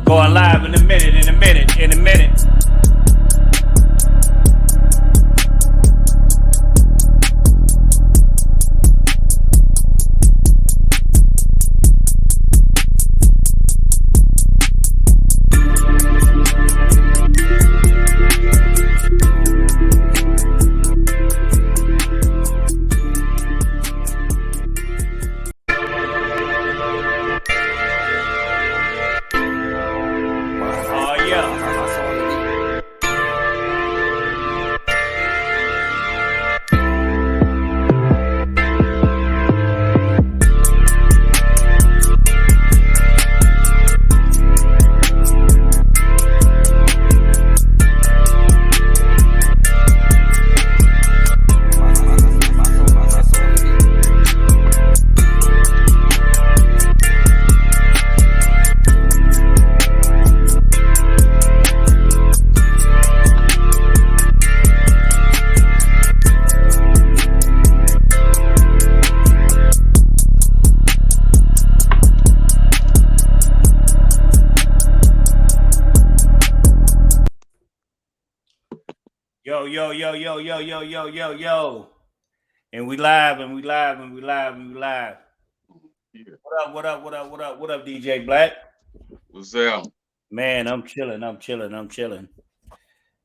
Going live in a minute, in a minute, in a minute. Yo. And we live, and we live, and we live, and we live. Yeah. What up, DJ Black? What's up? Man, I'm chilling.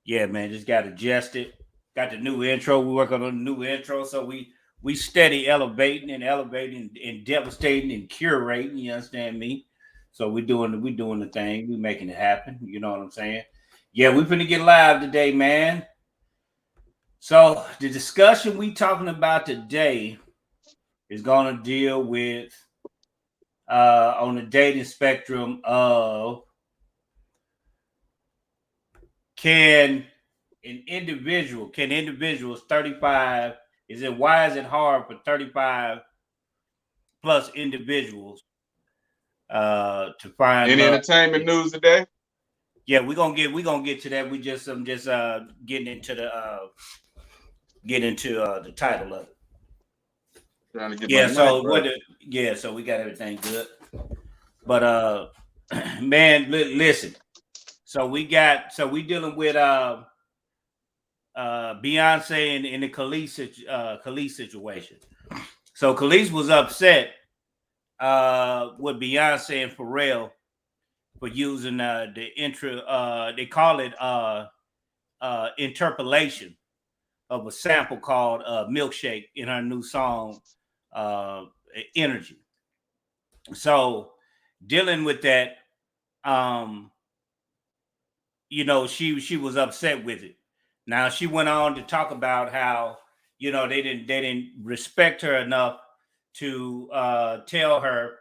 Yeah, man, just got adjusted. Got the new intro. We work on the new intro, so we steady elevating and devastating and curating. You understand me? So we doing the thing. We making it happen. You know what I'm saying? Yeah, we finna get live today, man. So the discussion we talking about today is going to deal with on the dating spectrum of can individuals 35, why is it hard for 35 plus individuals to find any entertainment news today? Yeah, we're gonna get to that. I'm just getting into the title of it. So we got everything good. But man, listen. So we dealing with Beyonce in the Khalees situation. So Khalees was upset with Beyonce and Pharrell for using the intro. They call it interpolation of a sample called Milkshake in her new song Energy. So dealing with that, she was upset with it. Now she went on to talk about how they didn't respect her enough to tell her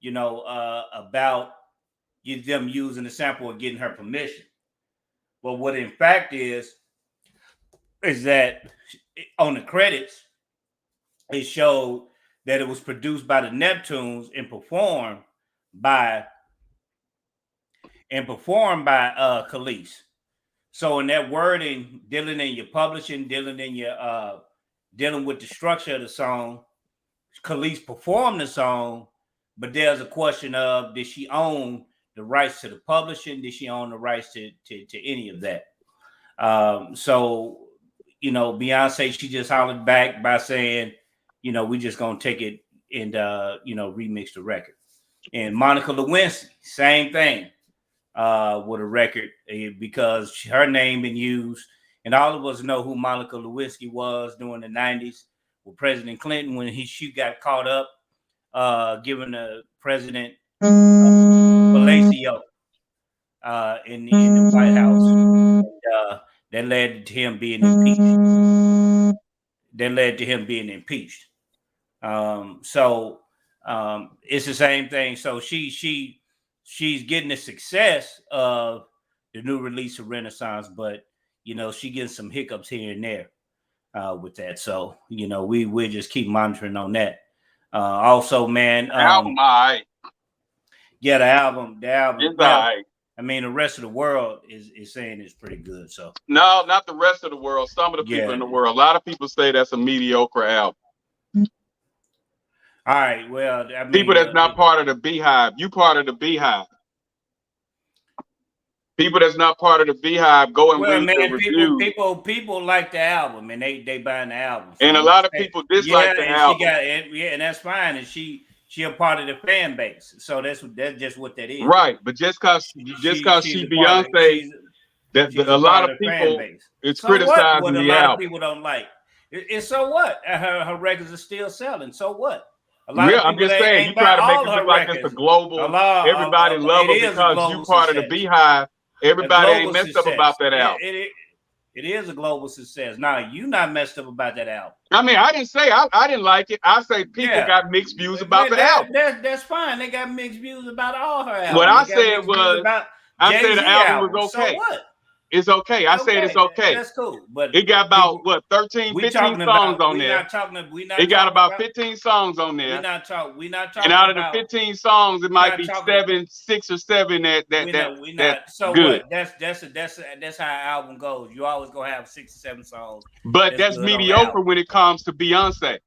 about them using the sample and getting her permission. But what in fact is that on the credits it showed that it was produced by the Neptunes and performed by Khalees. So in that wording, dealing in your publishing, dealing with the structure of the song, Khalees performed the song, but there's a question of, did she own the rights to the publishing? Did she own the rights to any of that? So Beyonce, she just hollered back by saying, we just gonna take it and remix the record. And Monica Lewinsky, same thing with a record, because her name been used, and all of us know who Monica Lewinsky was during the 90s with President Clinton when she got caught up giving the president fellatio in the White House. And, that led to him being impeached. So it's the same thing. So she's getting the success of the new release of Renaissance, but she getting some hiccups here and there with that. So we just keep monitoring on that. Also, man, album, right? Yeah, the album. It's right. I mean, the rest of the world is saying it's pretty good. So no, not the rest of the world. Some of the people in the world. A lot of people say that's a mediocre album. All right. Well, I mean, people that's not part of the Beehive. You part of the Beehive. People that's not part of the Beehive go and read the reviews. People like the album and they buying the album. So and a lot of people dislike the album. And that's fine. And she a part of the fan base. So that's just what that is. Right. But just cause she Beyonce, a lot of people it's criticizing the album. A lot of people don't like. And so what? Her records are still selling. So what? I'm just saying, you try to make it look like it's a global. Everybody love it because you part of the Beehive. Everybody ain't messed up about that album. It is a global success. Now, you not messed up about that album. I mean, I didn't say I didn't like it. I say people got mixed views about the album. That's fine. They got mixed views about all her albums. What I said was, I said the album was okay. So what? It's okay. I said it's okay. That's cool. But it got about 13, 15 songs on there. It got about 15 songs on there. We not talking. And out of the 15 songs, it might be 6 or 7 that so good. What? That's how an album goes. You always gonna have 6 or 7 songs. But that's mediocre when it comes to Beyonce. It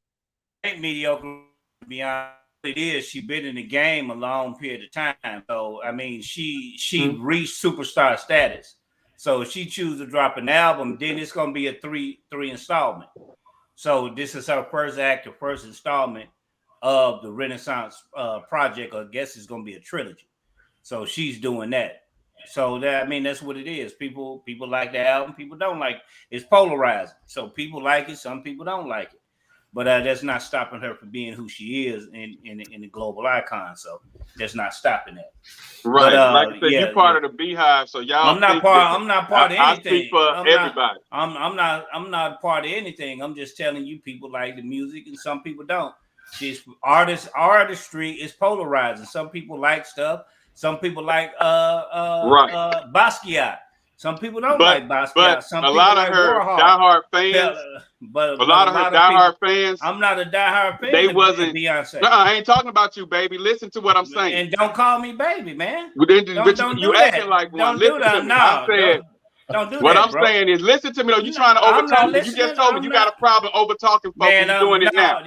ain't mediocre. Beyonce. It is. She been in the game a long period of time. So I mean, she reached superstar status. So if she chooses to drop an album, then it's going to be a three installment. So this is her first installment of the Renaissance project. I guess it's going to be a trilogy. So she's doing that. So that's what it is. People like the album. People don't like it. It's polarizing. So people like it. Some people don't like it. But that's not stopping her from being who she is in the global icon. So that's not stopping that. Right. But, like I said, you're part of the Beehive, so y'all. I'm not part of anything. I speak for everybody. I'm not part of anything. I'm just telling you, people like the music and some people don't. Artistry is polarizing. Some people like stuff. Some people like Basquiat. Some people don't like Basquiat. But some a people lot of like her Warhol. diehard fans. But a lot of her diehard fans. I'm not a diehard fan. They wasn't Beyonce. No, I ain't talking about you, baby. Listen to what I'm saying. And don't call me baby, man. Don't you acting like one. Listen to me. No, don't do that. What I'm saying is, listen to me. Though you trying to overtalk me. You just told me you got a problem over talking folks. And you're doing it now.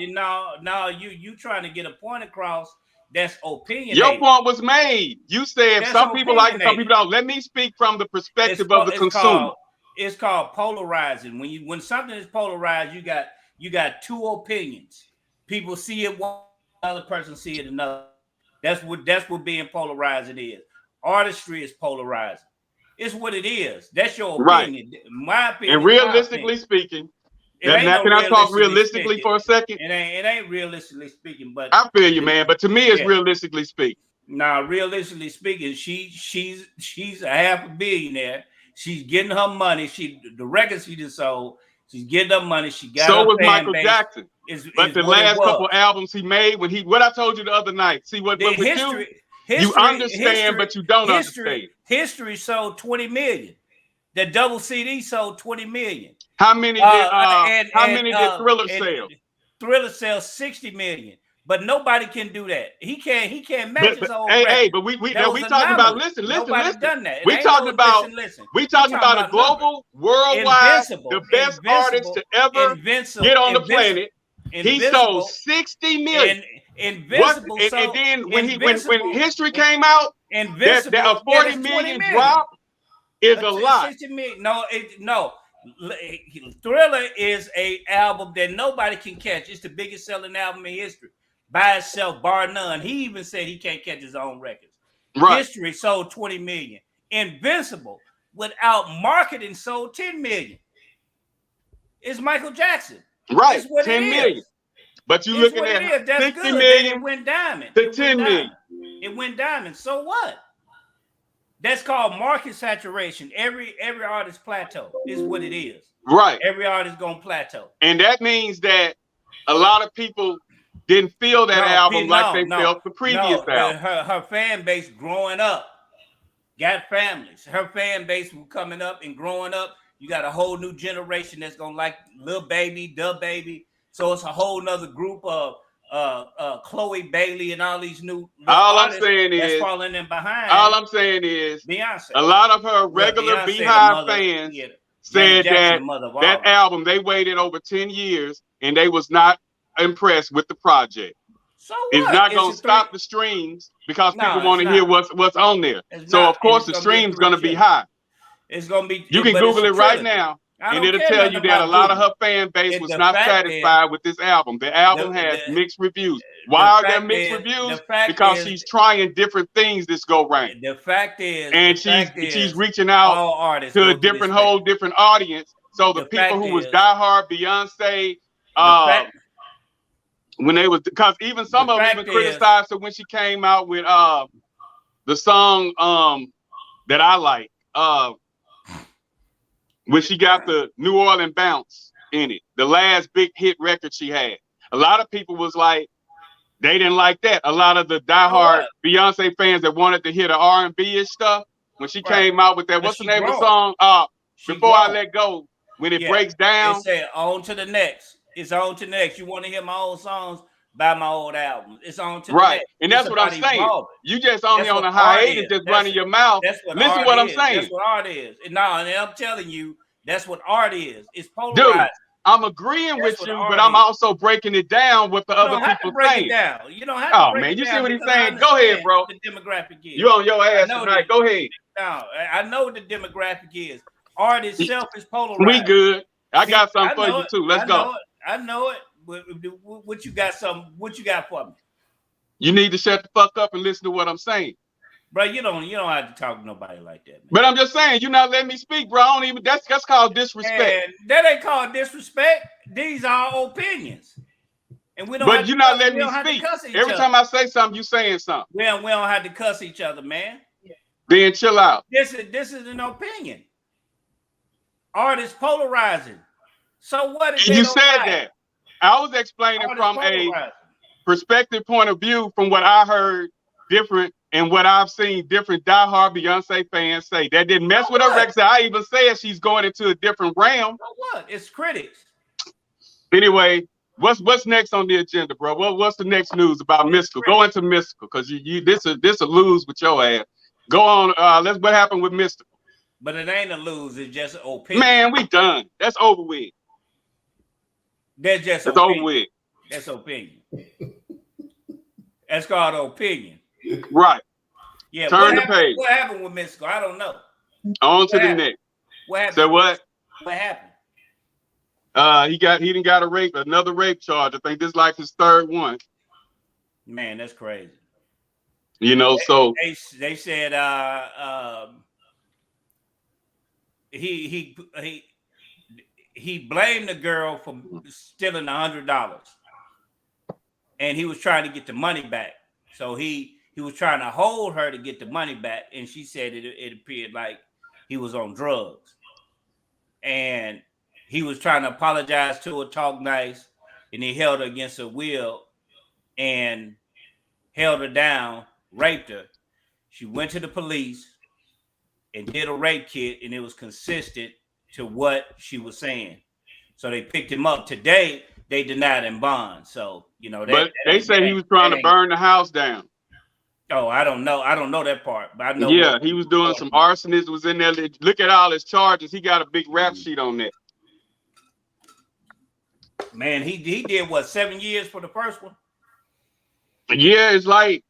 No, you trying to get a point across. That's opinion. Your point was made. You said some people like it, some people don't. Let me speak from the perspective of the consumer. It's called polarizing. When something is polarized, you got 2 opinions. People see it one, other person see it another. That's what being polarizing is. Artistry is polarizing. It's what it is. That's your opinion. Right. My opinion. And realistically speaking. Now, can I talk realistically for a second? It ain't realistically speaking, but I feel you, man. But to me, it's realistically speaking. Now, realistically speaking, she's a half a billionaire. She's getting her money. The records she just sold. She's getting her money. She got. So was Michael Jackson. But the last couple albums he made, what I told you the other night. See what with you understand, but you don't understand. History sold 20 million. The double CD sold 20 million. How many did Thriller sell? Thriller sells 60 million, but nobody can do that. He can't match his own record. Hey, but we talking about listen. Done that. We talking about a global, worldwide, the best artist to ever get on the planet. He sold 60 million. Invincible. And then when History came out, that 40 million drop is a lot. 60 million. No. Thriller is a album that nobody can catch. It's the biggest selling album in history by itself, bar none. He even said he can't catch his own records. Right. History sold 20 million. Invincible, without marketing, sold 10 million. It's Michael Jackson. Right, 10 million. But you looking at 60 million. It went diamond. To 10 million. It went diamond. So what? That's called market saturation. Every artist plateau is what it is. Right. Every artist gonna plateau. And that means that a lot of people didn't feel that album like they felt the previous album. Her fan base growing up got families. Her fan base coming up and growing up. You got a whole new generation that's gonna like Lil Baby, Da Baby. So it's a whole nother group of Chloe Bailey and all these new all I'm saying is falling in behind. All I'm saying is Beyonce. A lot of her regular Beehive fans said that album they waited over 10 years and they was not impressed with the project. So what? It's not going to stop the streams because people want to hear what's on there. So of course the stream's going to be high. It's going to be. You can Google it right now, and it'll tell you that a lot of her fan base was not satisfied with this album. The album has mixed reviews. Why are there mixed reviews? Because she's trying different things this go round. The fact is, and she's reaching out to a whole different audience. So the people who was diehard Beyonce, when they was, because even some of them even criticized her when she came out with the song that I like, when she got the New Orleans bounce in it, the last big hit record she had. A lot of people was like, they didn't like that. A lot of the diehard Beyonce fans that wanted to hear the R&B-ish stuff, when she came out with that, what's the name of the song? Before I Let Go, when it breaks down. They said, on to the next. It's on to the next. You want to hear my old songs? Buy my old albums. It's on to the next. And that's what I'm saying. You just on here on a hiatus, just running your mouth. Listen to what I'm saying. That's what art is. And I'm telling you, that's what art is. It's polarized. Dude, I'm agreeing with you, but I'm also breaking it down with the other people saying. You don't have to break it down. Man, you see what he's saying? Go ahead, bro. The demographic is. You on your ass tonight. Go ahead. No, I know what the demographic is. Art itself is polarized. We good. I got something for you too. Let's go. I know it. What you got? What you got for me? You need to shut the fuck up and listen to what I'm saying, bro. You don't have to talk to nobody like that, man. But I'm just saying, you're not letting me speak, bro. I don't even. That's called disrespect. Man, that ain't called disrespect. These are our opinions, and we don't. But you're not letting me speak. Every time I say something, you saying something. We don't have to cuss each other, man. Then chill out. This is an opinion. Art is polarizing. So what? And you said that. I was explaining from a perspective point of view from what I heard different and what I've seen different diehard Beyonce fans say. That didn't mess with her record. I even said she's going into a different realm. So what? It's critics. Anyway, what's next on the agenda, bro? What's the next news about Mystikal? Go into Mystikal, because this a lose with your ass. Go on. What happened with Mystikal? But it ain't a lose. It's just an opinion. Man, we done. That's over with. That's over with. That's opinion. That's called opinion. Right. Yeah. Turn the page. What happened with Mystikal? I don't know. On to the next. What happened? So what? What happened? He didn't got another rape charge. I think this is like his third one. Man, that's crazy. So they said he blamed the girl for stealing $100, and he was trying to get the money back. So he was trying to hold her to get the money back, and she said it appeared like he was on drugs, and he was trying to apologize to her, talk nice, and he held her against her will and held her down, raped her. She went to the police and did a rape kit, and it was consistent to what she was saying. So they picked him up. Today, they denied him bond. So, but they say he was trying to burn the house down. Oh, I don't know. I don't know that part. But I know. Yeah, he was doing some arsonist, was in there. Look at all his charges. He got a big rap sheet on that. Man, he did what, 7 years for the first one? Yeah, it's like,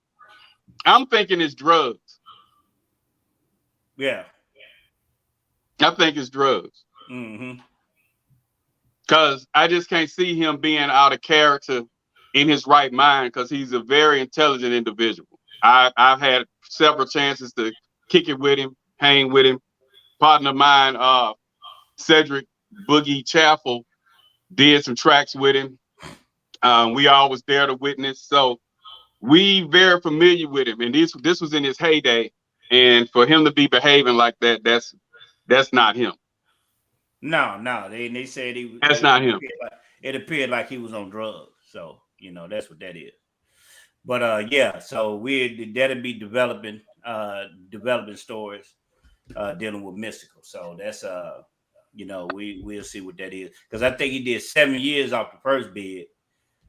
I'm thinking it's drugs. Yeah. I think it's drugs. Mm-hmm. Because I just can't see him being out of character in his right mind, because he's a very intelligent individual. I've had several chances to kick it with him, hang with him. Partner of mine, Cedric Boogie Chaffel, did some tracks with him. We all was there to witness. So we very familiar with him. And this was in his heyday. And for him to be behaving like that, that's not him. No. They said he. That's not him. It appeared like he was on drugs. So that's what that is. But yeah. So that'll be developing stories dealing with Mystikal. So that's we'll see what that is, because I think he did 7 years off the first bid.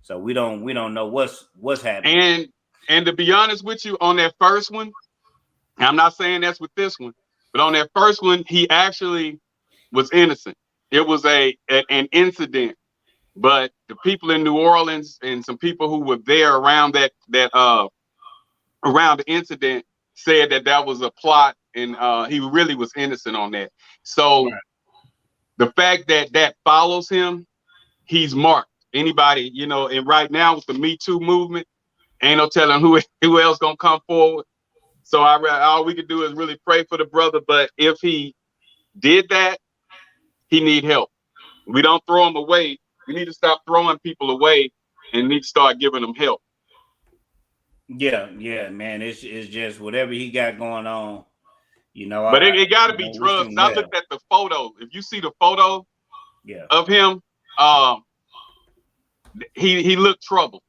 So we don't know what's happening. And to be honest with you, on that first one, I'm not saying that's with this one, but on that first one, he actually was innocent. It was an incident, but the people in New Orleans and some people who were there around around the incident said that was a plot, and he really was innocent on that. So Right. the fact that follows him, he's marked. Anybody, and right now with the Me Too movement, ain't no telling who else gonna come forward. So all we can do is really pray for the brother. But if he did that, he need help. We don't throw him away. We need to stop throwing people away and need to start giving them help. Yeah, man. It's just whatever he got going on, But it got to be drugs. I looked at the photo. If you see the photo, yeah, of him, he looked troubled.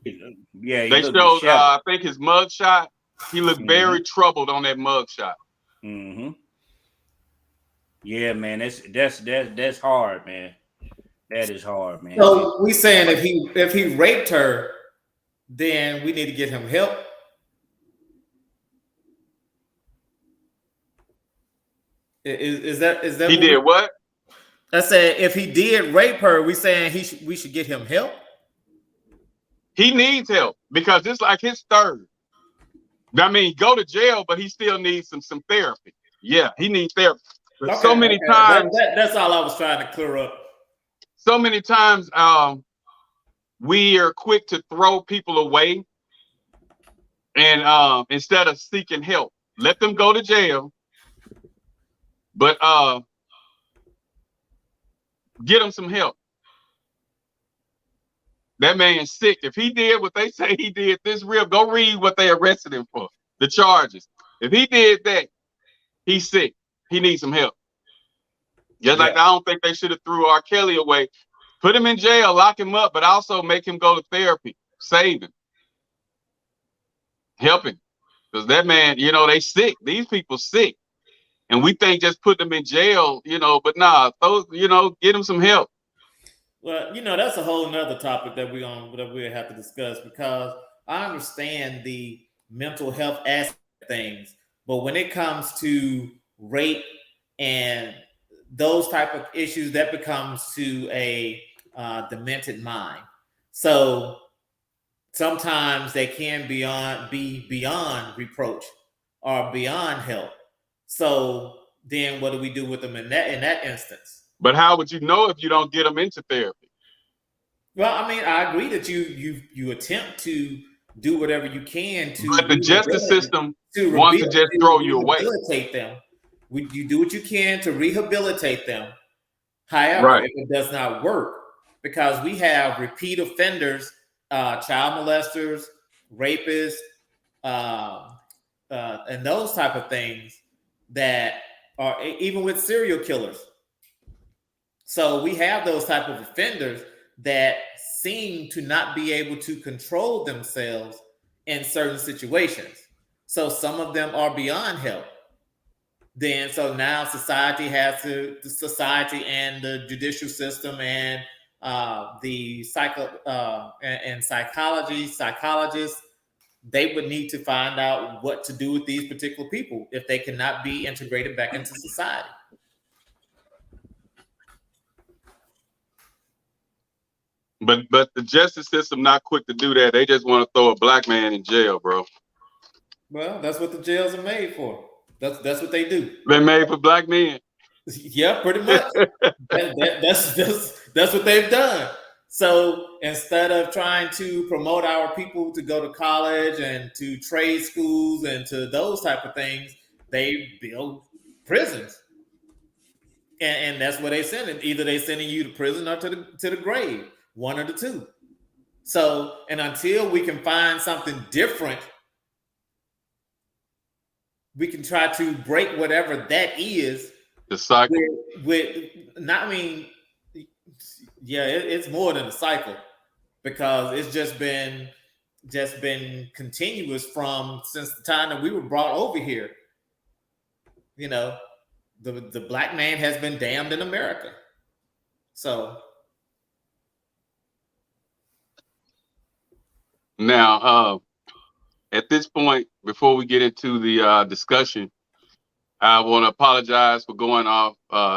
Yeah, they showed. I think his mug shot. He looked very troubled on that mug shot. Mm-hmm. Yeah, man. That's hard, man. That is hard, man. So we saying if he raped her, then we need to get him help. Is that he did what? I said if he did rape her, we saying we should get him help. He needs help because it's like his third. I mean, go to jail, but he still needs some therapy. Yeah, he needs therapy. Okay, so many times. That's all I was trying to clear up. So many times, we are quick to throw people away, and instead of seeking help, let them go to jail. But get them some help. That man's sick. If he did what they say he did, this real, go read what they arrested him for, the charges. If he did that, he's sick. He needs some help. Just like I don't think they should have threw R. Kelly away. Put him in jail, lock him up, but also make him go to therapy. Save him. Help him. Because that man, they sick. These people sick. And we think just put them in jail, but nah, those, get them some help. Well, that's a whole nother topic that we'll have to discuss, because I understand the mental health aspect of things, but when it comes to rape and those type of issues, that becomes to a demented mind. So sometimes they can be beyond reproach or beyond help. So then what do we do with them in that instance? But how would you know if you don't get them into therapy? Well, I mean, I agree that you attempt to do whatever you can to. But the justice system wants to just throw you away. Rehabilitate them. You do what you can to rehabilitate them. However, if it does not work, because we have repeat offenders, child molesters, rapists, and those type of things that are even with serial killers. So we have those type of offenders that seem to not be able to control themselves in certain situations. So some of them are beyond help. So now society and the judicial system and the psychologists, they would need to find out what to do with these particular people if they cannot be integrated back into society. But the justice system not quick to do that. They just want to throw a black man in jail, bro. Well, that's what the jails are made for. That's what they do. They're made for black men. Yeah, pretty much. That's what they've done. So instead of trying to promote our people to go to college and to trade schools and to those type of things, they build prisons. And that's where they send it. Either they sending you to prison or to the grave. One of the two. So, and until we can find something different, we can try to break whatever that is. The cycle. It's more than a cycle, because it's just been continuous since the time that we were brought over here. The black man has been damned in America. So now, at this point, before we get into the discussion, I want to apologize for going off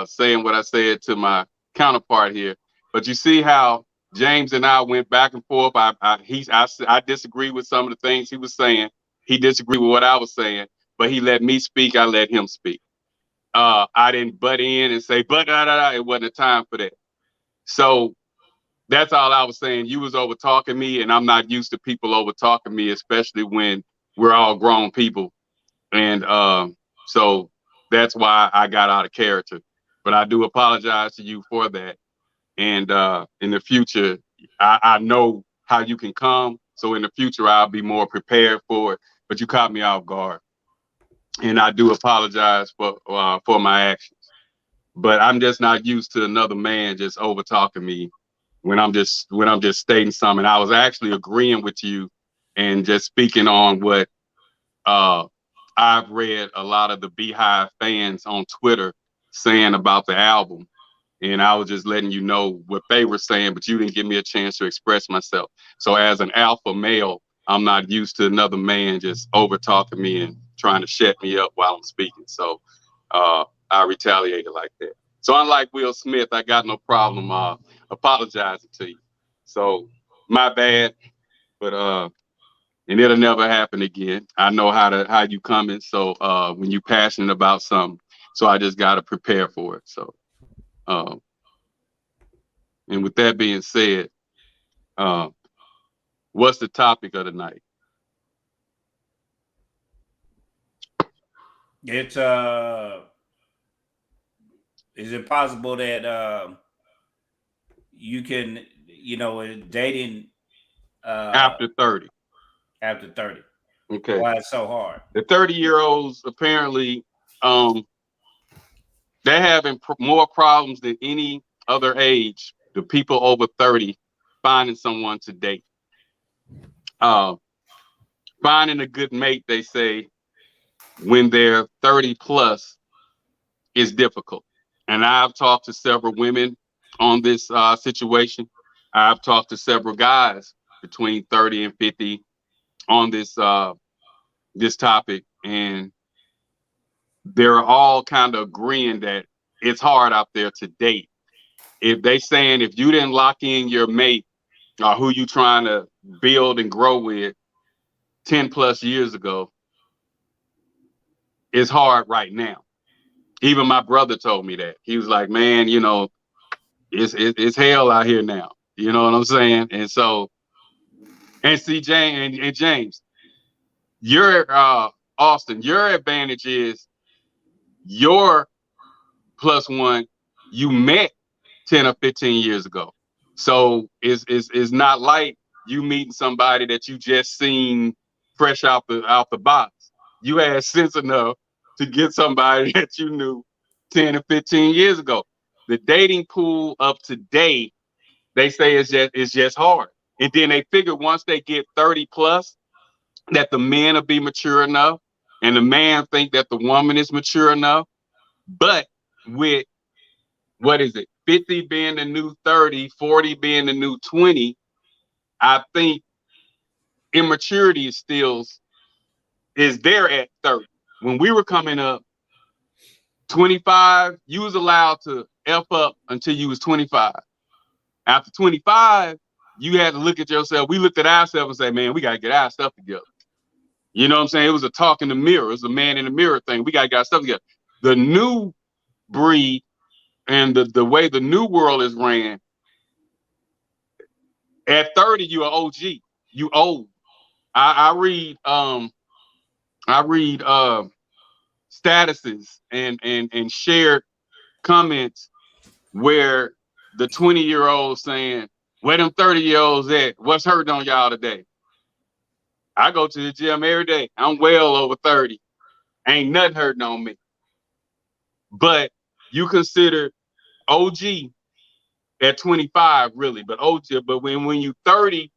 saying what I said to my counterpart here. But you see how James and I went back and forth. I disagree with some of the things he was saying. He disagreed with what I was saying, but he let me speak. I let him speak. I didn't butt in and say, but da, da, da. It wasn't a time for that. So that's all I was saying. You was over talking me, and I'm not used to people over talking me, especially when we're all grown people. And so that's why I got out of character. But I do apologize to you for that. And in the future, I know how you can come. So in the future, I'll be more prepared for it. But you caught me off guard. And I do apologize for my actions. But I'm just not used to another man just over talking me when I'm just stating something. I was actually agreeing with you and just speaking on what I've read a lot of the Beehive fans on Twitter saying about the album. And I was just letting you know what they were saying, but you didn't give me a chance to express myself. So as an alpha male, I'm not used to another man just over talking me and trying to shut me up while I'm speaking. So I retaliated like that. So unlike Will Smith, I got no problem apologizing to you. So my bad, but and it'll never happen again. I know how you coming. So when you passionate about something, so I just gotta prepare for it. So and with that being said, what's the topic of the night? It's is it possible that you can, dating After 30. after 30? Okay. Why it's so hard? The 30-year-olds apparently they're having more problems than any other age. The people over 30 finding someone to date. Finding a good mate, they say, when they're 30 plus is difficult. And I've talked to several women on this situation. I've talked to several guys between 30 and 50 on this this topic, and they're all kind of agreeing that it's hard out there to date. If they saying if you didn't lock in your mate or who you trying to build and grow with 10 plus years ago, it's hard right now. Even my brother told me that. He was like, man, it's hell out here now. You know what I'm saying? And so, and see, James, your Austin, your advantage is your plus one you met 10 or 15 years ago. So it's not like you meeting somebody that you just seen fresh out the box. You had sense enough to get somebody that you knew 10 or 15 years ago. The dating pool of today, they say it's just hard. And then they figure once they get 30 plus, that the men will be mature enough, and the man think that the woman is mature enough. But with what is it, 50 being the new 30, 40 being the new 20, I think immaturity is there at 30. When we were coming up, 25, you was allowed to F up until you was 25. After 25, you had to look at yourself. We looked at ourselves and say, man, we got to get our stuff together. You know what I'm saying? It was a talk in the mirror. It was a man in the mirror thing. We got to get our stuff together. The new breed and the way the new world is ran, at 30, you're an OG. You old. I read statuses and shared comments where the 20-year-olds saying, where them 30-year-olds at? What's hurting on y'all today? I go to the gym every day. I'm well over 30. Ain't nothing hurting on me. But you consider OG at 25, really, but when you 30,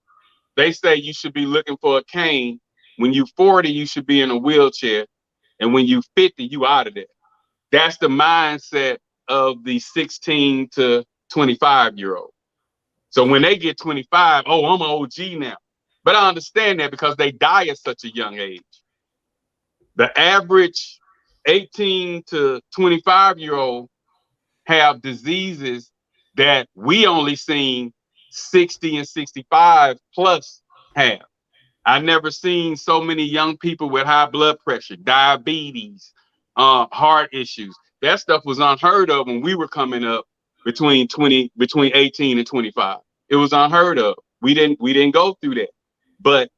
they say you should be looking for a cane. When you 40, you should be in a wheelchair. And when you 50, you out of there. That's the mindset of the 16 to 25-year-old. So when they get 25, oh, I'm an OG now. But I understand that because they die at such a young age. The average 18 to 25-year-old have diseases that we only seen 60 and 65 plus have. I never seen so many young people with high blood pressure, diabetes, heart issues. That stuff was unheard of when we were coming up between 18 and 25. It was unheard of. We didn't go through that. But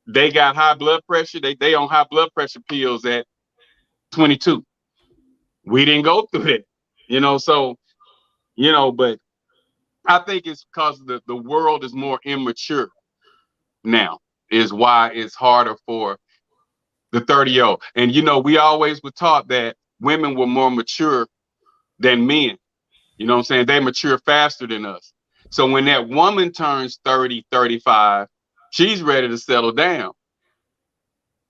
they got high blood pressure. They on high blood pressure pills at 22. We didn't go through that. So, but I think it's because the world is more immature now, is why it's harder for the 30-year-old. And we always were taught that women were more mature than men. You know what I'm saying? They mature faster than us. So when that woman turns 30, 35, she's ready to settle down.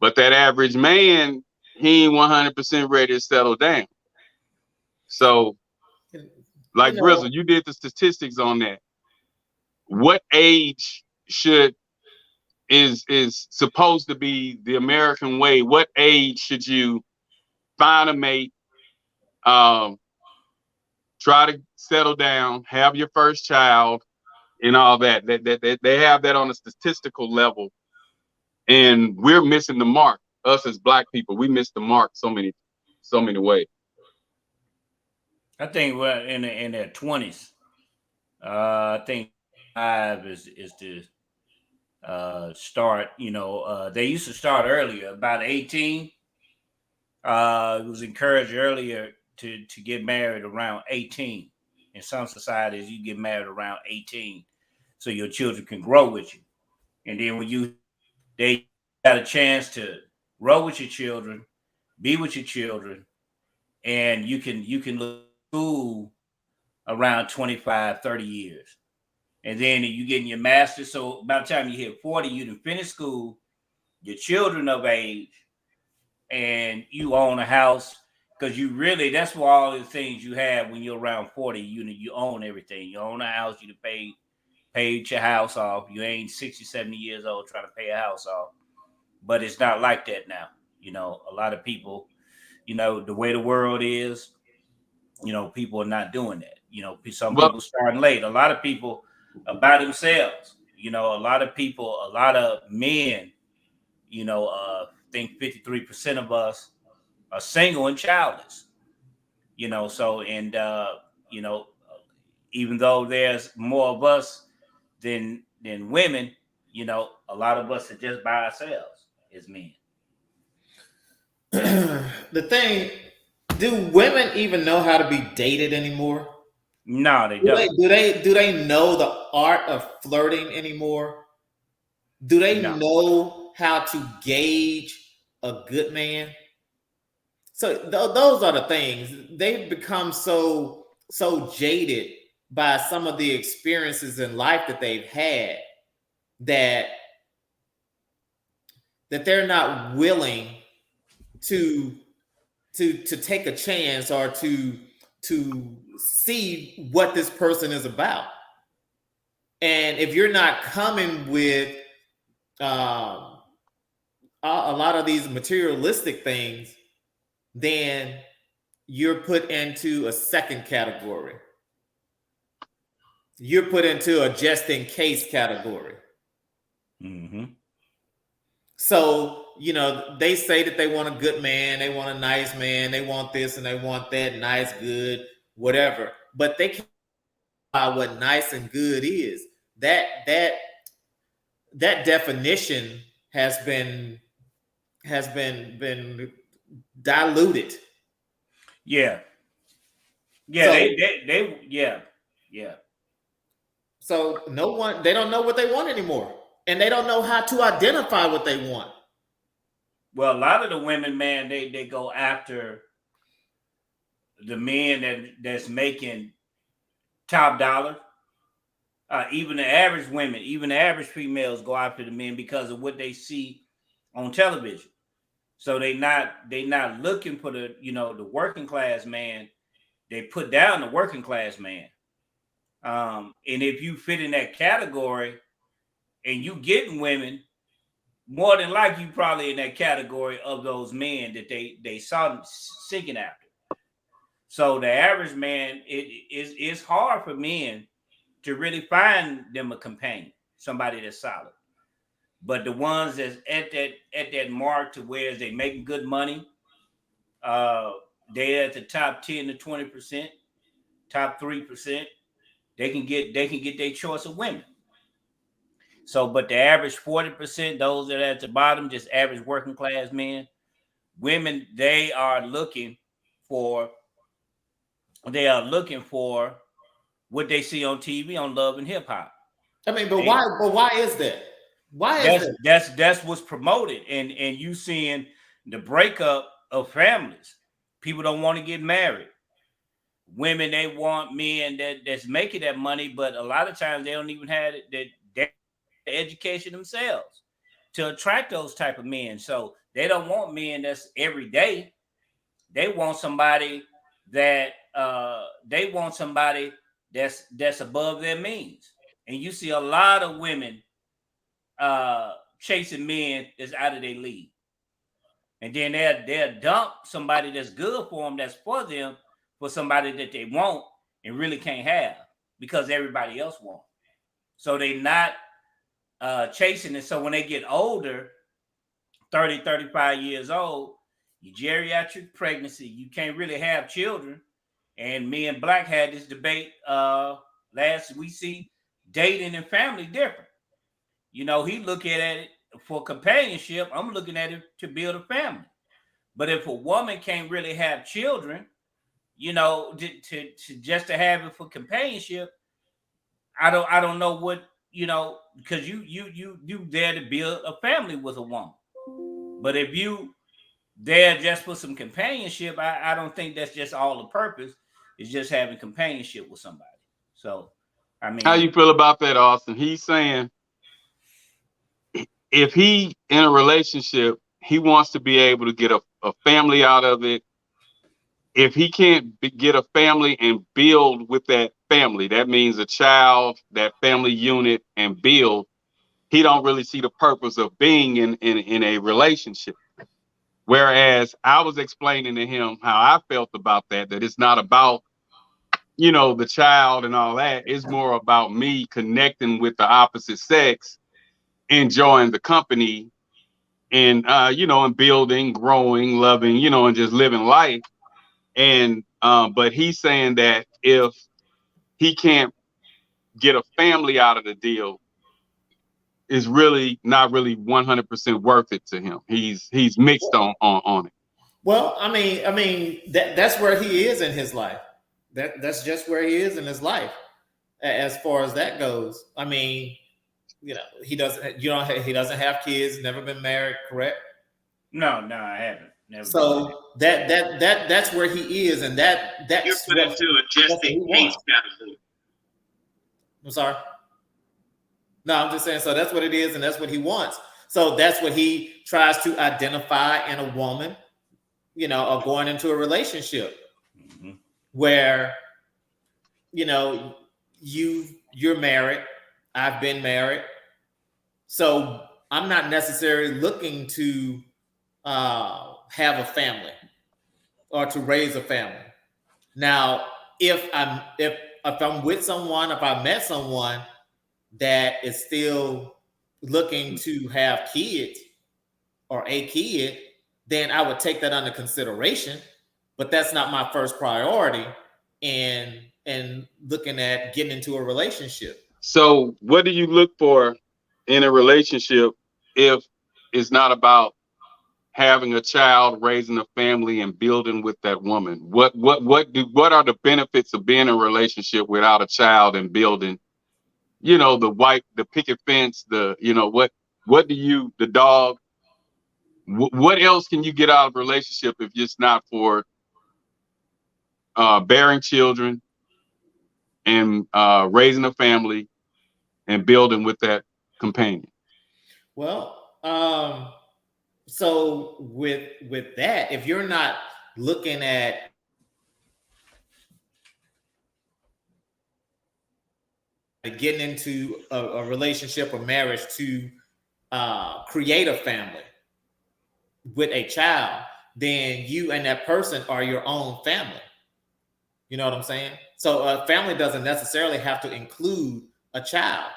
But that average man, he ain't 100% ready to settle down. So, like Grizzle, you did the statistics on that. What age is supposed to be the American way? What age should you find a mate, try to settle down, have your first child, and all that? They have that on a statistical level, and we're missing the mark. Us as Black people, we miss the mark so many ways. I think we're in their 20s. I think 5 is to start. They used to start earlier, about 18. It was encouraged earlier to get married around 18. In some societies, you get married around 18, so your children can grow with you. And then when they got a chance to grow with your children, be with your children, and you can look school around 25, 30 years. And then you getting your master's. So by the time you hit 40, you done finish school, your children of age, and you own a house. Because that's why all the things you have when you're around 40, you own everything. You own a house, you paid your house off. You ain't 60, 70 years old trying to pay a house off. But it's not like that now. A lot of people, the way the world is, people are not doing that. Some people starting late. A lot of people are by themselves. A lot of men, I think 53% of us are single and childless. Even though there's more of us than women, a lot of us are just by ourselves as men. The thing, do women even know how to be dated anymore? No, they don't. Do they know the art of flirting anymore? Do they know how to gauge a good man? So those are the things. They've become so jaded by some of the experiences in life that they've had that they're not willing to take a chance or to see what this person is about. And if you're not coming with a lot of these materialistic things, then you're put into a second category. You're put into a just in case category. Mm-hmm. So, they say that they want a good man, they want a nice man, they want this and they want that, nice, good, whatever. But they can't find what nice and good is. That definition has been diluted. Yeah. So they don't know what they want anymore. And they don't know how to identify what they want. Well, a lot of the women, man, they go after the men that's making top dollar. Even the average women, even the average females go after the men because of what they see on television. So they not looking for the working class man. They put down the working class man. And if you fit in that category and you getting women, more than likely you probably in that category of those men that they saw seeking after. So the average man, it's hard for men to really find them a companion, somebody that's solid. But the ones that's at that mark to where they making good money, they're at the top 10 to 20%, top 3%. They can get their choice of women. So, but the average 40%, those that are at the bottom, just average working class men, women, they are looking for what they see on TV on Love and Hip Hop. I mean, but why? But why is that? Why is that's what's promoted, and you seeing the breakup of families. People don't want to get married. Women, they want men that's making that money, but a lot of times they don't even have the education themselves to attract those type of men. So they don't want men that's every day. They want somebody that's above their means. And you see a lot of women chasing men that's out of their league. And then they'll dump somebody that's good for them, that's for them, for somebody that they want and really can't have because everybody else wants. So they not chasing it. So when they get older, 30, 35 years old, you geriatric pregnancy, you can't really have children. And me and Black had this debate last. We see dating and family different. You know, he looking at it for companionship. I'm looking at it to build a family. But if a woman can't really have children, you know, to just to have it for companionship, I don't know what, you know, because you there to build a family with a woman. But if you there just for some companionship, I don't think that's just all the purpose. It's just having companionship with somebody. So, I mean, how you feel about that, Austin? He's saying if he in a relationship, he wants to be able to get a family out of it. If he can't get a family and build with that family, that means a child, that family unit, and build. He don't really see the purpose of being in a relationship. Whereas I was explaining to him how I felt about that it's not about, you know, the child and all that. It's more about me connecting with the opposite sex, enjoying the company, and you know, and building, growing, loving, you know, and just living life. And but he's saying that if he can't get a family out of the deal, is really not really 100% worth it to him. He's mixed on it. Well, I mean that's where he is in his life. That's just where he is in his life, as far as that goes. I mean, you know, he doesn't have kids, never been married, correct? No, I haven't. Never so that's where he is, and that's you're put into a just in case category. I'm sorry. No, I'm just saying. So that's what it is, and that's what he wants. So that's what he tries to identify in a woman, you know, or going into a relationship where, you know, you're married, I've been married, so I'm not necessarily looking to have a family or to raise a family. Now, if I'm with someone, if I met someone that is still looking to have kids or a kid, then I would take that under consideration. But that's not my first priority in looking at getting into a relationship. So what do you look for in a relationship if it's not about having a child, raising a family, and building with that woman? What are the benefits of being in a relationship without a child and building? You know, the picket fence, you know, what do you, the dog, what else can you get out of a relationship if it's not for bearing children and raising a family and building with that companion? Well, so with that, if you're not looking at getting into a relationship or marriage to create a family with a child, then you and that person are your own family. You know what I'm saying? So a family doesn't necessarily have to include a child.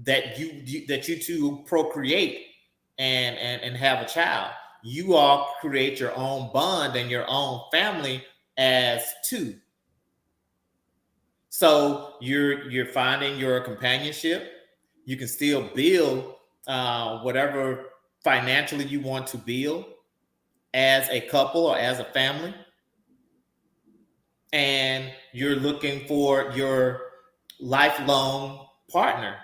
That you two procreate and have a child. You all create your own bond and your own family as two. So you're finding your companionship. You can still build whatever financially you want to build as a couple or as a family. And you're looking for your lifelong partner.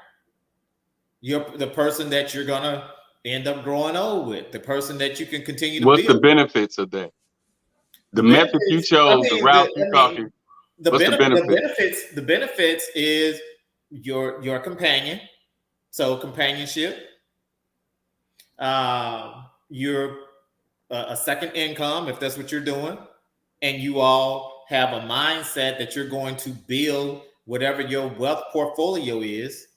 You're the person that you're gonna end up growing old with, the person that you can continue to What's build. the benefits of that? The method you chose, the route you're talking. What's the benefit? The benefits is your companion. So companionship. You're a second income if that's what you're doing, and you all have a mindset that you're going to build whatever your wealth portfolio is.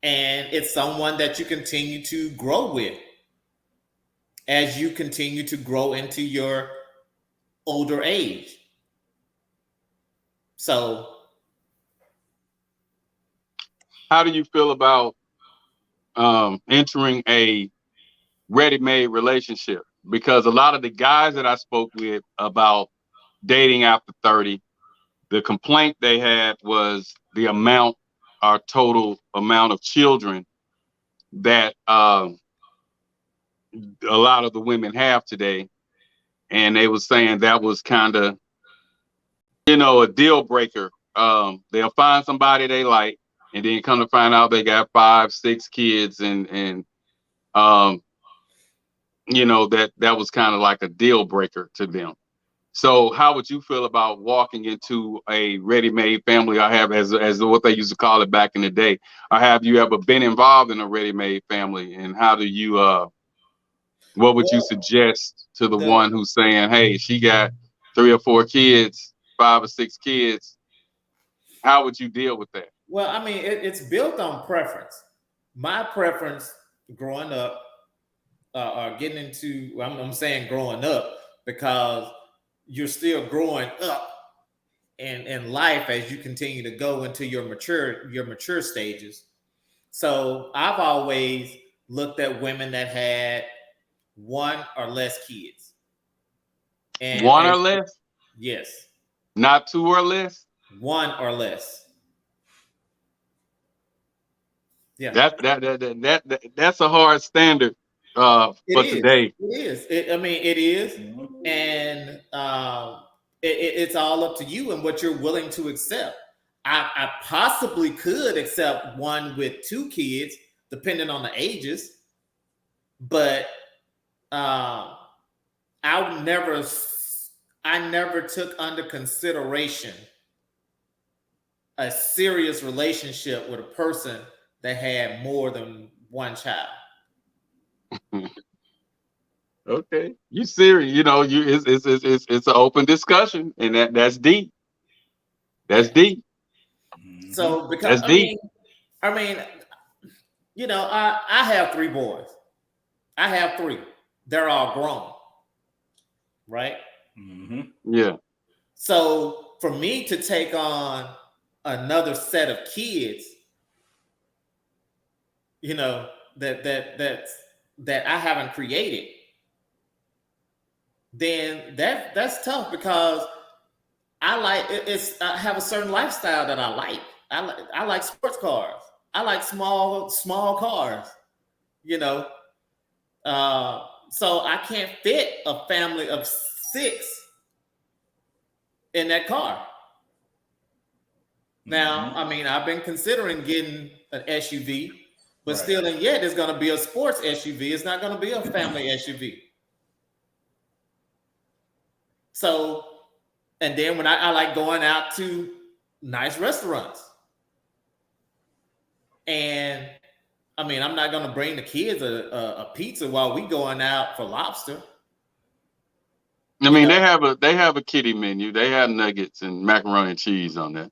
And it's someone that you continue to grow with as you continue to grow into your older age. So, how do you feel about entering a ready-made relationship? Because a lot of the guys that I spoke with about dating after 30, the complaint they had was the amount or total amount of children that a lot of the women have today. And they were saying that was kind of, a deal breaker. They'll find somebody they like, and then come to find out they got 5, 6 kids, and that was kind of like a deal breaker to them. So how would you feel about walking into a ready-made family, or have, as what they used to call it back in the day, or have you ever been involved in a ready-made family? And how do you, what would you suggest to the one who's saying, hey, she got 3 or 4 kids, 5 or 6 kids? How would you deal with that? Well, I mean, it's built on preference. My preference growing up, or getting into, I'm saying growing up because you're still growing up in life as you continue to go into your mature stages. So I've always looked at women that had 1 or less kids. And 1 or less? Yes. Not 2 or less? 1 or less. Yeah. That's a hard standard for today. It is. It is. Mm-hmm. And it's all up to you and what you're willing to accept. I possibly could accept one with 2 kids, depending on the ages, but I never took under consideration a serious relationship with a person that had more than 1 child. Okay, you serious? It's an open discussion, and that's deep. That's deep. So because that's deep. I have 3 boys. I have 3. They're all grown, right? Mm-hmm. Yeah. So for me to take on another set of kids, that I haven't created, then that's tough, because I have a certain lifestyle that I like. I like sports cars. I like small cars, so I can't fit a family of 6 in that car. Now, I've been considering getting an SUV, but right. Still and yet it's going to be a sports SUV. It's not going to be a family SUV. So, and then when I like going out to nice restaurants. And I'm not going to bring the kids a pizza while we going out for lobster. They have a kiddie menu. They have nuggets and macaroni and cheese on that.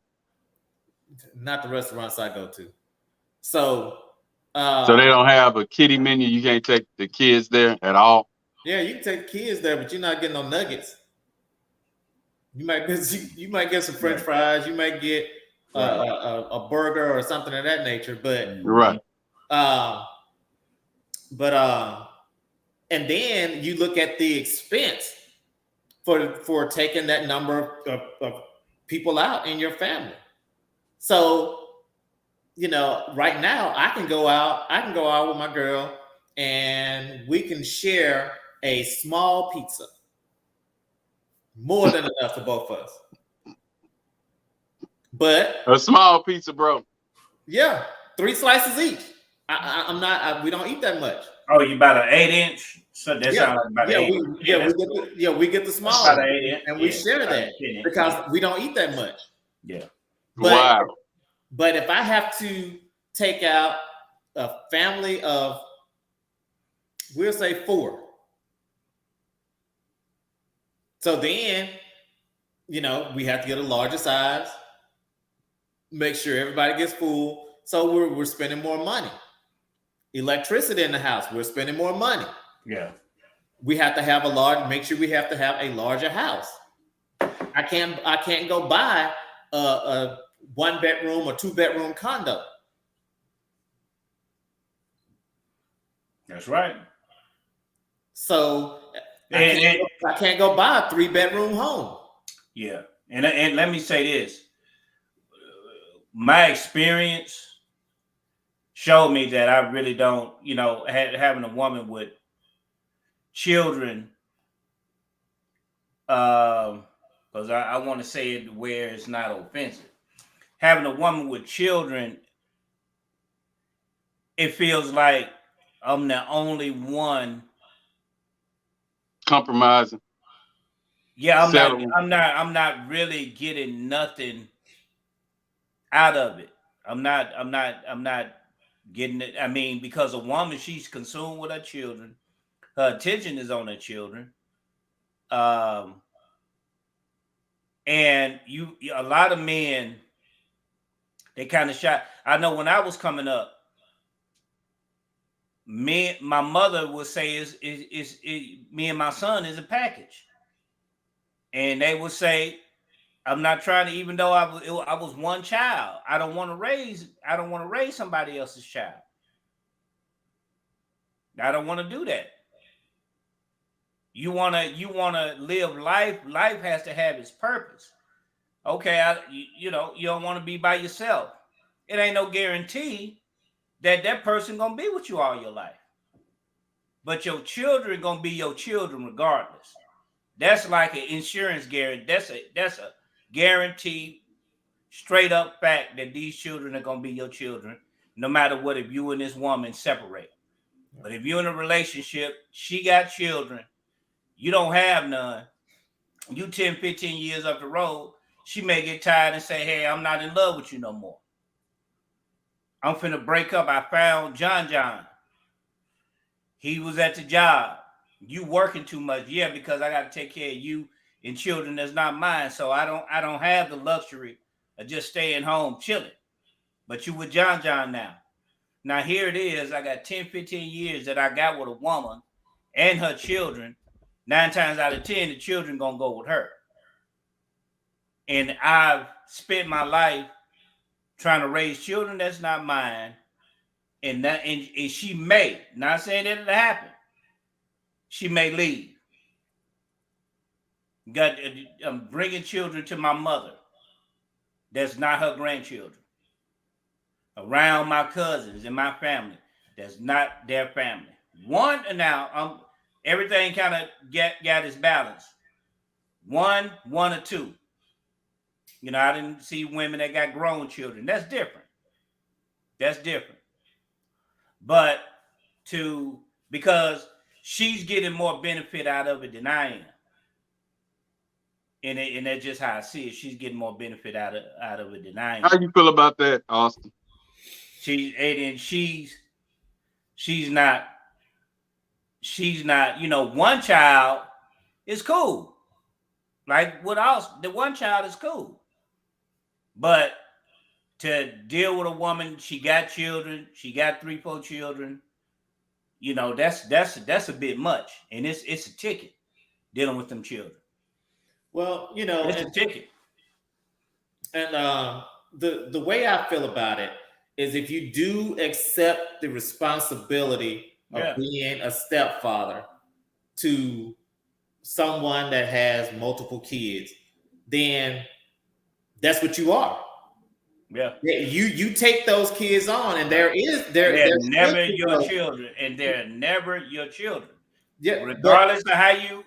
Not the restaurants I go to. So they don't have a kiddie menu. You can't take the kids there at all. Yeah, you can take the kids there, but you're not getting no nuggets. You might get some French fries. You might get a burger or something of that nature. But Right. And then you look at the expense for taking that number of people out in your family. So, right now I can go out with my girl and we can share a small pizza. More than enough for both of us. But a small pizza, bro. Yeah, 3 slices each. We don't eat that much. Oh, you about an 8-inch? So that sounds like about 8. We get the small about an 8-inch, and we share that because we don't eat that much. Yeah. But if I have to take out a family of, we'll say 4. So then, we have to get a larger size, make sure everybody gets full. So we're spending more money. Electricity in the house, we're spending more money. Yeah. We have to make sure we have to have a larger house. I can't go buy a 1-bedroom or 2-bedroom condo. That's right. So I can't go buy a 3-bedroom home. Yeah. And let me say this. My experience showed me that I really don't, having a woman with children, because I want to say it where it's not offensive. Having a woman with children, it feels like I'm the only one compromising. Yeah, I'm not really getting nothing out of it. I'm not getting it. I mean, because a woman, she's consumed with her children. Her attention is on her children. And a lot of men, they kind of shy. I know when I was coming up, my mother would say, "Is me and my son is a package," and they would say, "I'm not trying to." Even though I was one child, I don't want to raise somebody else's child. I don't want to do that. You wanna live life. Life has to have its purpose. Okay, you don't want to be by yourself. It ain't no guarantee that person gonna be with you all your life. But your children gonna be your children regardless. That's like an insurance guarantee. That's a guaranteed, straight up fact that these children are gonna be your children, no matter what. If you and this woman separate, but if you're in a relationship, she got children, you don't have none. You 10, 15 years up the road, she may get tired and say, "Hey, I'm not in love with you no more. I'm finna break up. I found John. He was at the job. You working too much." Yeah, because I got to take care of you and children that's not mine. So I don't have the luxury of just staying home chilling. But you with John now. Now here it is. I got 10, 15 years that I got with a woman and her children. 9 times out of 10, the children gonna go with her. And I've spent my life trying to raise children that's not mine. And she may, not saying that it'll happen, she may leave. I'm bringing children to my mother that's not her grandchildren. Around my cousins and my family that's not their family. Everything kind of got its balance. One or two. I didn't see women that got grown children. That's different. But because she's getting more benefit out of it than I am. And that's just how I see it. She's getting more benefit out of it than I am. How you feel about that, Austin? She's not, one child is cool. Like with us, the one child is cool. But to deal with a woman, she got children, she got 3, 4 children, that's a bit much. And it's a ticket dealing with them children. Well, you know, It's a ticket. and the way I feel about it is if you do accept the responsibility of being a stepfather to someone that has multiple kids, then that's what you are. Yeah. You take those kids on, and they're never your children, and they're never your children. Yeah, regardless of how you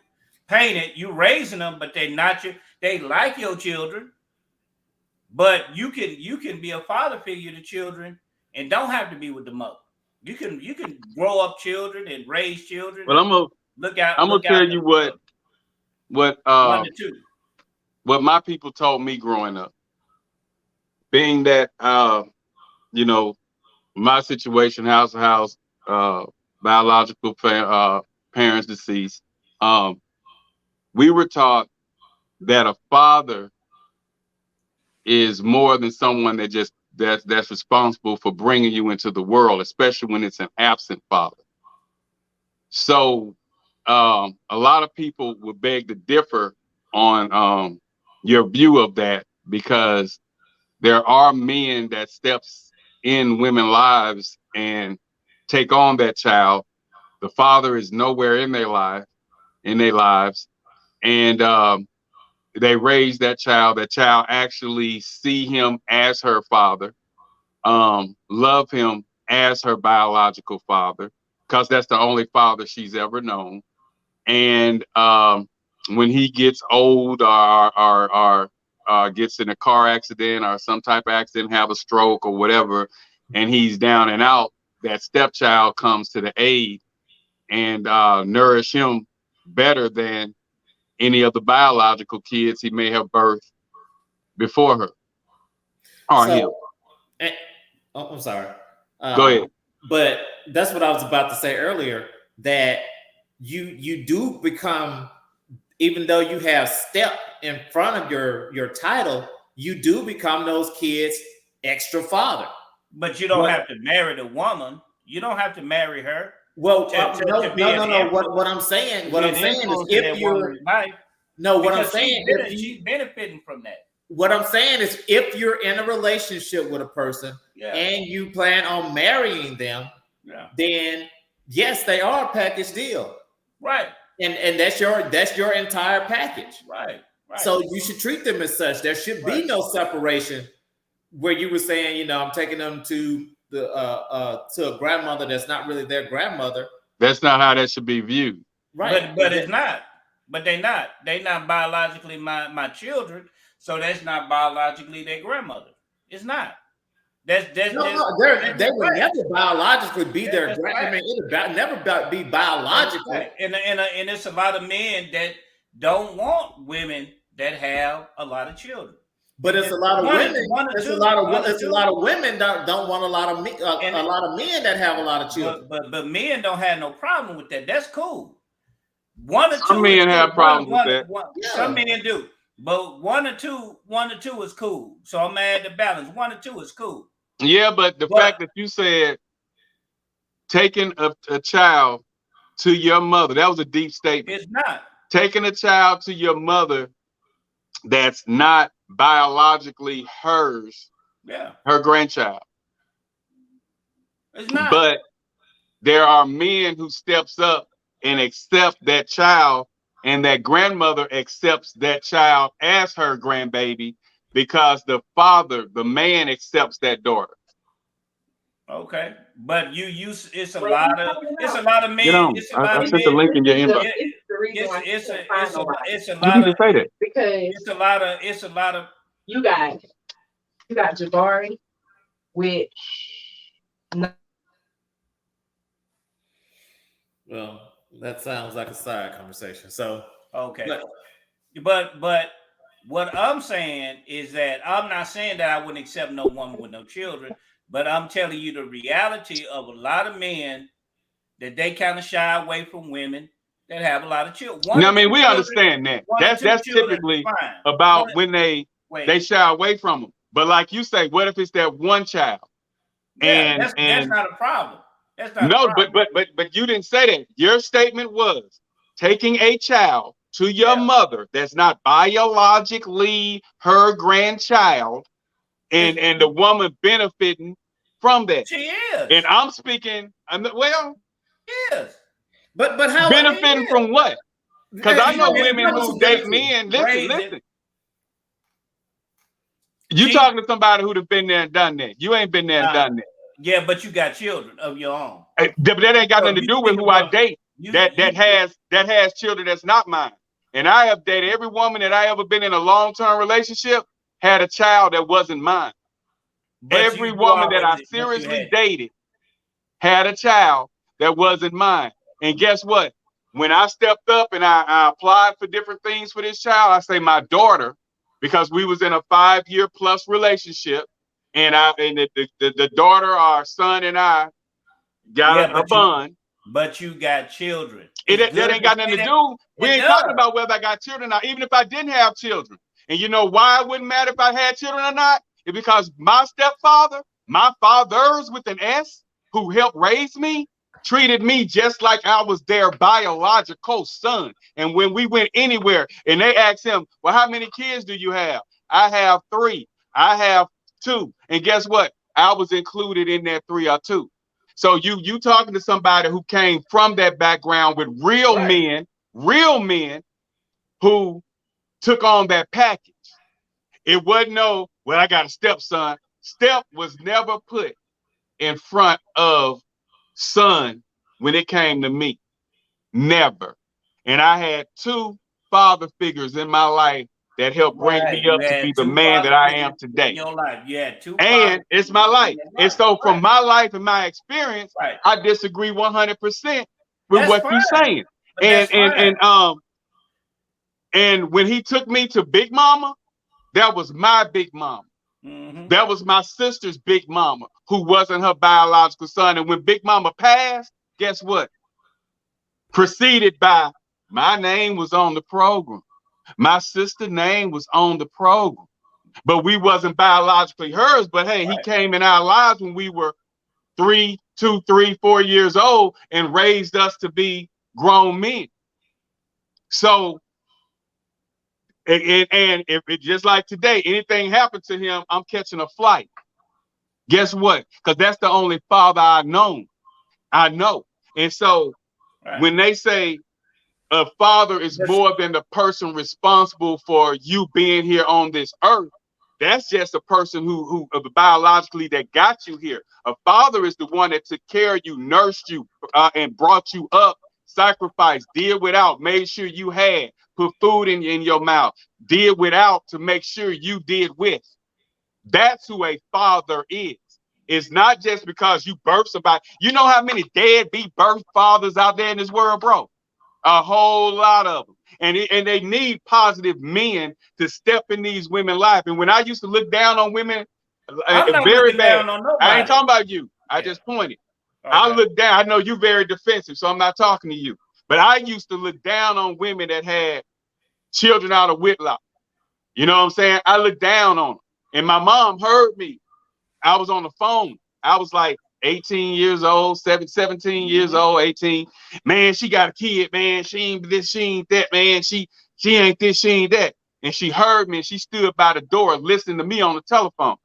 paint it, you raising them, but they're not your. They like your children, but you can be a father figure to children and don't have to be with the mother. You can grow up children and raise children. Well, I'm gonna tell you what 1 to 2. What my people told me growing up. Being that you know, my situation, house to house, biological parents deceased, we were taught that a father is more than someone that's responsible for bringing you into the world, especially when it's an absent father. So a lot of people would beg to differ on your view of that, because there are men that steps in women's lives and take on that child. The father is nowhere in their lives, and they raise that child. That child actually see him as her father, love him as her biological father, because that's the only father she's ever known. And when he gets old or gets in a car accident or some type of accident, have a stroke or whatever, and he's down and out, that stepchild comes to the aid and nourish him better than any of the biological kids he may have birthed before her. I'm sorry. Go ahead. But that's what I was about to say earlier, that you do become, even though you have step in front of your title, you do become those kids' extra father. But you don't have to marry the woman. You don't have to marry her. Well, no. What I'm saying is, if you're she's benefiting from that. What I'm saying is, if you're in a relationship with a person and you plan on marrying them, then yes, they are a package deal. Right. And that's your entire package. Right. So you should treat them as such. There should be no separation where you were saying, I'm taking them to to a grandmother that's not really their grandmother. That's not how that should be viewed. Right. But it's not. But they're not. They're not biologically my children, so that's not biologically their grandmother. It's not. They would never biologically be their grandmother. I mean, it would never be biological. Right. And it's a lot of men that don't want women that have a lot of children. But it's a lot of women. It's a lot of women that don't want a lot of men that have a lot of children. But men don't have no problem with that. That's cool. One or two. Some men have problems with that. Some men do. But one or two is cool. So I'm mad at the balance. 1 or 2 is cool. Yeah, but the fact that you said taking a child to your mother, that was a deep statement. It's not. Taking a child to your mother that's not biologically hers, her grandchild. It's not. But there are men who steps up and accept that child, and that grandmother accepts that child as her grandbaby because the father, the man, accepts that daughter. Okay, but it's a lot of men. It's a lot of I sent the link in your inbox. It's a lot of say that. Because it's a lot of you got Jabari with well, that sounds like a side conversation. So okay, but what I'm saying is that I'm not saying that I wouldn't accept no woman with no children, but I'm telling you the reality of a lot of men that they kind of shy away from women that have a lot of children. I mean, we understand that. That's typically about when they shy away from them. But like you say, what if it's that one child? Yeah, that's not a problem. That's not a problem. But you didn't say that. Your statement was taking a child to your mother that's not biologically her grandchild, and the woman benefiting from that. She is. And I'm speaking, well, Yes. But how benefiting from what? Because I know women who date men. Raising. Listen. You talking to somebody who'd have been there and done that. You ain't been there and done that. Yeah, but you got children of your own. But that ain't got nothing to do with who I date. That has children that's not mine. And I have dated every woman that I ever been in a long-term relationship had a child that wasn't mine. But every woman that I seriously dated had a child that wasn't mine. And guess what? When I stepped up and I applied for different things for this child, I say my daughter, because we was in a 5-year plus relationship, and the daughter, our son, and I got a bond. But you got children. That ain't got nothing to do. We ain't talking about whether I got children or not, even if I didn't have children. And you know why it wouldn't matter if I had children or not? It's because my stepfather, my fathers with an S, who helped raise me, treated me just like I was their biological son. And when we went anywhere and they asked him, well, how many kids do you have? I have 3. I have 2. And guess what? I was included in that 3 or 2. So you talking to somebody who came from that background with real men who took on that package. It wasn't well, I got a stepson. Step was never put in front of son when it came to me. Never. And I had 2 father figures in my life that helped bring me up to be the man that I am today. In your life, you had 2. And it's my life. And so from my life and my experience, I disagree 100% with what you're saying. And when he took me to Big Mama, that was my Big Mama. Mm-hmm. That was my sister's Big Mama, who wasn't her biological son. And when Big Mama passed, guess what? Preceded by my name was on the program. My sister's name was on the program. But we wasn't biologically hers. But hey, he came in our lives when we were 2, 3, 4 years old and raised us to be grown men. So, and if it just like today, anything happened to him, I'm catching a flight. Guess what? Because that's the only father I know. And so when they say a father is more than the person responsible for you being here on this earth, that's just a person who biologically that got you here. A father is the one that took care of you, nursed you, and brought you up, sacrificed, did without, made sure you had, put food in your mouth, did without to make sure you did with. That's who a father is. It's not just because you birth somebody. You know how many deadbeat birth fathers out there in this world, bro? A whole lot of them. And they need positive men to step in these women's life. And when I used to look down on women, very bad. I ain't talking about you. I just pointed. Okay. I look down. I know you're very defensive, so I'm not talking to you. But I used to look down on women that had children out of wedlock. You know what I'm saying? I looked down on them. And my mom heard me. I was on the phone. I was like 18 years old, 17 years old, 18. Man, she got a kid, man. She ain't this, she ain't that, man. She ain't this, she ain't that. And she heard me and she stood by the door listening to me on the telephone.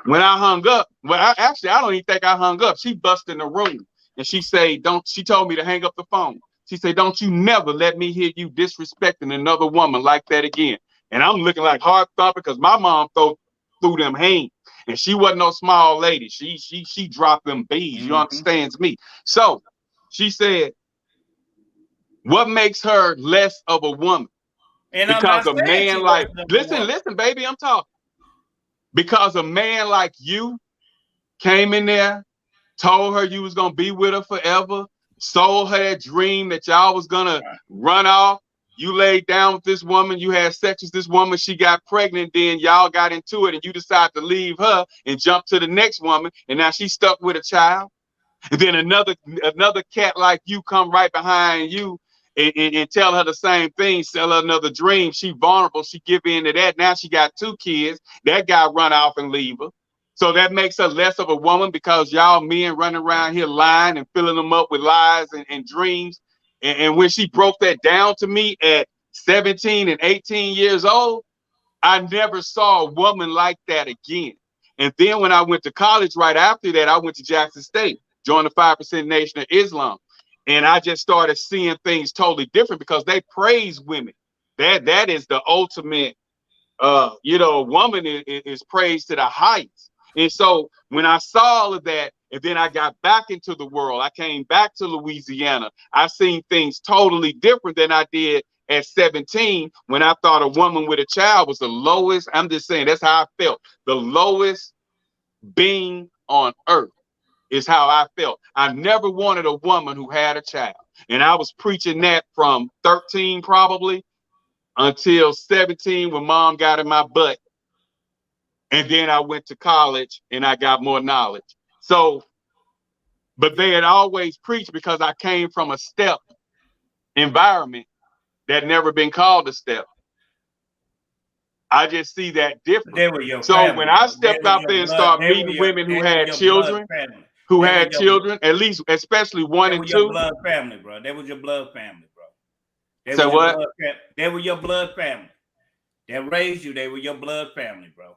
When I hung up, I don't even think I hung up. She busted in the room and she told me to hang up the phone. She said, don't you never let me hear you disrespecting another woman like that again. And I'm looking like hard thumper because my mom threw them hands. And she wasn't no small lady. She dropped them bees. You understands me? So she said, what makes her less of a woman? And because a man like, listen, baby, I'm talking. Because a man like you came in there, told her you was going to be with her forever, sold her that dream that y'all was going to run off. You laid down with this woman, you had sex with this woman, she got pregnant, then y'all got into it and you decided to leave her and jump to the next woman, and now she's stuck with a child. And then another cat like you come right behind you and tell her the same thing, sell her another dream. She vulnerable, she give in to that. Now she got 2 kids. That guy run off and leave her. So that makes her less of a woman because y'all men running around here lying and filling them up with lies and dreams. And when she broke that down to me at 17 and 18 years old, I never saw a woman like that again. And then when I went to college right after that, I went to Jackson State, joined the 5% Nation of Islam. And I just started seeing things totally different because they praise women. That is the ultimate, woman is praised to the heights. And so when I saw all of that, and then I got back into the world, I came back to Louisiana, I seen things totally different than I did at 17 when I thought a woman with a child was the lowest. I'm just saying, that's how I felt. The lowest being on earth is how I felt. I never wanted a woman who had a child. And I was preaching that from 13 probably until 17 when mom got in my butt. And then I went to college and I got more knowledge. So, but they had always preached because I came from a step environment that never been called a step. I just see that different. They were your So family. when I stepped out there and started meeting women who had children, at least, especially one and two. They were your blood family, bro. They was your blood family, bro. So what? They were your blood family. That raised you. They were your blood family, bro.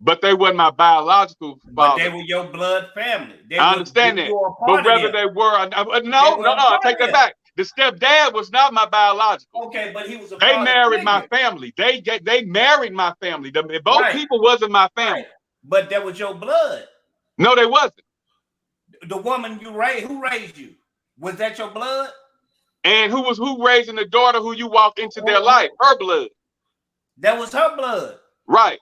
But they wasn't my biological father. But they were your blood family. I understand that. But whether they were, I take that back. The stepdad was not my biological. Okay, but he was a They married my family. They married my family. Both people wasn't my family. Right. But that was your blood. No, they wasn't. The woman you raised, who raised you? Was that your blood? And who raising the daughter who you walk into their life? Her blood. That was her blood. Right.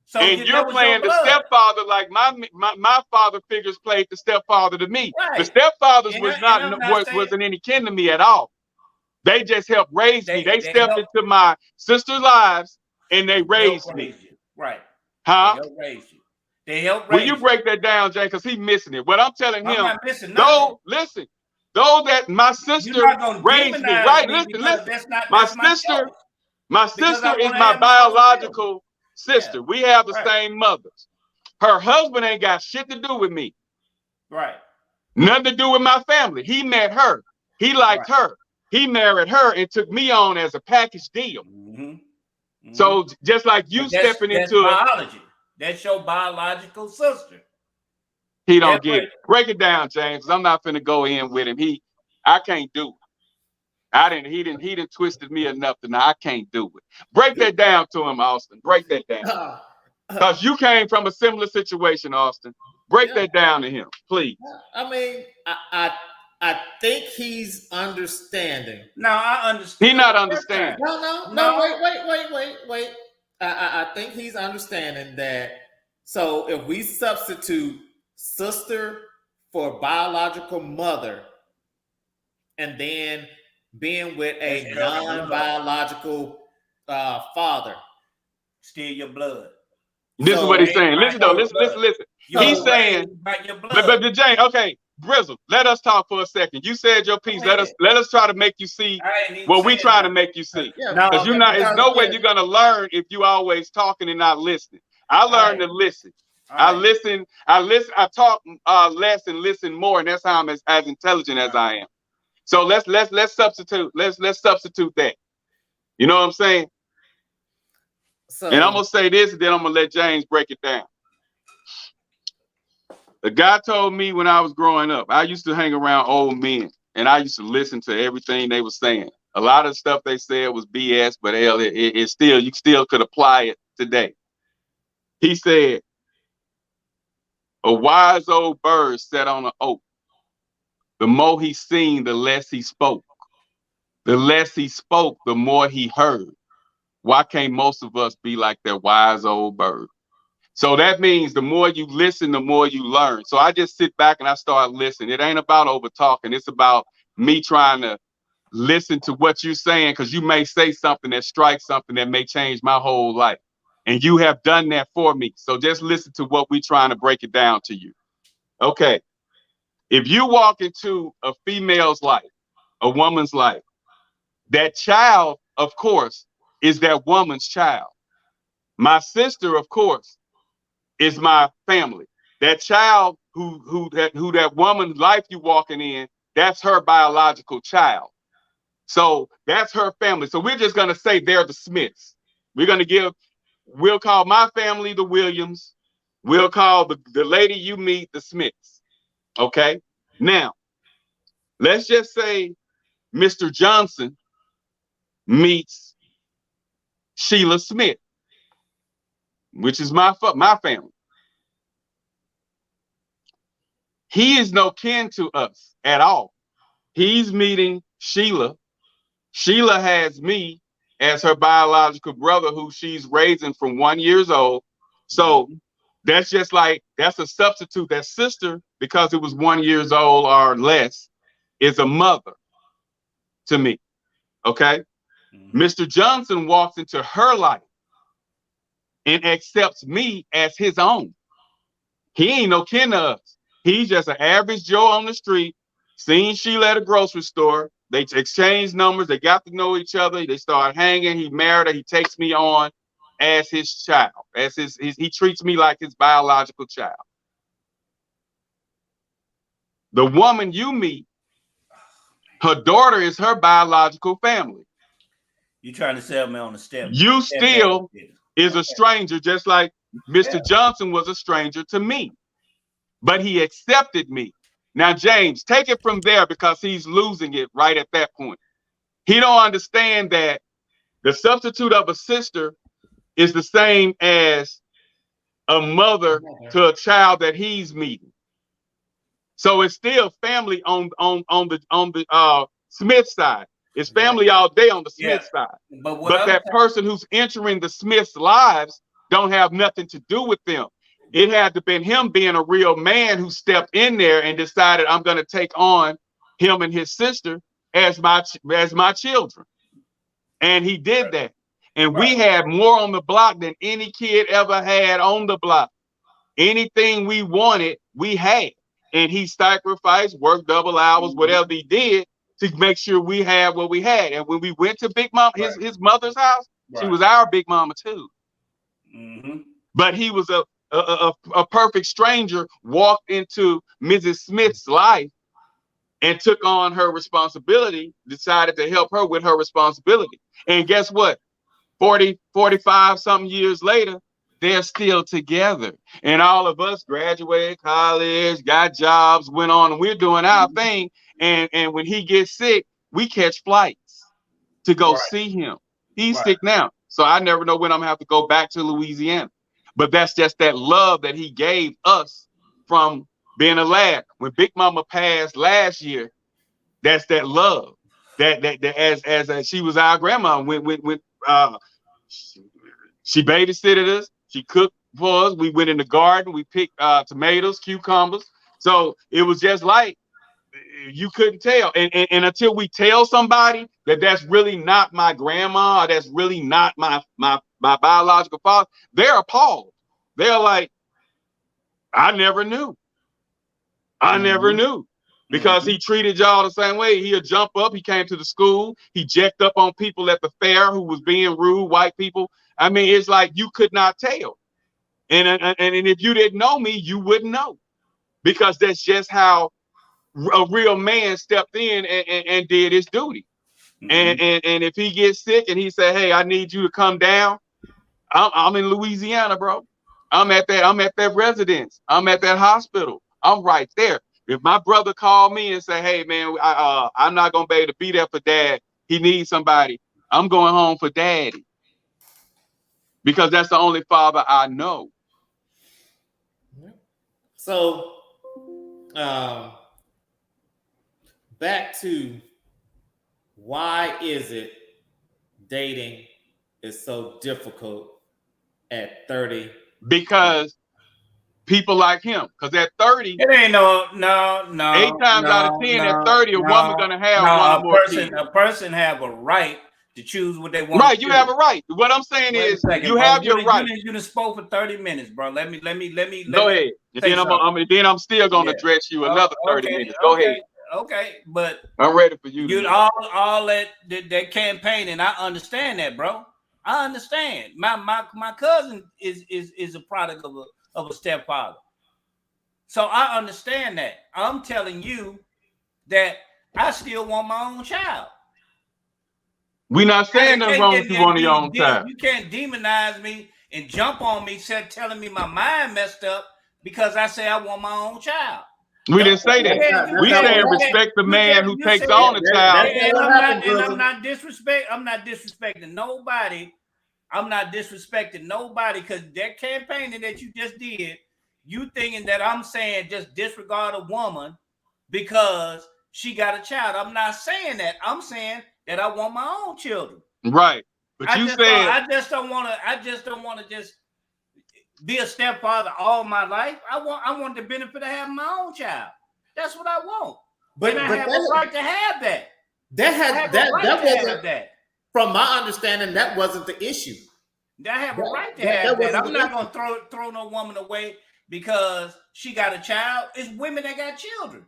So and you're playing the stepfather like my father figures played the stepfather to me. Right. The stepfathers wasn't any kin to me at all. They just helped raise me. They stepped into my sister's lives and they raised me. Right. Huh? They helped raise you. They helped raise you. Will you break that down, Jay? Because he's missing it. What I'm telling him, not missing nothing. Though that my sister raised me, right? Listen. My sister is my biological sister. We have the same mothers. Her husband ain't got shit to do with me. Right. Nothing to do with my family. He met her. He liked her. He married her and took me on as a package deal. Mm-hmm. Mm-hmm. So just like you stepping into biology. That's your biological sister. He don't get it. Break it down, James. I'm not finna go in with him. I can't do it. He didn't twisted me enough to know I can't do it. Break that down to him, Austin. Break that down. Because you came from a similar situation, Austin. Break that down to him, please. I mean, I think he's understanding. No, I understand. He's not understanding. No, wait. I think he's understanding that. So if we substitute sister for biological mother, and then being with a non-biological father, still your blood. This is what he's saying. Listen. He's saying, but Jane, okay, Brizzle, let us talk for a second. You said your piece. Let us try to make you see what we try to make you see. Because there's no way you're gonna learn if you always talking and not listening. I learned to listen. I listen. I talk less and listen more, and that's how I'm as intelligent as I am. So let's substitute. Let's substitute that. You know what I'm saying? So, and I'm gonna say this, and then I'm gonna let James break it down. The guy told me when I was growing up, I used to hang around old men, and I used to listen to everything they were saying. A lot of stuff they said was BS, but hell, it still, you still could apply it today. He said, a wise old bird sat on an oak. The more he seen, the less he spoke. The less he spoke, the more he heard. Why can't most of us be like that wise old bird? So that means the more you listen, the more you learn. So I just sit back and I start listening. It ain't about over talking. It's about me trying to listen to what you're saying, because you may say something that strikes something that may change my whole life. And you have done that for me. So just listen to what we're trying to break it down to you. Okay. If you walk into a female's life, a woman's life, that child, of course, is that woman's child. My sister, of course, is my family. That child who that woman's life you walking in, that's her biological child. So that's her family. So we're just going to say they're the Smiths. We'll call my family the Williams. We'll call the lady you meet the Smiths. Okay. Now, let's just say Mr. Johnson meets Sheila Smith, which is my family. He is no kin to us at all. He's meeting Sheila. Sheila has me as her biological brother, who she's raising from 1 year old. So that's just like, that's a substitute. That sister, because it was 1 year old or less, is a mother to me. Okay. Mr. Johnson walks into her life and accepts me as his own. He ain't no kin to us. He's just an average Joe on the street, seen Sheila at a grocery store. They exchanged numbers. They got to know each other. They start hanging. He married her. He takes me on as his child. He treats me like his biological child. The woman you meet, her daughter is her biological family. You trying to sell me on the step? You still is a stranger, just like Mr. Johnson was a stranger to me, but he accepted me. Now, James, take it from there, because he's losing it right at that point. He don't understand that the substitute of a sister is the same as a mother to a child that he's meeting. So it's still family on the Smith side. It's family all day on the Smith side. But that person who's entering the Smith's lives don't have nothing to do with them. It had to been him being a real man who stepped in there and decided, I'm going to take on him and his sister as my children. And he did that. And we had more on the block than any kid ever had on the block. Anything we wanted, we had. And he sacrificed, worked double hours, whatever he did, to make sure we had what we had. And when we went to Big Mama, his mother's house, she was our Big Mama too. But he was a perfect stranger, walked into Mrs. Smith's life and took on her responsibility, decided to help her with her responsibility. And guess what? 40, 45 something years later, they're still together. And all of us graduated college, got jobs, went on, and we're doing our thing. And when he gets sick, we catch flights to go see him. He's sick now. So I never know when I'm gonna have to go back to Louisiana. But that's just that love that he gave us from being a lad. When Big Mama passed last year, that's that love. That as she was our grandma. When she babysitted us, she cooked for us. We went in the garden, we picked tomatoes, cucumbers. So it was just like, you couldn't tell. And until we tell somebody that that's really not my grandma, or that's really not my biological father, they're appalled. They're like, I never knew. I never knew. Because he treated y'all the same way. He'll jump up. He came to the school. He jacked up on people at the fair who was being rude, white people. I mean, it's like you could not tell. And if you didn't know me, you wouldn't know. Because that's just how a real man stepped in and did his duty. And if he gets sick and he said, hey, I need you to come down, I'm in Louisiana, bro. I'm at that residence. I'm at that hospital. I'm right there. If my brother called me and say, hey man, I'm not gonna be able to be there for dad, he needs somebody, I'm going home for daddy. Because that's the only father I know. So back to, why is it dating is so difficult at 30? Because people like him. Because at 30, it ain't no. 8 times out of 10, at 30, a woman gonna have one more kid. A person have a right to choose what they want. Right, you have a right. What I'm saying is, you have your right. You done spoke for 30 minutes, bro. Let me. Go ahead. And I'm still gonna address you another 30 minutes. Go ahead. Okay, but I'm ready for you. You all that campaign, and I understand that, bro. I understand. My cousin is a product of a stepfather, so I understand that. I'm telling you that I still want my own child. We not saying nothing wrong with you wanting your own child. You can't demonize me and jump on me, telling me my mind messed up because I say I want my own child. We didn't say that. We saying respect the man who takes on a child. I'm not disrespecting nobody. I'm not disrespecting nobody because that campaigning that you just did, you thinking that I'm saying just disregard a woman because she got a child. I'm not saying that. I'm saying that I want my own children. Right. But I just don't want to just be a stepfather all my life. I want the benefit of having my own child. That's what I want. But I have a right to have that. That wasn't from my understanding. That wasn't the issue. I have a right to have that. I'm not gonna throw no woman away because she got a child. It's women that got children.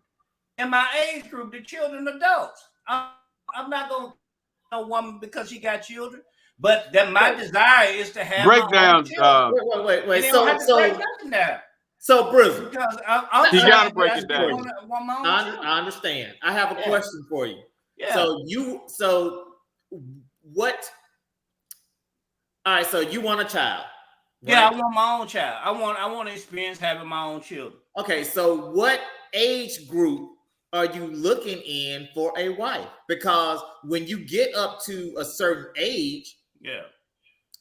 In my age group, the children adults. I'm not gonna no woman because she got children. But that my desire is to have breakdown. Wait. So, Bruce, because you gotta break it down. I understand. I have a question for you. Yeah. So what? All right. So you want a child? Right? Yeah, I want my own child. I want to experience having my own children. Okay. So what age group are you looking in for a wife? Because when you get up to a certain age,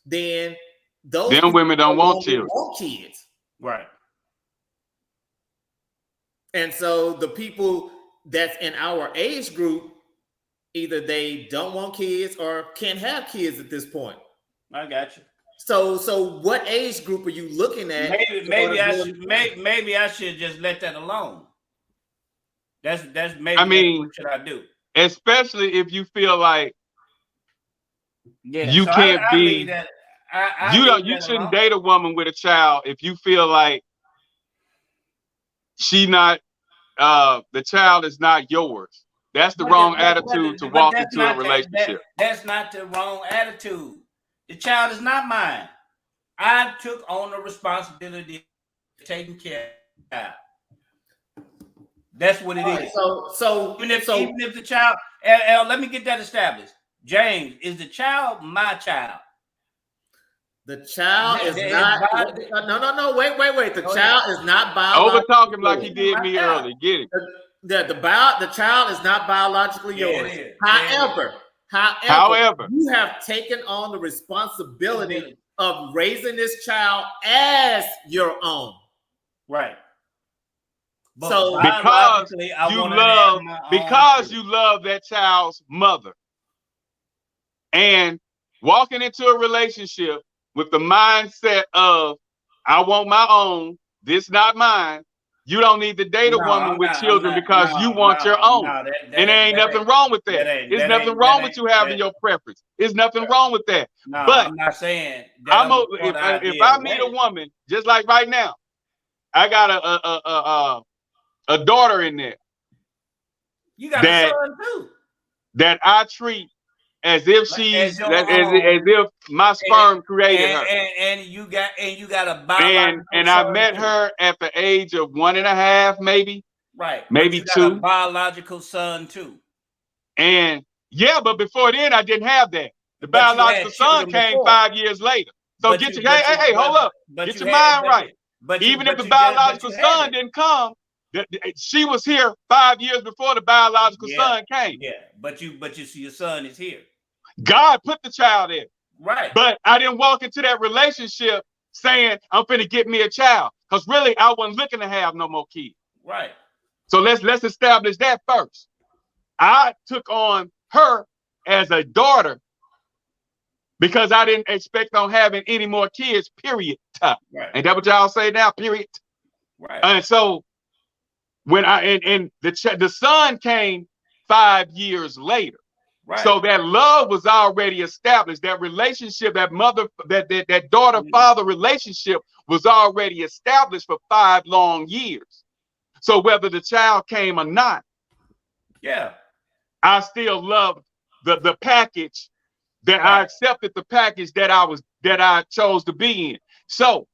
then them women don't want children. Want kids. Right. And so the people that's in our age group, either they don't want kids or can't have kids at this point. I got you. So what age group are you looking at? Maybe I should just let that alone. That's maybe. I mean, what should I do? Especially if you feel like you can't be. You shouldn't date a woman with a child if you feel like the child is not yours. That's the wrong attitude to walk into a relationship. That's not the wrong attitude. The child is not mine. I took on the responsibility of taking care of the child. That's what it is. So even if the child, let me get that established. James, is the child my child? The child is not. No. Wait. The child is not biologically. Over talking like he did me early. Get it? The child is not biologically yours. However, you have taken on the responsibility of raising this child as your own. Right. But so because you love that child's mother, and walking into a relationship with the mindset of I want my own, this not mine. You don't need to date a woman with children because you want your own. And there ain't nothing wrong with that. There's nothing wrong with you having your preference. There's nothing wrong with that. But I'm not saying if I meet a woman, just like right now, I got a daughter in there. You got a son too. That I treat as if she's as if my sperm created her. And you got a biological and I met her at the age of 1.5, maybe. Right. Maybe 2. A biological son too. And but before then I didn't have that. The biological son came 5 years later. So hey, hold up. Get your mind right. But even if the biological son didn't come, she was here 5 years before the biological son came. Yeah, but you see your son is here. God put the child there. Right. But I didn't walk into that relationship saying I'm finna get me a child. Because really I wasn't looking to have no more kids. Right. So let's establish that first. I took on her as a daughter because I didn't expect on having any more kids, period. Right. Ain't that what y'all say now? Period. Right. And so when the son came 5 years later. Right. So that love was already established. That relationship, that daughter-father relationship was already established for 5 long years. So whether the child came or not, I still loved the package that I accepted, the package that I chose to be in. So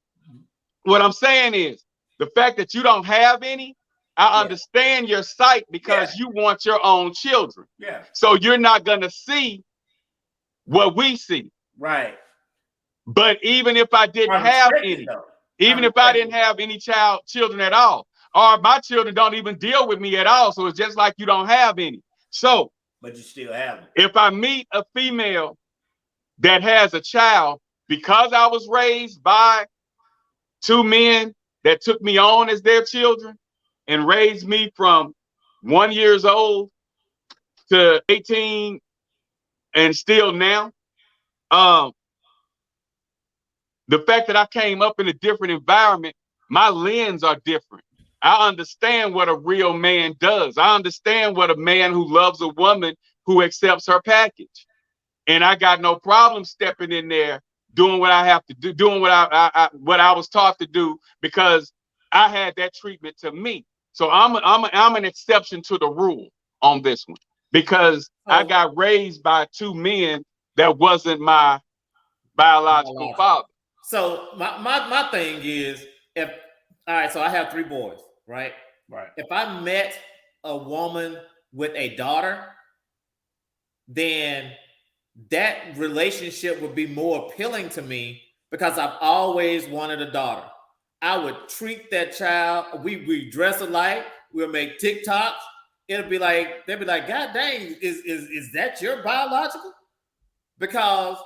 what I'm saying is the fact that you don't have any, I understand your sight because you want your own children. Yeah. So you're not going to see what we see. Right. But even if I didn't I'm have respected, any, though. even I'm if I respected. didn't have any children at all, or my children don't even deal with me at all, so it's just like you don't have any. So, But you still have them. if I meet a female that has a child, because I was raised by two men that took me on as their children and raised me from 1 year old to 18 and still now, the fact that I came up in a different environment, my lens are different. I understand what a real man does. I understand what a man who loves a woman who accepts her package. And I got no problem stepping in there, doing what I have to do, doing what I was taught to do, because I had that treatment to me. So I'm an exception to the rule on this one, because I got raised by two men that wasn't my biological father. So my thing is, if all right, so I have 3 boys, right? Right. If I met a woman with a daughter, then that relationship would be more appealing to me, because I've always wanted a daughter. I would treat that child. We dress alike. We'll make TikToks. It'll be like, they'll be like, God dang, is that your biological? Because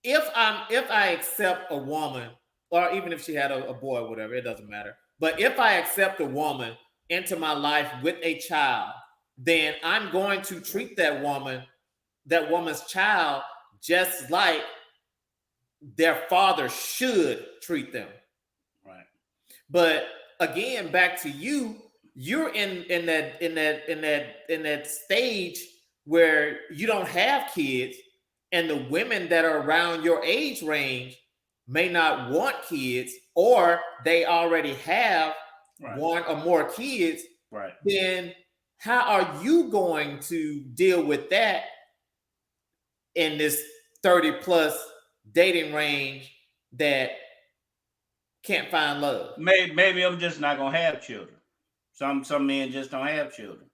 if I accept a woman, or even if she had a boy or whatever, it doesn't matter. But if I accept a woman into my life with a child, then I'm going to treat that woman's child just like their father should treat them. Right. But again, back to you, you're in that stage where you don't have kids, and the women that are around your age range may not want kids, or they already have one or more kids. Right. Then how are you going to deal with that in this 30+ dating range that can't find love? Maybe I'm just not gonna have children. Some men just don't have children.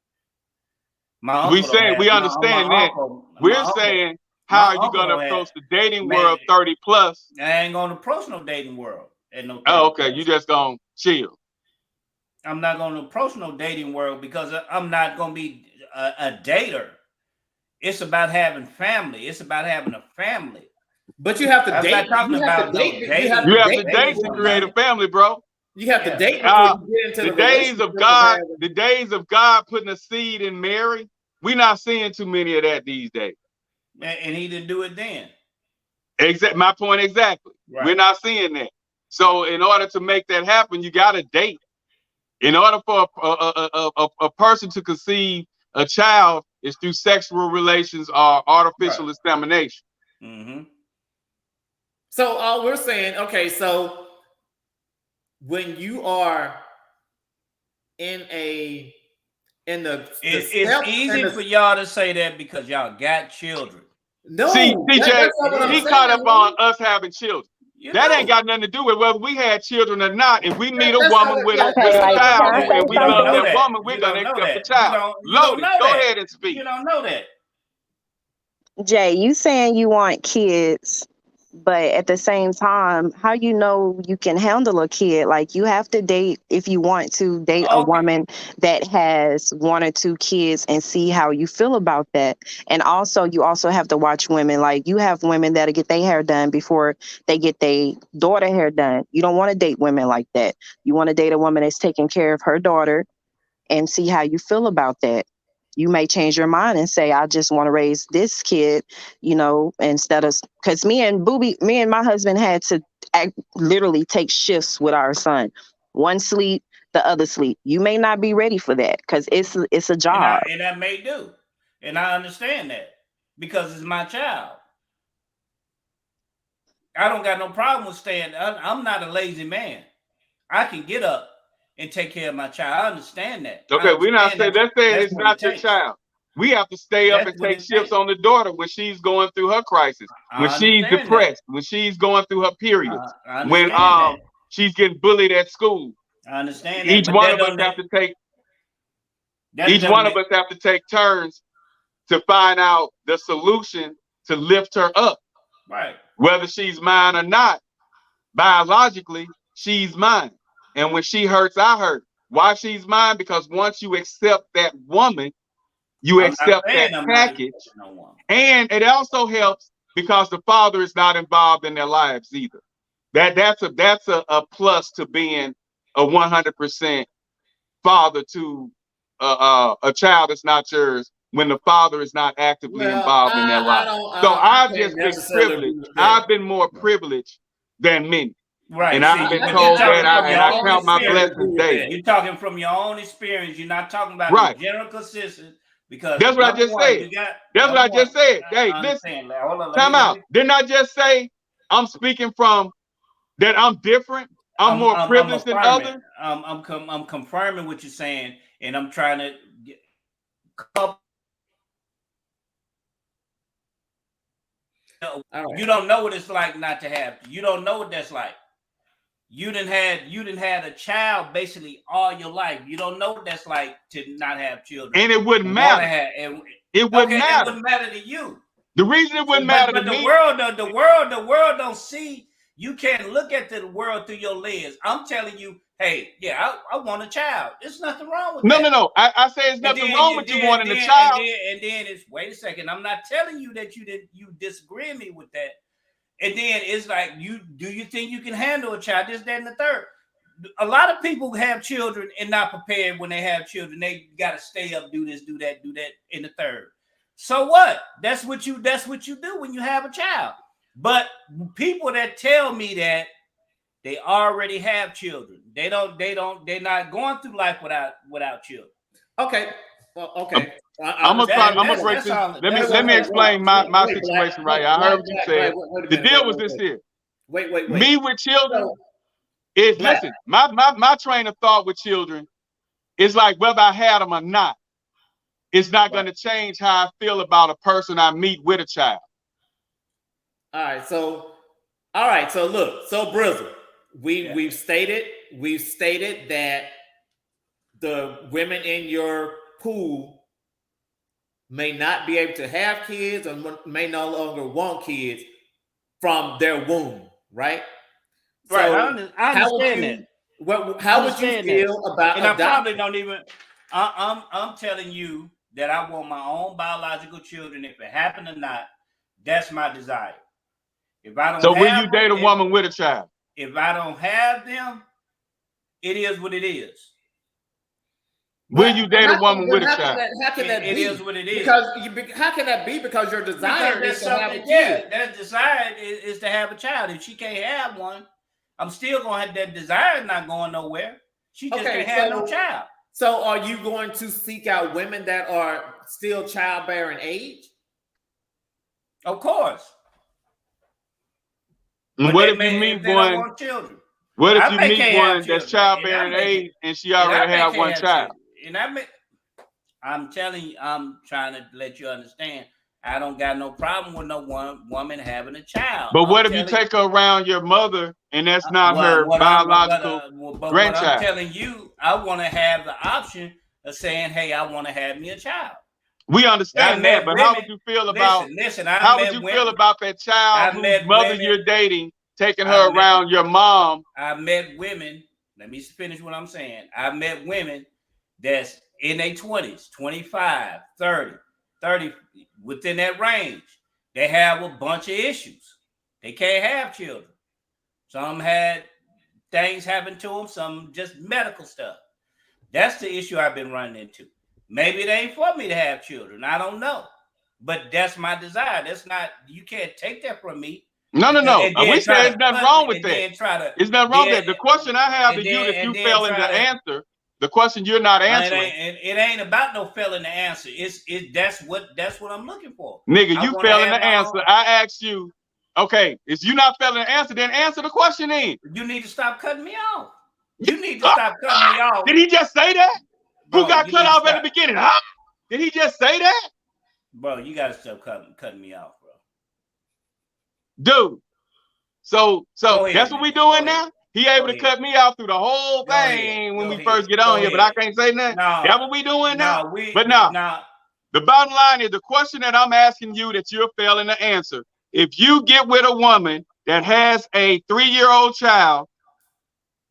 We understand that. We're saying, how are you gonna approach the dating world 30+? I ain't gonna approach no dating world at no. Oh, okay. You just gonna chill. I'm not gonna approach no dating world because I'm not gonna be a dater. It's about having family. It's about having a family. But you have to date. I'm not talking about no dating. You have to date to create a family, bro. You have to date before you get into the days of God. The days of God putting a seed in Mary. We're not seeing too many of that these days. And he didn't do it then. My point exactly. Right. We're not seeing that. So in order to make that happen, you got to date. In order for a person to conceive a child is through sexual relations or artificial insemination. Mm-hmm. So we're saying, okay, so when you are it's easy for y'all to say that because y'all got children. No, see, DJ, he caught up on us having children. That ain't got nothing to do with whether we had children or not. If we meet a woman with a child and we love that woman, we're gonna accept the child. Loaded, go ahead and speak. You don't know that. Jay, you saying you want kids, but at the same time, how you know you can handle a kid? Like, you have to date, if you want to date a woman that has 1 or 2 kids and see how you feel about that. And also, you also have to watch women. Like, you have women that'll get their hair done before they get their daughter hair done. You don't want to date women like that. You want to date a woman that's taking care of her daughter and see how you feel about that. You may change your mind and say, I just want to raise this kid, instead of, because me and my husband had to literally take shifts with our son. One sleep, the other sleep. You may not be ready for that because it's a job. And I may do. And I understand that because it's my child. I don't got no problem with staying. I'm not a lazy man. I can get up and take care of my child. I understand that. Okay, we're not saying that's it's not your child. We have to stay up and take shifts on the daughter when she's going through her crisis, when she's depressed, when she's going through her periods, when she's getting bullied at school. I understand. Each one of us have to take turns to find out the solution to lift her up. Right. Whether she's mine or not, biologically, she's mine. And when she hurts, I hurt. Why she's mine? Because once you accept that woman, you I'm not accept saying that I'm not package. accepting no woman. And it also helps because the father is not involved in their lives either. That's a plus to being a 100% father to a child that's not yours when the father is not actively involved in their life. I've just been privileged. I've been more privileged than many. Right. And I've been told that, and I count my blessings daily. You're talking from your own experience. You're not talking about Right. the general consensus. Because that's what I just said. That's what I just said. Hey, listen, time out. Didn't I just say I'm speaking from that I'm different? I'm more privileged than others? I'm confirming what you're saying, and I'm trying to get you don't know what it's like not to have. You don't know what that's like. You didn't had a child basically all your life. You don't know what that's like to not have children. And it wouldn't matter. It wouldn't matter. It wouldn't matter to you. The reason it wouldn't matter to me. The world don't see. You can't look at the world through your lens. I'm telling you, hey, yeah, I want a child. There's nothing wrong with that. No. I say there's nothing wrong with you wanting a child. And then it's wait a second. I'm not telling you that you disagree me with that. And then it's like, do you think you can handle a child? This, that, and the third. A lot of people have children and not prepared when they have children. They got to stay up, do this, do that, in the third. So what? That's what you do when you have a child. But people that tell me that they already have children, they're not going through life without children. Okay. Well, okay. I'm gonna break this. Let me explain my situation right here. I heard what you said. The deal was this here. Wait. Me with children is listen. My train of thought with children is like whether I had them or not, it's not going to change how I feel about a person I meet with a child. All right. So look. So Brizzle, we've stated that the women in your pool may not be able to have kids or may no longer want kids from their womb, right? Right. So I understand that. How would you feel about and adoption? I probably don't even. I'm telling you that I want my own biological children. If it happened or not, that's my desire. If I don't, so will you date a woman with a child? If I don't have them, it is what it is. Will you date a woman with a child? How can that be? It is what it is. Because how can that be? Because your desire is to have a kid. Yeah, that desire is to have a child. If she can't have one, I'm still going to have that desire. Not going nowhere. She just can't have no child. So, are you going to seek out women that are still childbearing age? Of course. What if you meet one? What if you meet one that's childbearing age and she already have one child? And I'm telling you, I'm trying to let you understand. I don't got no problem with no one woman having a child. But what if you take her around your mother and that's not her biological grandchild? What I'm telling you, I want to have the option of saying, "Hey, I want to have me a child." We understand that, but how would you feel about? How would you feel about that child whose mother you're dating, taking her around your mom? I met women. Let me finish what I'm saying. I met women that's in their 20s, 25, 30, within that range. They have a bunch of issues. They can't have children. Some had things happen to them, some just medical stuff. That's the issue I've been running into. Maybe it ain't for me to have children. I don't know. But that's my desire. That's not, you can't take that from me. No. We say there's nothing wrong with that. There's nothing wrong with that. The question I have to you, if you fail in the answer, the question you're not answering. It ain't about no failing the answer. That's what I'm looking for. Nigga, you failing the answer. I asked you, okay, if you not failing the answer, then answer the question in. You need to stop cutting me off. You need to stop cutting me off. Did he just say that? Bro, who got cut off at the beginning? Huh? Did he just say that? Bro, you gotta stop cutting me off, bro. Dude. So that's what we doing now? He able to cut me out through the whole thing when we first get on here, but I can't say nothing. That's what we doing now? The bottom line is the question that I'm asking you that you're failing to answer. If you get with a woman that has a 3-year-old child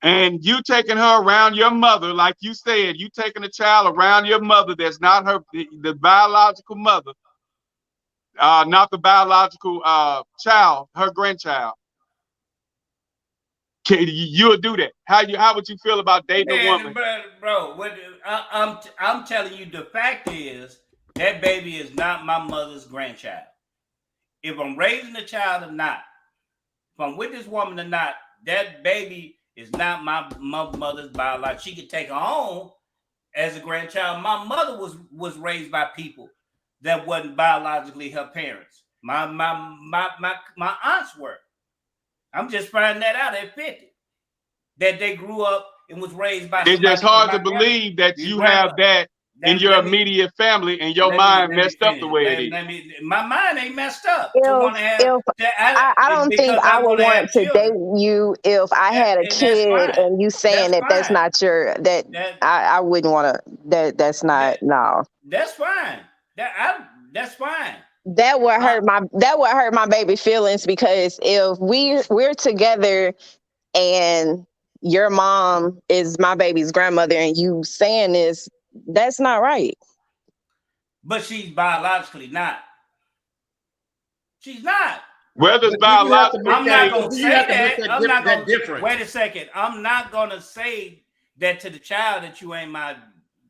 and you taking her around your mother, like you said, you taking a child around your mother that's not her, the biological mother, not the biological child, her grandchild. You'll do that. How would you feel about dating a woman? Bro, I'm telling you, the fact is that baby is not my mother's grandchild. If I'm raising a child or not, if I'm with this woman or not, that baby is not my mother's biological. She could take her home as a grandchild. My mother was raised by people that wasn't biologically her parents. My aunts were. I'm just finding that out at 50. That they grew up and was raised by. It's just hard to believe that you have that in your immediate family and your mind messed up the way it is. My mind ain't messed up. I don't think I would want to date you if I had a kid and you saying that's not your, I wouldn't want to, that's not, no. That's fine. That's fine. That would hurt my baby feelings, because if we're together and your mom is my baby's grandmother and you saying this, that's not right. But she's biologically not. She's not. Whether it's biological, I'm not going to say that. I'm not going to. Wait a second. I'm not going to say that to the child that you ain't my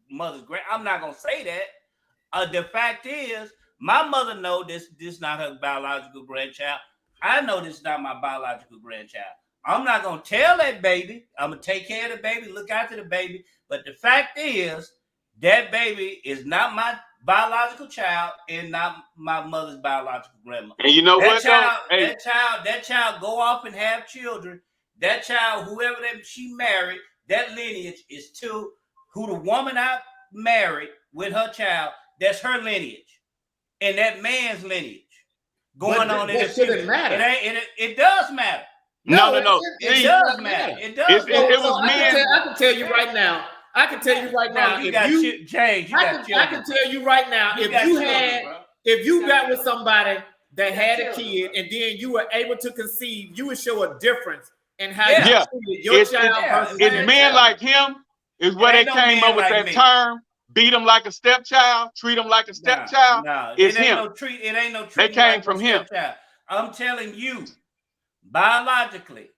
mother's grand. I'm not going to say that. The fact is, my mother know this not her biological grandchild. I know this is not my biological grandchild. I'm not going to tell that baby. I'm going to take care of the baby, look after the baby. But the fact is, that baby is not my biological child and not my mother's biological grandma. And you know what? That child go off and have children. That child, whoever she married, that lineage is to who the woman I married with her child. That's her lineage. And that man's lineage going on in the future. It does matter. No. It does matter. It does. I can tell you right now. I can tell you right now. James, I can tell you right now. If you got with somebody that had a kid and then you were able to conceive, you would show a difference in how you treated your child. It's men like him is where they came up with that term. Beat him like a stepchild, treat him like a stepchild. It's him. It ain't no treat. They came from him. I'm telling you, biologically,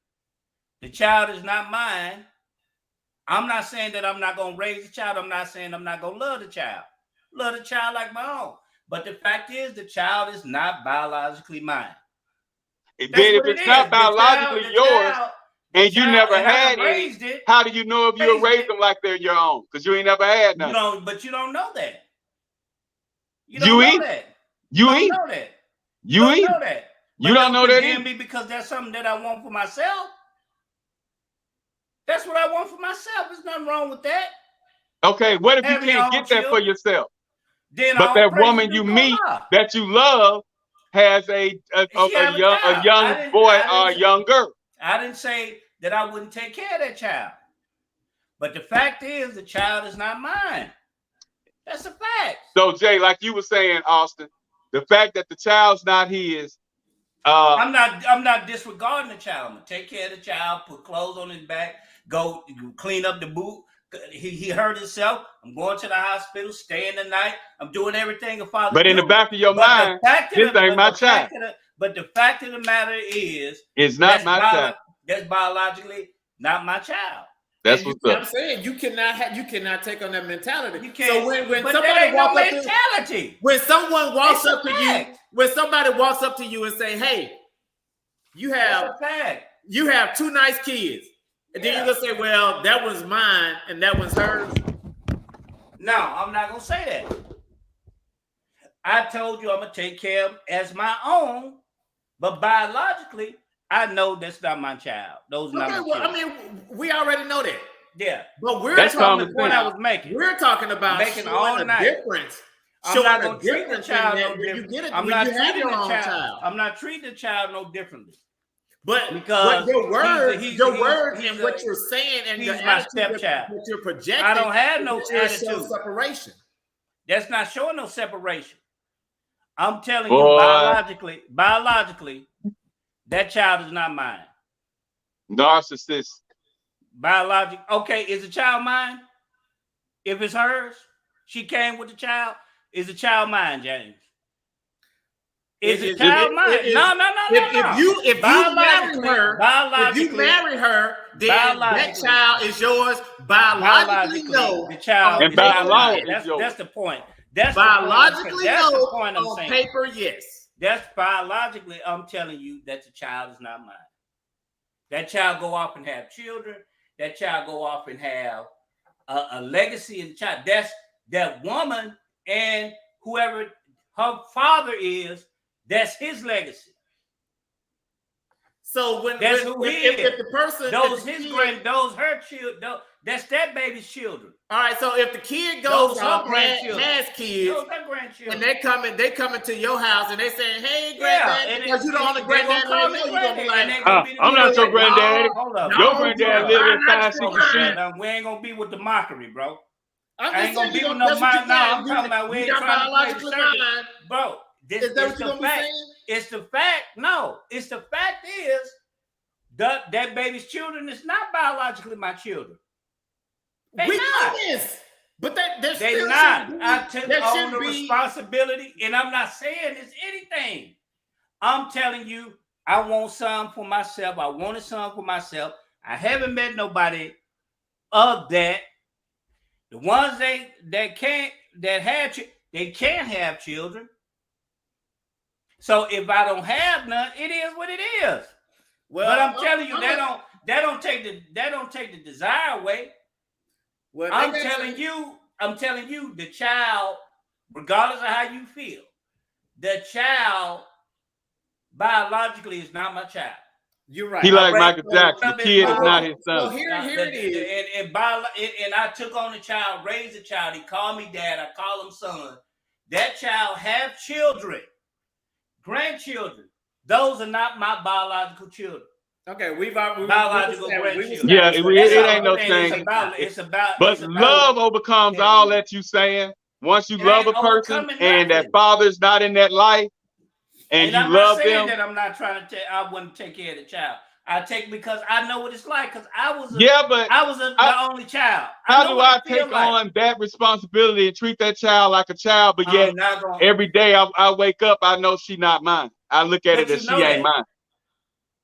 the child is not mine. I'm not saying that I'm not going to raise the child. I'm not saying I'm not going to love the child. Love the child like my own. But the fact is, the child is not biologically mine. Then if it's not biologically yours, and you never had any, how do you know if you raised them like they're your own? Because you ain't never had none. But you don't know that. You don't know that. You don't know that either. Because that's something that I want for myself. That's what I want for myself. There's nothing wrong with that. Okay, what if you can't get that for yourself? But that woman you meet that you love has a young boy or a young girl. I didn't say that I wouldn't take care of that child. But the fact is, the child is not mine. That's a fact. So, Jay, like you were saying, Austin, the fact that the child's not his. I'm not disregarding the child. I'm gonna take care of the child, put clothes on his back, go clean up the boot. He hurt himself. I'm going to the hospital, staying the night. I'm doing everything a father. But in the back of your mind, this ain't my child. But the fact of the matter is, it's not my child. That's biologically not my child. That's what's up. I'm saying you cannot take on that mentality. You can't. So when but somebody walks up mentality. When someone walks up to you, when somebody walks up to you and say, "Hey, you have 2 nice kids," and then you're gonna say, "Well, that one's mine and that one's hers." No, I'm not gonna say that. I told you I'm gonna take care of as my own, but biologically, I know that's not my child. Those are not my children. I mean, we already know that. Yeah, but that's talking the point I was making. We're talking about making all the difference. I'm not going to treat the child no different. I'm not treating the child no differently. But your words and what you're saying and he's my stepchild. What you're projecting, I don't have no attitude. Separation. That's not showing no separation. I'm telling Boy. you, biologically, that child is not mine. Narcissist. Okay, is the child mine? If it's hers, she came with the child. Is the child mine, James? Is the child mine? No. If you marry her, then that child is yours. Biologically, no. The child and by law, that's the point. That's biologically, the point I'm on saying. paper, yes. That's biologically. I'm telling you that the child is not mine. That child go off and have children. That child go off and have a legacy in the child. That's that woman and whoever her father is. That's his legacy. So if the person her children, that's that baby's children. All right, so if the kid goes off has kids, and they come into your house and they say, "Hey, granddad," because you the only granddad, you're gonna be like, "I'm not your granddaddy. Your granddad live in 560. We ain't gonna be with the mockery, bro. I ain't gonna be with no mind. No, I'm talking about we ain't trying to play circus, bro. Is that what you're gonna be saying? It's the fact. No, it's the fact is that baby's children is not biologically my children. We know this, but they're not. I took on the responsibility, and I'm not saying it's anything. I'm telling you, I want some for myself. I wanted some for myself. I haven't met nobody of that. The ones they can't have children. So if I don't have none, it is what it is. Well, but I'm telling you, that don't take the desire away. Well, I'm telling you, the child, regardless of how you feel, the child biologically is not my child. You're right. He like Michael Jackson. The kid is not his son. Well, here it is. And I took on the child, raised the child. He called me dad. I call him son. That child have children, grandchildren. Those are not my biological children. Okay, we've biological grandchildren. Yeah, it ain't no thing. It's about. But love overcomes all that you saying. Once you love a person and that father's not in that life, and you love them. That I'm not trying to I wouldn't take care of the child. I take because I know what it's like. Because I was the only child. How do I take on that responsibility and treat that child like a child? But yet every day I wake up, I know she's not mine. I look at it as she ain't mine.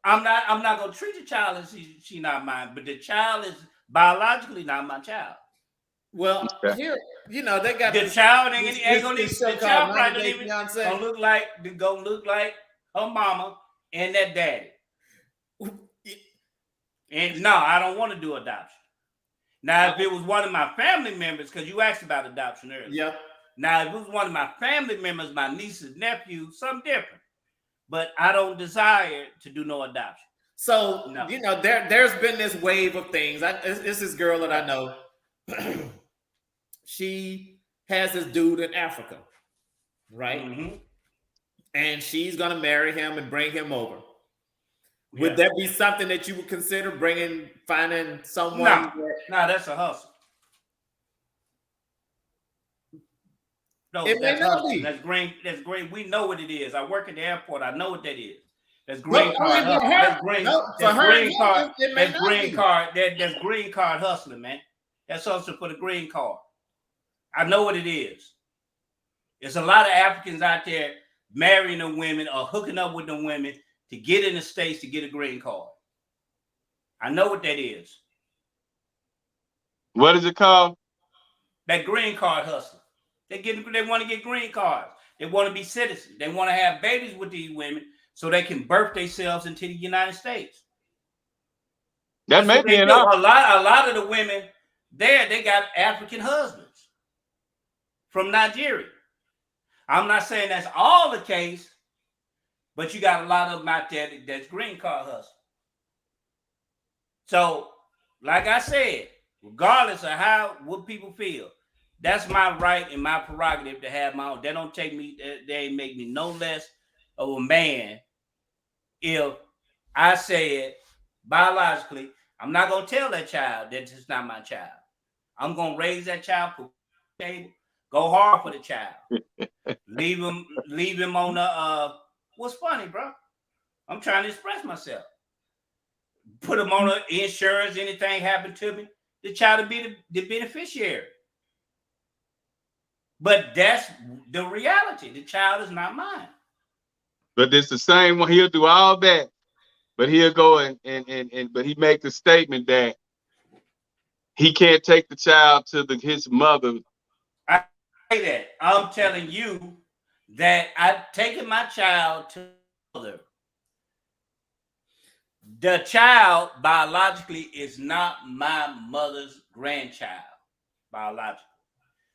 I'm not gonna treat the child as she not mine, but the child is biologically not my child. Well, here, they got the child ain't gonna need the child probably don't even gonna look like her mama and that daddy. And no, I don't want to do adoption. Now, if it was one of my family members, because you asked about adoption earlier. Yeah. Now, if it was one of my family members, my nieces, nephews, something different. But I don't desire to do no adoption. So, there's been this wave of things. It's this girl that I know. She has this dude in Africa, right? Mm-hmm. And she's going to marry him and bring him over. Would that be something that you would consider finding someone? No, that's a hustle. No, that's hustle. That's green. That's green. We know what it is. I work at the airport. I know what that is. That's green card. That's green. That's green card. That's green card. That's green card hustling, man. That's hustling for the green card. I know what it is. There's a lot of Africans out there marrying the women or hooking up with the women to get in the States to get a green card. I know what that is. What is it called? That green card hustle. They want to get green cards. They want to be citizens. They want to have babies with these women so they can birth themselves into the United States. That may be enough. A lot of the women there, they got African husbands from Nigeria. I'm not saying that's all the case, but you got a lot of them out there that's green card hustle. So, like I said, regardless of what people feel, that's my right and my prerogative to have my own. They don't take me, they make me no less of a man if I said biologically, I'm not going to tell that child that it's not my child. I'm going to raise that child, put table. Go hard for the child. leave him on the what's funny, bro? I'm trying to express myself. Put him on the insurance, anything happen to me, the child will be the beneficiary. But that's the reality. The child is not mine. But it's the same one. He'll do all that, but he'll go and but he makes the statement that he can't take the child to his mother. I say that. I'm telling you that I've taken my child to mother. The child biologically is not my mother's grandchild. Biologically.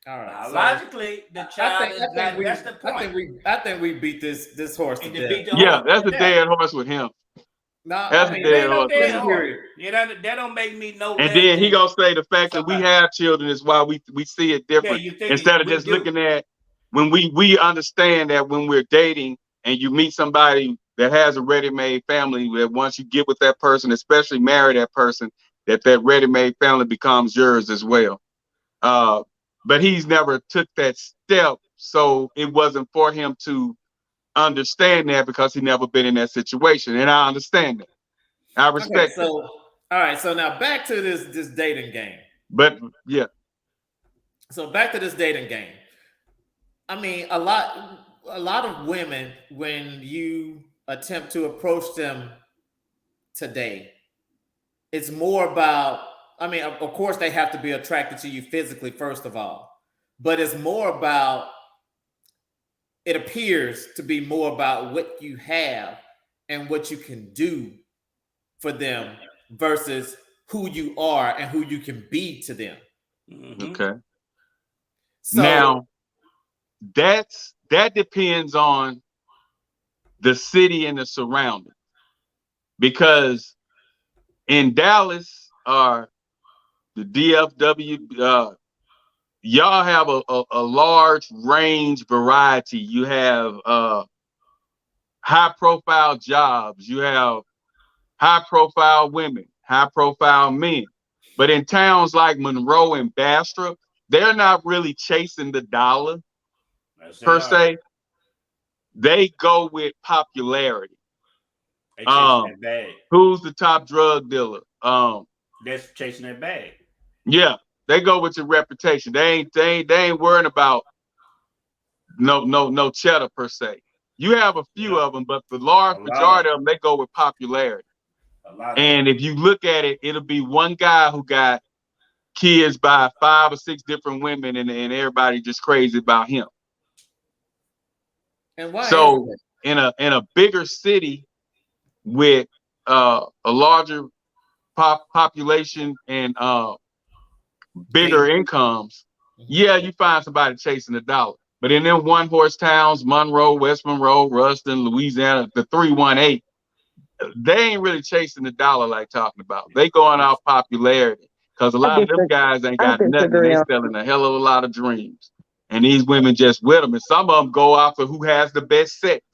All right. Biologically, the child is not. That's the point. I think we beat this horse to death. Yeah, that's a dead horse with him. No, that's a dead horse. That don't make me know. And then he gonna say the fact that we have children is why we see it different. Instead of just looking at when we understand that when we're dating and you meet somebody that has a ready-made family, that once you get with that person, especially marry that person, that ready-made family becomes yours as well. But he's never took that step, so it wasn't for him to understand that because he never been in that situation, and I understand that. I respect that. All right, so now back to this dating game. But yeah. So back to this dating game. I mean, a lot of women, when you attempt to approach them today, it's more about, I mean, of course they have to be attracted to you physically, first of all, but it's more about, it appears to be more about what you have and what you can do for them versus who you are and who you can be to them. Mm-hmm. Okay. So, now, that depends on the city and the surrounding, because in Dallas or the DFW, y'all have a large range variety. You have high profile jobs, you have high profile women, high profile men. But in towns like Monroe and Bastrop, they're not really chasing the dollar per se. They go with popularity. They chasing that bag. Who's the top drug dealer? That's chasing that bag. Yeah, they go with your reputation. They ain't worrying about no cheddar per se. You have a few of them, but the large majority of them, they go with popularity. And if you look at it, it'll be one guy who got kids by 5 or 6 different women, and everybody just crazy about him. And why? So in a bigger city with a larger population and bigger incomes, yeah, you find somebody chasing the dollar. But in them one horse towns, Monroe, West Monroe, Ruston, Louisiana, the 318, they ain't really chasing the dollar like talking about. They going off popularity because a lot of them guys ain't got nothing. They selling a hell of a lot of dreams. And these women just with them. And some of them go off of who has the best sex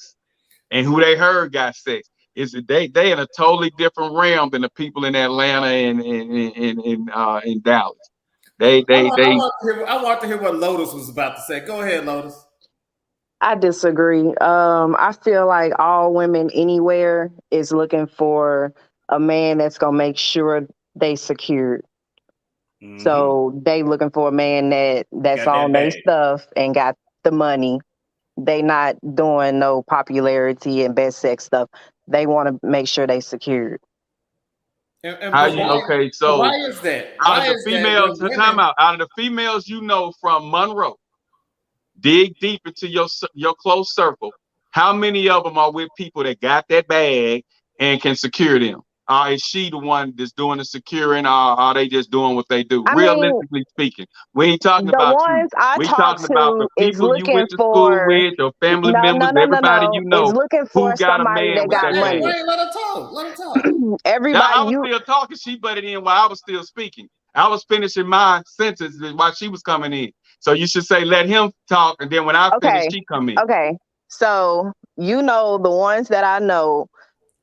and who they heard got sex. Is that they in a totally different realm than the people in Atlanta and in Dallas. I want to hear what Lotus was about to say. Go ahead, Lotus. I disagree. I feel like all women anywhere is looking for a man that's gonna make sure they secured. Mm-hmm. So they looking for a man that's on their stuff and got the money. They not doing no popularity and best sex stuff. They want to make sure they secured. Okay, so why is that? Out of the females, time out. Out of the females you know from Monroe, dig deep into your close circle. How many of them are with people that got that bag and can secure them? Is she the one that's doing the securing, or are they just doing what they do? Realistically speaking, we ain't talking about you. We talking about the people you went to school with, your family members, everybody you know who got a man with that bag. Wait, let her talk. Let her talk. Everybody, I was still talking. She butted in while I was still speaking. I was finishing my sentence while she was coming in. So you should say, let him talk, and then when I finish, she come in. Okay. So the ones that I know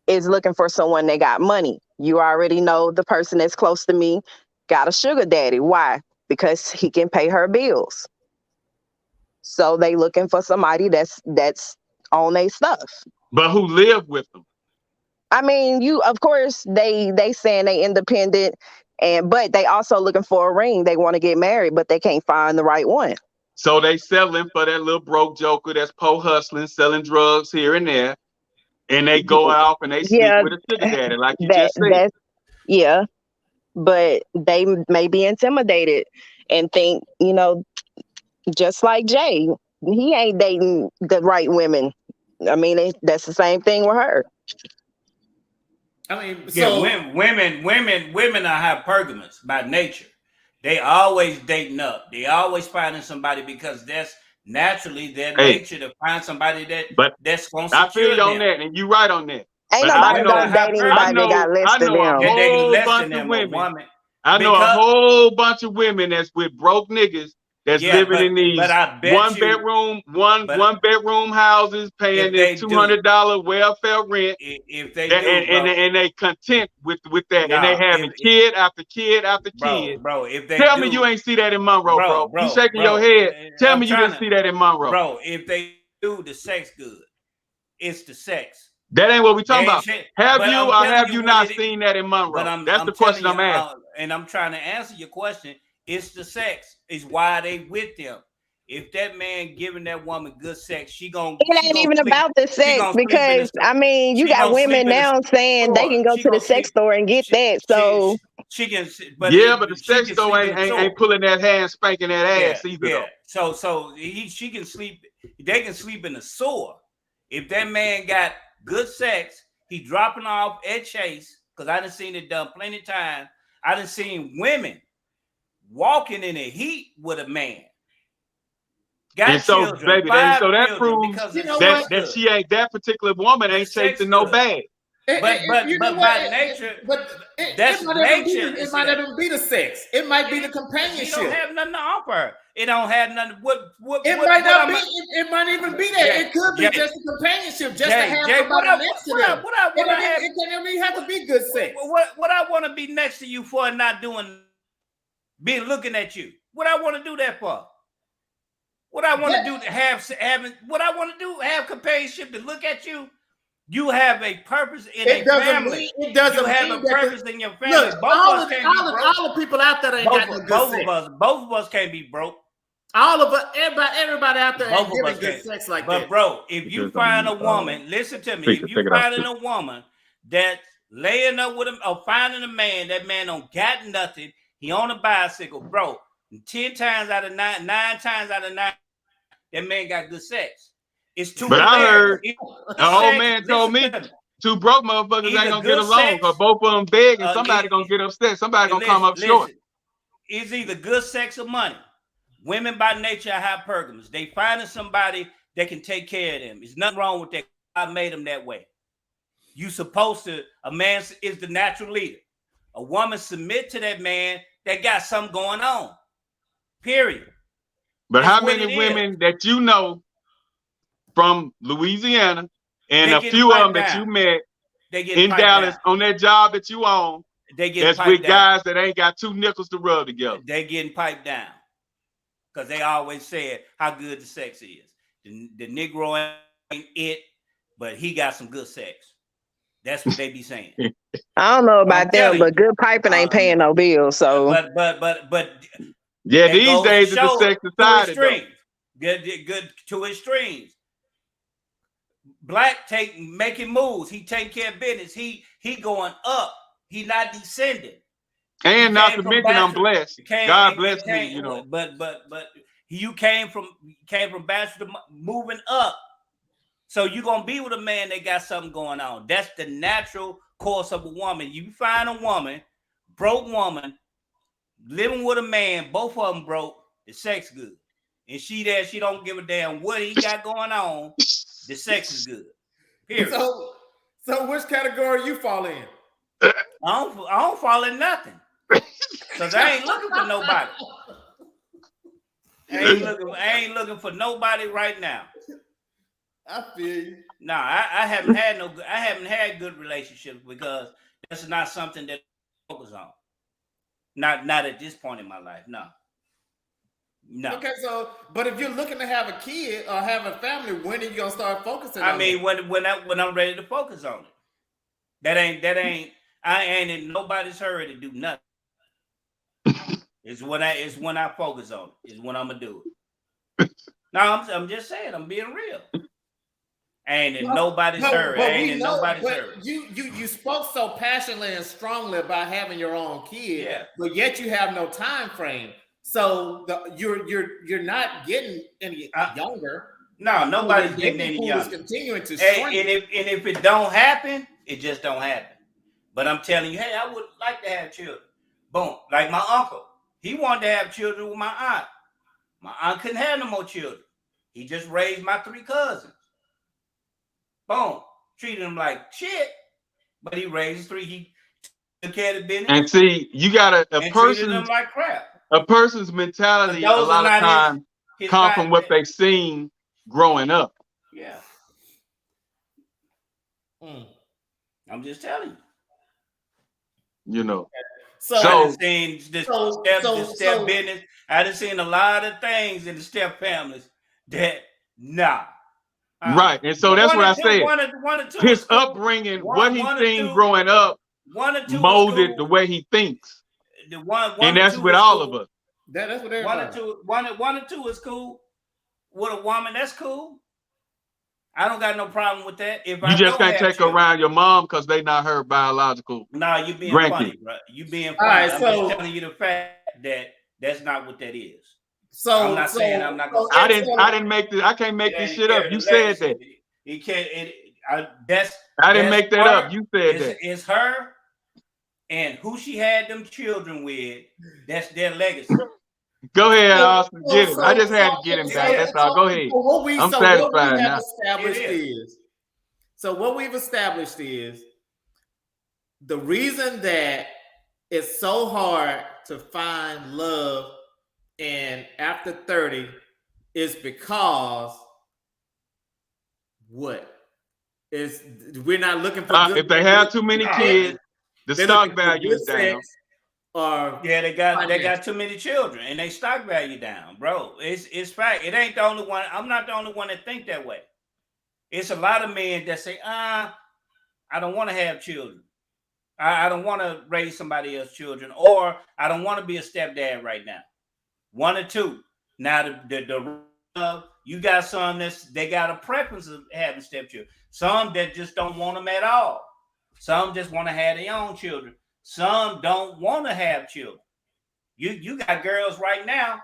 is looking for someone that got money. You already know the person that's close to me got a sugar daddy. Why? Because he can pay her bills. So they looking for somebody that's on their stuff. But who live with them? I mean, of course they saying they independent, but they also looking for a ring. They want to get married, but they can't find the right one. So they selling for that little broke joker that's po hustling, selling drugs here and there, and they go off and they sleep with a sugar daddy, like you just said. Yeah, but they may be intimidated and think, just like Jay, he ain't dating the right women. I mean, that's the same thing with her. I mean, Yeah, women are hypergamous by nature. They always dating up. They always finding somebody because that's naturally their nature to find somebody that's going to secure I feel you on them. that, and you right on that. Ain't nobody gonna date anybody that got less than them. I know a whole bunch of women that's with broke niggas that's living in these one bedroom houses, paying this $200 welfare rent. If they and they content with that, and they having kid after kid after kid. Bro, if they tell me you ain't see that in Monroe, bro. You shaking your head. Tell me you didn't see that in Monroe, bro. If they do the sex good, it's the sex. That ain't what we talking about. Have you not seen that in Monroe? That's the question I'm asking. And I'm trying to answer your question. It's the sex. It's why they with them. If that man giving that woman good sex, she gonna. It ain't even about the sex because I mean, you got women now saying they can go to the sex store and get that. So she can. But the sex store ain't pulling that hand, spanking that ass either. Yeah. So she can sleep. They can sleep in the sewer. If that man got good sex, he dropping off at Chase, because I done seen it done plenty of times. I done seen women walking in the heat with a man. And so, baby, so that proves that she ain't, that particular woman ain't chasing no bag. But by nature, that's nature. It might not even be the sex. It might be the companionship. It don't have nothing to offer. It don't have nothing. It might not be. It might even be that. It could be just a companionship, just to have somebody next to them. It can't even have to be good sex. What I want to be next to you for and not doing, being looking at you. What I want to do that for? What I want to do to have companionship to look at you. You have a purpose in a family. It doesn't you have a purpose in your family. Look, all the people out there ain't got no good sex. Both of us can't be broke. All of us, everybody out there ain't giving good sex like that. But bro, if you find a woman, listen to me. If you finding a woman that's laying up with him or finding a man, that man don't got nothing. He on a bicycle, bro. 10 times out of 9, 9 times out of 9, that man got good sex. It's too. But I heard the old man told me 2 broke motherfuckers ain't gonna get along, but both of them big, and somebody gonna get upset. Somebody gonna come up short. It's either good sex or money. Women by nature are hypergamous. They finding somebody that can take care of them. There's nothing wrong with that. God made them that way. You supposed to. A man is the natural leader. A woman submit to that man that got something going on. Period. But how many women that you know from Louisiana and a few of them that you met in Dallas on that job that you own, that's with guys that ain't got 2 nickels to rub together? They getting piped down because they always said how good the sex is. The Negro ain't it, but he got some good sex. That's what they be saying. I don't know about them, but good piping ain't paying no bills. So, but yeah, these days it's the sex society. Good to extremes. Black making moves. He take care of business. He going up. He not descending. And not to mention, I'm blessed. God bless me, you know. But you came from bachelor moving up. So you're gonna be with a man that got something going on. That's the natural course of a woman. You find a woman, broke woman, living with a man, both of them broke, the sex good. And she don't give a damn what he got going on. The sex is good. Period. So which category you fall in? I don't fall in nothing. Because I ain't looking for nobody. I ain't looking for nobody right now. I feel you. No, I haven't had good relationships because that's not something that I focus on. Not at this point in my life, no. No. Okay, so but if you're looking to have a kid or have a family, when are you gonna start focusing on I mean, it? when I'm ready to focus on it. That ain't. I ain't in nobody's hurry to do nothing. It's when I focus on it. Is when I'm gonna do it. No, I'm just saying. I'm being real. I ain't in nobody's hurry. I But ain't we in know, nobody's but hurry. you spoke so passionately and strongly about having your own kid, Yeah. but yet you have no time frame. So you're not getting any younger. No, nobody's The getting dating any pool younger. is continuing to And shrink. if it don't happen, it just don't happen. But I'm telling you, hey, I would like to have children. Boom. Like my uncle. He wanted to have children with my aunt. My aunt couldn't have no more children. He just raised my 3 cousins. Boom. Treated them like shit. But he raised 3. He took care of the business. And see, you got a and treated person's them like crap. a person's mentality a But those lot are of not times his come from what they've seen growing up. Yeah. I'm just telling you. You know. So I So done seen the so- step business. I done seen a lot of things in the step families that right. And so that's what I said. One or two His is cool. upbringing, One- what he's one or seen two- growing up, One or two is molded cool. the way he thinks. The one And or that's two with is all cool. of us. that's what One or everybody. two, one or two is cool. With a woman, that's cool. I don't got no problem with that. If You I just don't can't have take children. around your mom because they not her biological. Nah, you being grandkid. funny, bro. You being funny. All right, I'm so- just telling you the fact that that's not what that is. So I'm not saying I'm not gonna. I didn't make this. I can't make It this ain't shit up. carry You the said legacy. that. He can't. I didn't that's make that her. up. You said that. It's her and who she had them children with. That's their legacy. Go ahead, So- Austin. Get him. I just had to get him back. That's all. Go ahead. What we I'm so what we satisfied have now. established It is so what we've established is the reason that it's so hard to find love and after 30 is because what is we're not looking for good, If they have too many Nah, kids, the they're stock looking for value good is down. sex or Yeah, they got too many children and they stock value down, bro. It's fact. It ain't the only one. I'm not the only one that think that way. It's a lot of men that say, I don't want to have children. I don't want to raise somebody else's children, or I don't want to be a stepdad right now. One or two. Now you got some they got a preference of having stepchildren. Some that just don't want them at all. Some just want to have their own children. Some don't want to have children. You got girls right now.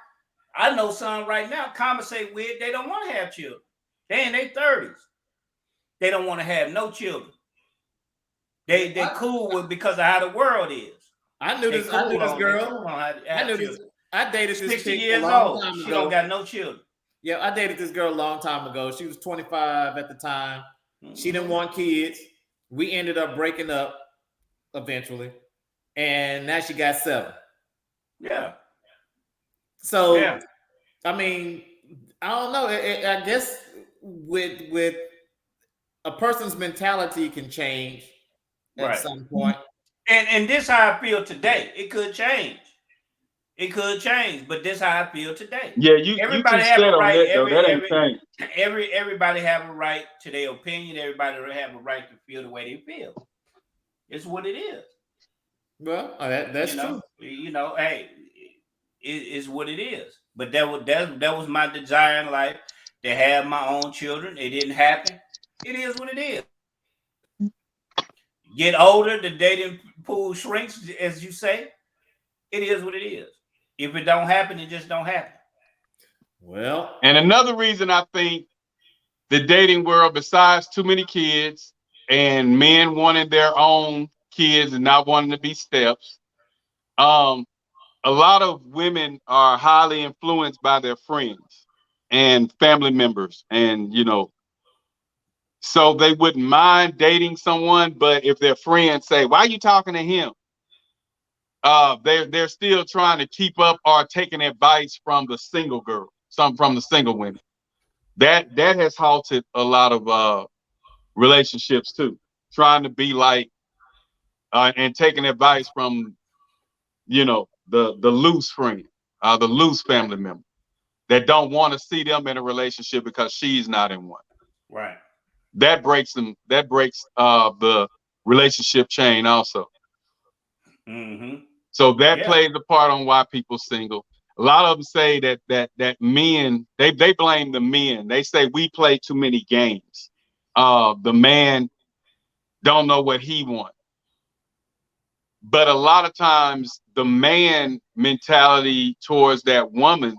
I know some right now conversate with, they don't want to have children. They in their 30s. They don't want to have no children. They cool with because of how the world is. I knew this girl. I dated this 60 chick years a long old. time She ago. don't got no children. Yeah, I dated this girl a long time ago. She was 25 at the time. She didn't want kids. We ended up breaking up eventually. And now she got 7. Yeah. So, Yeah. I mean, I don't know. I guess with a person's mentality can change at Right. some point. And this how I feel today. It could change. It could change, but this how I feel today. Yeah, you Everybody too have set a on right. that though. That ain't changed. Everybody have a right to their opinion. Everybody have a right to feel the way they feel. It's what it is. Well, that's true. You know, hey, it's what it is. But that was my desire in life, to have my own children. It didn't happen. It is what it is. Get older, the dating pool shrinks, as you say. It is what it is. If it don't happen, it just don't happen. Well, And another reason I think the dating world, besides too many kids and men wanting their own kids and not wanting to be steps, a lot of women are highly influenced by their friends and family members, and so they wouldn't mind dating someone, but if their friends say, "Why are you talking to him?" They're still trying to keep up or taking advice from the single girl, from the single women. That has halted a lot of relationships too. Trying to be like and taking advice from the loose friend, the loose family member. that don't want to see them in a relationship because she's not in one. Right. That breaks them. That breaks the relationship chain also. Mm-hmm. So that plays a part on why people single. A lot of them say that men, they blame the men. They say we play too many games. The man don't know what he wants. But a lot of times the man mentality towards that woman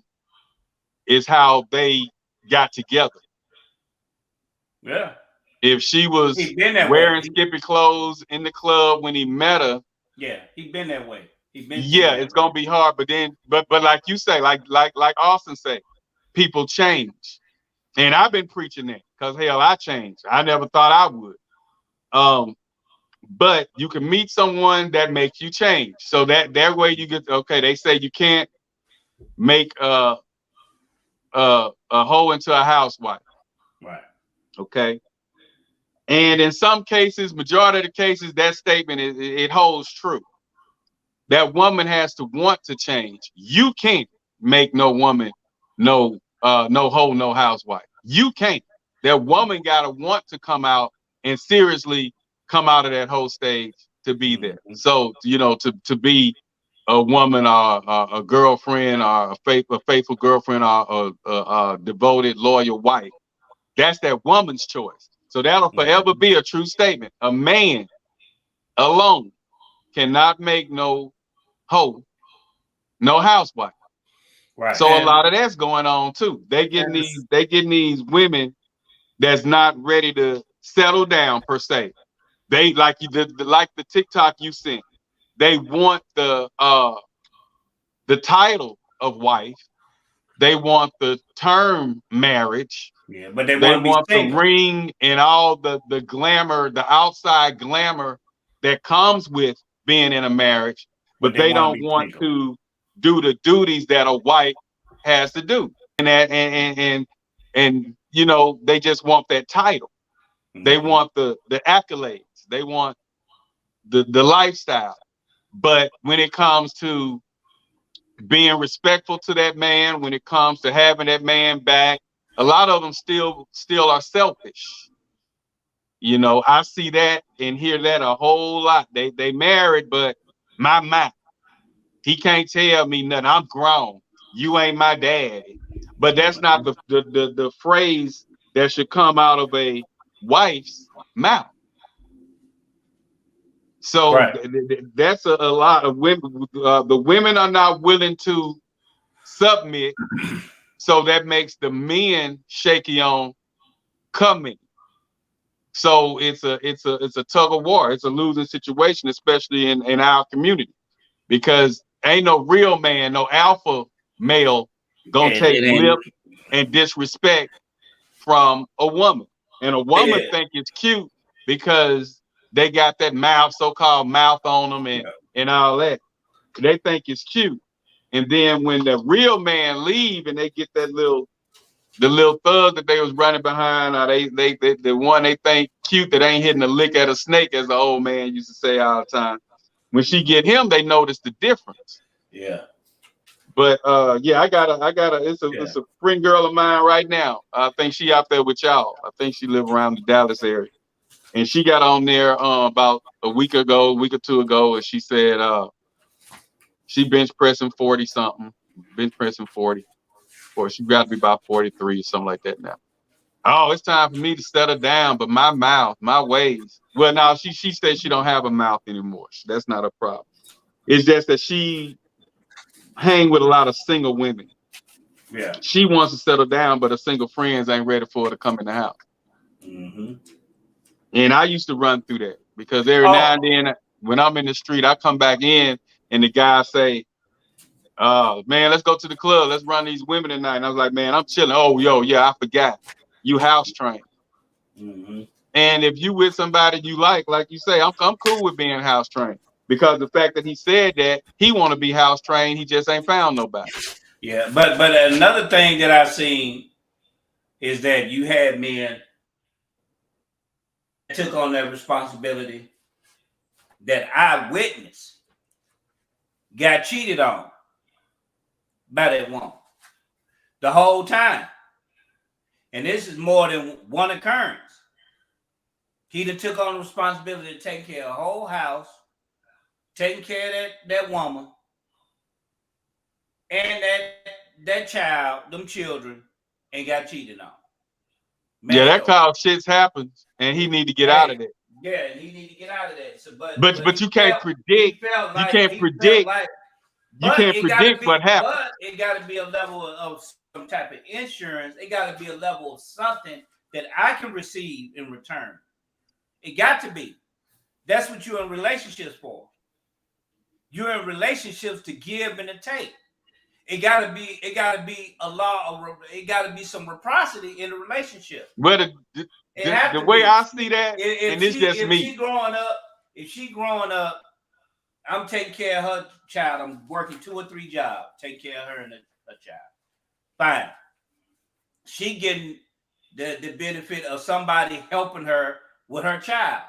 is how they got together. Yeah. If she was wearing skimpy clothes in the club when he met her, yeah, he been that way. It's gonna be hard. But then, but like you say, like Austin say, people change, and I've been preaching that because hell, I changed. I never thought I would. But you can meet someone that makes you change. So that way you get okay. They say you can't make a hoe into a housewife. Right. Okay. And in some cases, majority of the cases, that statement it holds true. That woman has to want to change. You can't make no woman no hoe, no housewife. You can't. That woman gotta want to come out and seriously come out of that whole stage to be there. So to be a woman or a girlfriend or a faithful girlfriend or a devoted loyal wife, that's that woman's choice. So that'll forever be a true statement. A man alone cannot make no hoe, no housewife. Right. So a lot of that's going on too. They getting these women that's not ready to settle down per se. They like the TikTok you sent. They want the title of wife. They want the term marriage. Yeah, but they want the ring and all the glamour, the outside glamour that comes with being in a marriage, but they don't want to do the duties that a wife has to do. And they just want that title. Mm-hmm. They want the accolades. They want the lifestyle. But when it comes to being respectful to that man, when it comes to having that man back, a lot of them still are selfish. I see that and hear that a whole lot. They married, but my he can't tell me nothing. I'm grown. You ain't my daddy. But that's not the phrase that should come out of a wife's mouth. So that's a lot of women. The women are not willing to submit. So that makes the men shaky on coming. So it's a tug of war. It's a losing situation, especially in our community, because ain't no real man, no alpha male gonna take lip and disrespect from a woman. And a woman think it's cute because they got that so-called mouth on them and all that. They think it's cute. And then when the real man leave and they get the little thug that they was running behind, or the one they think cute that ain't hitting a lick at a snake, as the old man used to say all the time. When she get him, they notice the difference. Yeah. But I got it's a friend girl of mine right now. I think she out there with y'all. I think she live around the Dallas area. And she got on there about a week or two ago, and she said she bench pressing 40 something, bench pressing 40. Or she got to be about 43 or something like that now. Oh, it's time for me to settle down, but my mouth, my ways. Well, now she said she don't have a mouth anymore. That's not a problem. It's just that she hang with a lot of single women. Yeah. She wants to settle down, but her single friends ain't ready for her to come in the house. Mm-hmm. And I used to run through that because every now and then when I'm in the street, I come back in and the guy say, man, let's go to the club. Let's run these women tonight. And I was like, man, I'm chilling. Oh, yeah, I forgot. You house trained. Mm-hmm. And if you with somebody you like you say, I'm cool with being house trained. Because the fact that he said that he want to be house trained, he just ain't found nobody. Yeah, but another thing that I've seen is that you had men that took on that responsibility that I witnessed got cheated on by that woman. the whole time. And this is more than one occurrence. He done took on the responsibility to take care of the whole house, taking care of that woman, and that child, them children, and got cheated on. Yeah, that kind of shit happens, and he need to get out of that. Yeah, he need to get out of that. So, but you can't predict. You can't predict. You can't predict what happens. But it got to be a level of some type of insurance. It got to be a level of something that I can receive in return. It got to be. That's what you're in relationships for. You're in relationships to give and to take. It gotta be a law of, it gotta be some reciprocity in the relationship. But the way I see that, and it's just me. If she growing up, I'm taking care of her child. I'm working 2 or 3 jobs, take care of her and her child. Fine. She getting the benefit of somebody helping her with her child.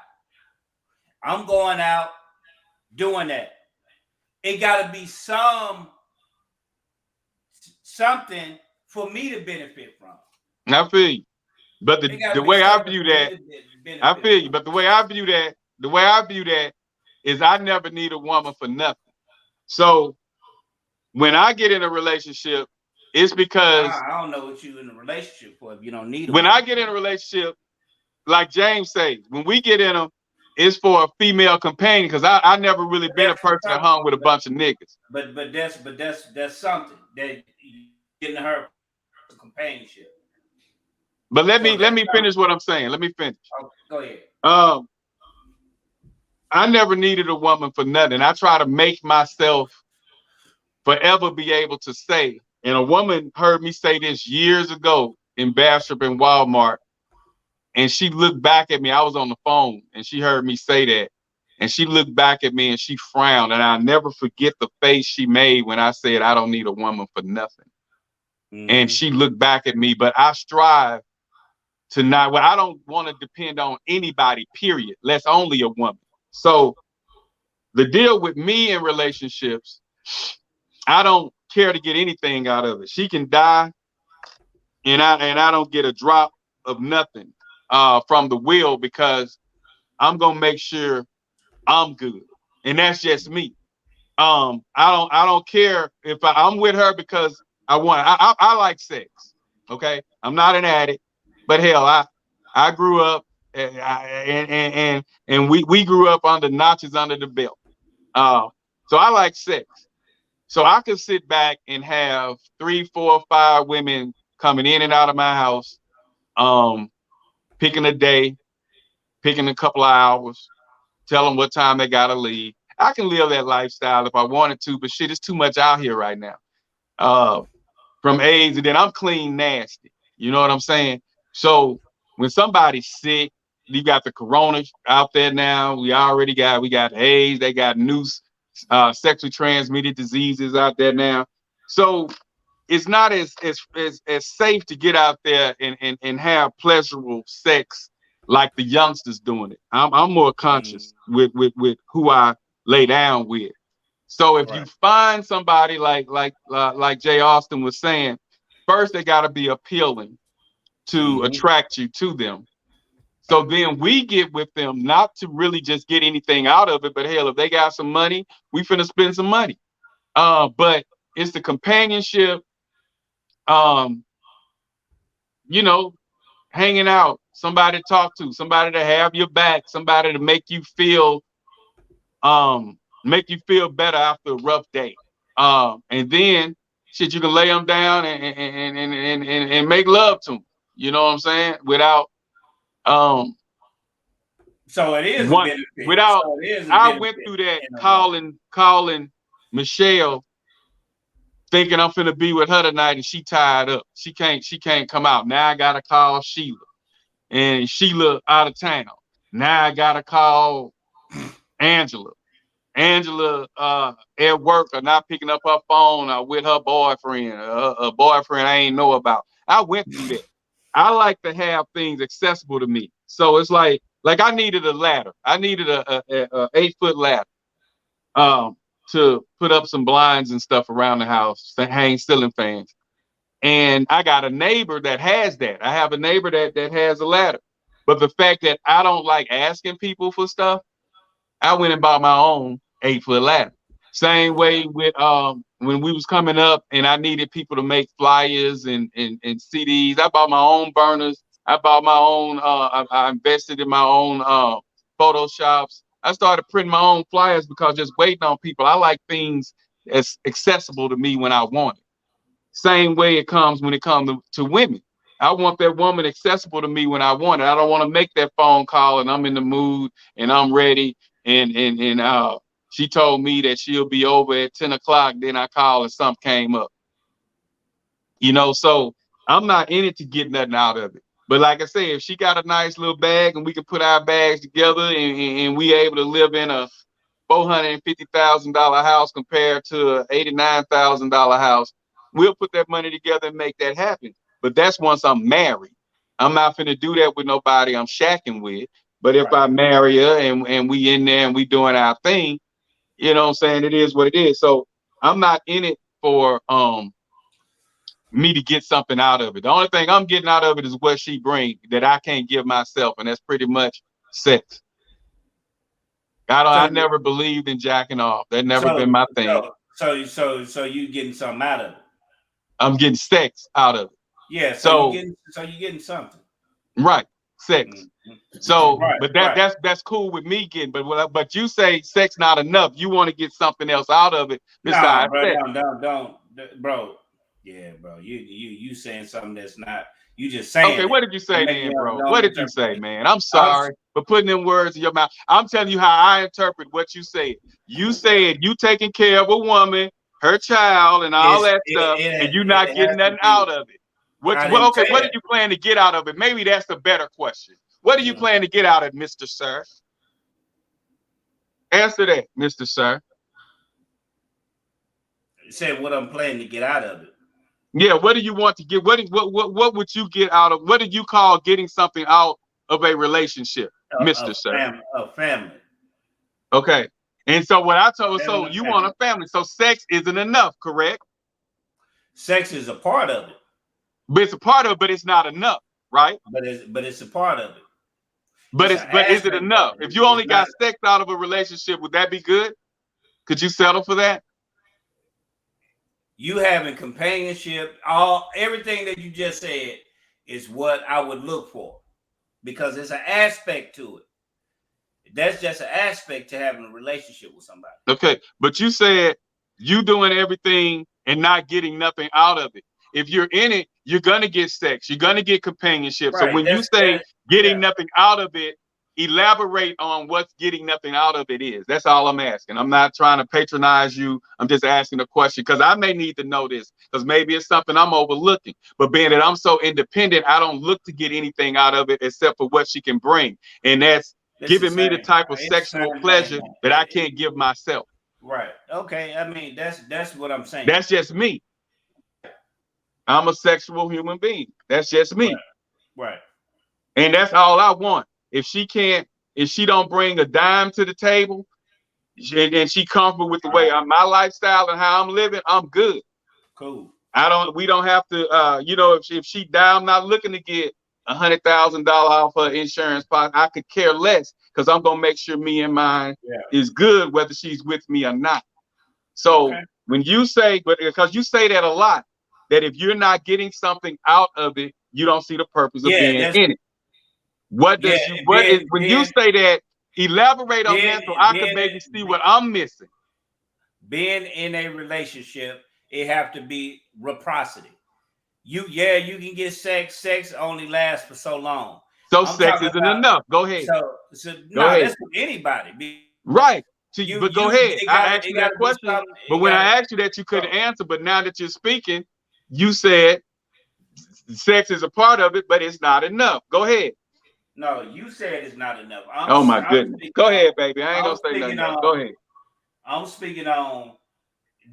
I'm going out doing that. It got to be something for me to benefit from. I feel you. But the way I view that, I feel you. But the way I view that is I never need a woman for nothing. So when I get in a relationship, it's because I don't know what you in a relationship for if you don't need. When I get in a relationship, like James says, when we get in them, it's for a female companion, because I never really been a person that hung with a bunch of niggas. But that's something that getting her companionship. But let me finish what I'm saying. Let me finish. Oh, go ahead. I never needed a woman for nothing. I try to make myself forever be able to say, and a woman heard me say this years ago in Bastrop and Walmart, and she looked back at me. I was on the phone, and she heard me say that, and she looked back at me and she frowned, and I'll never forget the face she made when I said, I don't need a woman for nothing. Mm-hmm. And she looked back at me, but I strive to not, well, I don't want to depend on anybody, period. Less only a woman. So the deal with me in relationships, I don't care to get anything out of it. She can die, and I don't get a drop of nothing from the will, because I'm gonna make sure I'm good, and that's just me. I don't care if I'm with her because I like sex. Okay, I'm not an addict, but hell, I grew up and we grew up under notches under the belt. So I like sex. So I could sit back and have 3, 4, 5 women coming in and out of my house, picking a day, picking a couple of hours, tell them what time they gotta leave. I can live that lifestyle if I wanted to, but shit, it's too much out here right now. From AIDS, and then I'm clean nasty. You know what I'm saying? So when somebody's sick, you got the corona out there now. We got AIDS. They got new sexually transmitted diseases out there now. So it's not as safe to get out there and have pleasurable sex like the youngsters doing it. I'm more conscious with who I lay down with. So if you find somebody like Jay Austin was saying, first they got to be appealing to attract you to them. So then we get with them not to really just get anything out of it, but hell, if they got some money, we finna spend some money. But it's the companionship, hanging out, somebody to talk to, somebody to have your back, somebody to make you feel better after a rough day. And then shit, you can lay them down and make love to them. You know what I'm saying? Without so it is one, a benefit. without so it is a I went through that calling Michelle thinking I'm finna be with her tonight, and she tied up. She can't come out. Now I gotta call Sheila, and Sheila out of town. Now I gotta call Angela. Angela at work or not picking up her phone or with her boyfriend, a boyfriend I ain't know about. I went through that. I like to have things accessible to me. So it's like I needed a ladder. I needed a 8-foot ladder to put up some blinds and stuff around the house, to hang ceiling fans. And I got a neighbor that has that. I have a neighbor that has a ladder. But the fact that I don't like asking people for stuff, I went and bought my own 8-foot ladder. Same way with when we was coming up and I needed people to make flyers and CDs. I bought my own burners. I bought my own. I invested in my own Photoshops. I started printing my own flyers because just waiting on people. I like things as accessible to me when I want it. Same way it comes when it comes to women. I want that woman accessible to me when I want it. I don't want to make that phone call and I'm in the mood and I'm ready. And she told me that she'll be over at 10 o'clock. Then I call and something came up. You know, so I'm not in it to get nothing out of it. But like I say, if she got a nice little bag and we can put our bags together and we able to live in a $450,000 house compared to an $89,000 house, we'll put that money together and make that happen. But that's once I'm married. I'm not finna do that with nobody I'm shacking with. But if I marry her and we in there and we doing our thing, you know what I'm saying? It is what it is. So I'm not in it for me to get something out of it. The only thing I'm getting out of it is what she brings that I can't give myself, and that's pretty much sex. I never believed in jacking off. That never been my thing. So you getting something out of it? I'm getting sex out of it. Yeah. So you getting something. Right. Sex. Mm-hmm. So, but that's cool with me getting. But you say sex not enough. You want to get something else out of it besides sex. Don't, bro. Yeah, bro. You saying something that's not. You just saying. Okay, what did you say then, bro? What did you say, man? I'm sorry for putting them words in your mouth. I'm telling you how I interpret what you said. You said you taking care of a woman, her child, and all that stuff, and you not getting nothing out of it. What did you plan to get out of it? Maybe that's a better question. What do you plan to get out of it, Mr. Sir? Answer that, Mr. Sir. Say what I'm planning to get out of it. Yeah, what do you want to get? What would you get out of? What did you call getting something out of a relationship, Mr. Sir? A family. Okay. And so what I told, so you want a family. So sex isn't enough, correct? Sex is a part of it. But it's a part of it, but it's not enough, right? But it's a part of it. But is it enough? If you only got sex out of a relationship, would that be good? Could you settle for that? You having companionship, everything that you just said is what I would look for, because it's an aspect to it. That's just an aspect to having a relationship with somebody. Okay, but you said you doing everything and not getting nothing out of it. If you're in it, you're gonna get sex, you're gonna get companionship. Right. So when you say getting nothing out of it, elaborate on what's getting nothing out of it is. That's all I'm asking. I'm not trying to patronize you. I'm just asking a question because I may need to know this because maybe it's something I'm overlooking. But being that I'm so independent, I don't look to get anything out of it except for what she can bring. And that's giving me the type of sexual pleasure that I can't give myself. Right. Okay. I mean, that's what I'm saying. That's just me. I'm a sexual human being. That's just me. Right. And that's all I want. If she don't bring a dime to the table and she comfortable with the way my lifestyle and how I'm living, I'm good. Cool. We don't have to, if she die, I'm not looking to get $100,000 off her insurance policy. I could care less because I'm going to make sure me and mine is good, whether she's with me or not. So when you say, because you say that a lot, that if you're not getting something out of it, you don't see the purpose of being in it. When you say that, elaborate on that so I can maybe see what I'm missing. Being in a relationship, it have to be reciprocity. You can get sex. Sex only lasts for so long. So sex isn't enough. Go ahead. That's for anybody. Right. But go ahead. I asked you that question. But when I asked you that, you couldn't answer. But now that you're speaking, you said sex is a part of it, but it's not enough. Go ahead. No, you said it's not enough. Oh my goodness. Go ahead, baby. I ain't gonna say nothing else. Go ahead. I'm speaking on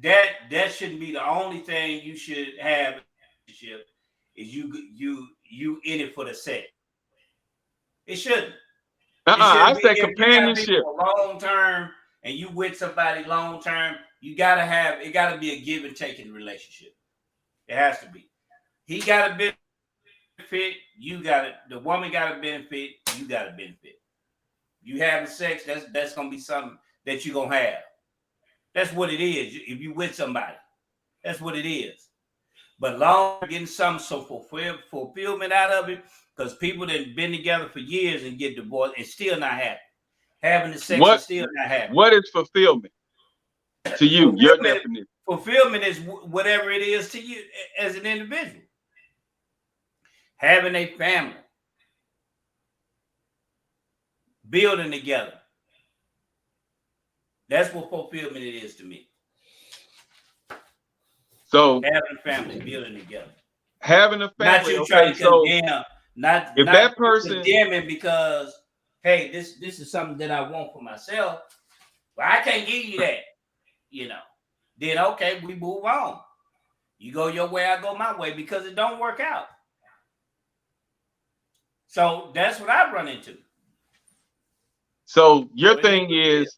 that. That shouldn't be the only thing you should have in a relationship. Is you in it for the sex? It shouldn't. I said companionship. Long term, and you with somebody long term, it gotta be a give and take in the relationship. It has to be. He got a benefit. You got it. The woman got a benefit. You got a benefit. You having sex. That's gonna be something that you're gonna have. That's what it is. If you with somebody, that's what it is. But long getting something so fulfillment out of it, because people that have been together for years and get divorced and still not happy. Having the sex is still not happy. What is fulfillment to you? Your definition. Fulfillment is whatever it is to you as an individual. Having a family, building together. That's what fulfillment it is to me. So having a family, building together. Having a family. Not you trying to condemn. Not if that person condemning because hey, this is something that I want for myself, but I can't give you that. Then okay, we move on. You go your way, I go my way, because it don't work out. So that's what I run into. So your thing is,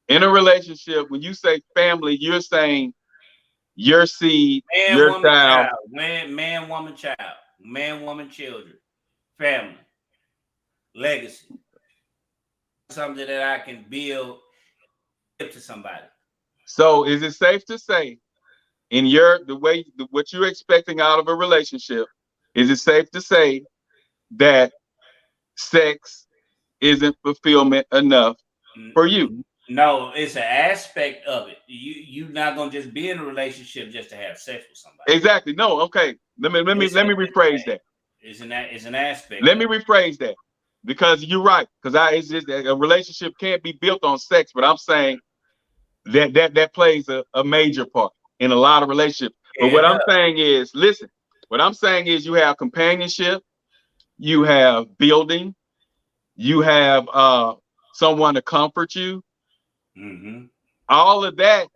in a relationship, when you say family, you're saying your seed, man, your woman, child. Man, woman, child. Man, woman, children. Family. Legacy. Something that I can build to somebody. So is it safe to say, in what you're expecting out of a relationship, is it safe to say that sex isn't fulfillment enough for you? No, it's an aspect of it. You're not gonna just be in a relationship just to have sex with somebody. Exactly. No. Okay. Let me rephrase that. It's an aspect. Let me rephrase that, because you're right. Because it's just a relationship can't be built on sex, but I'm saying that plays a major part in a lot of relationships. But what I'm saying is, listen. What I'm saying is, you have companionship, you have building, you have someone to comfort you. Mm-hmm. All of that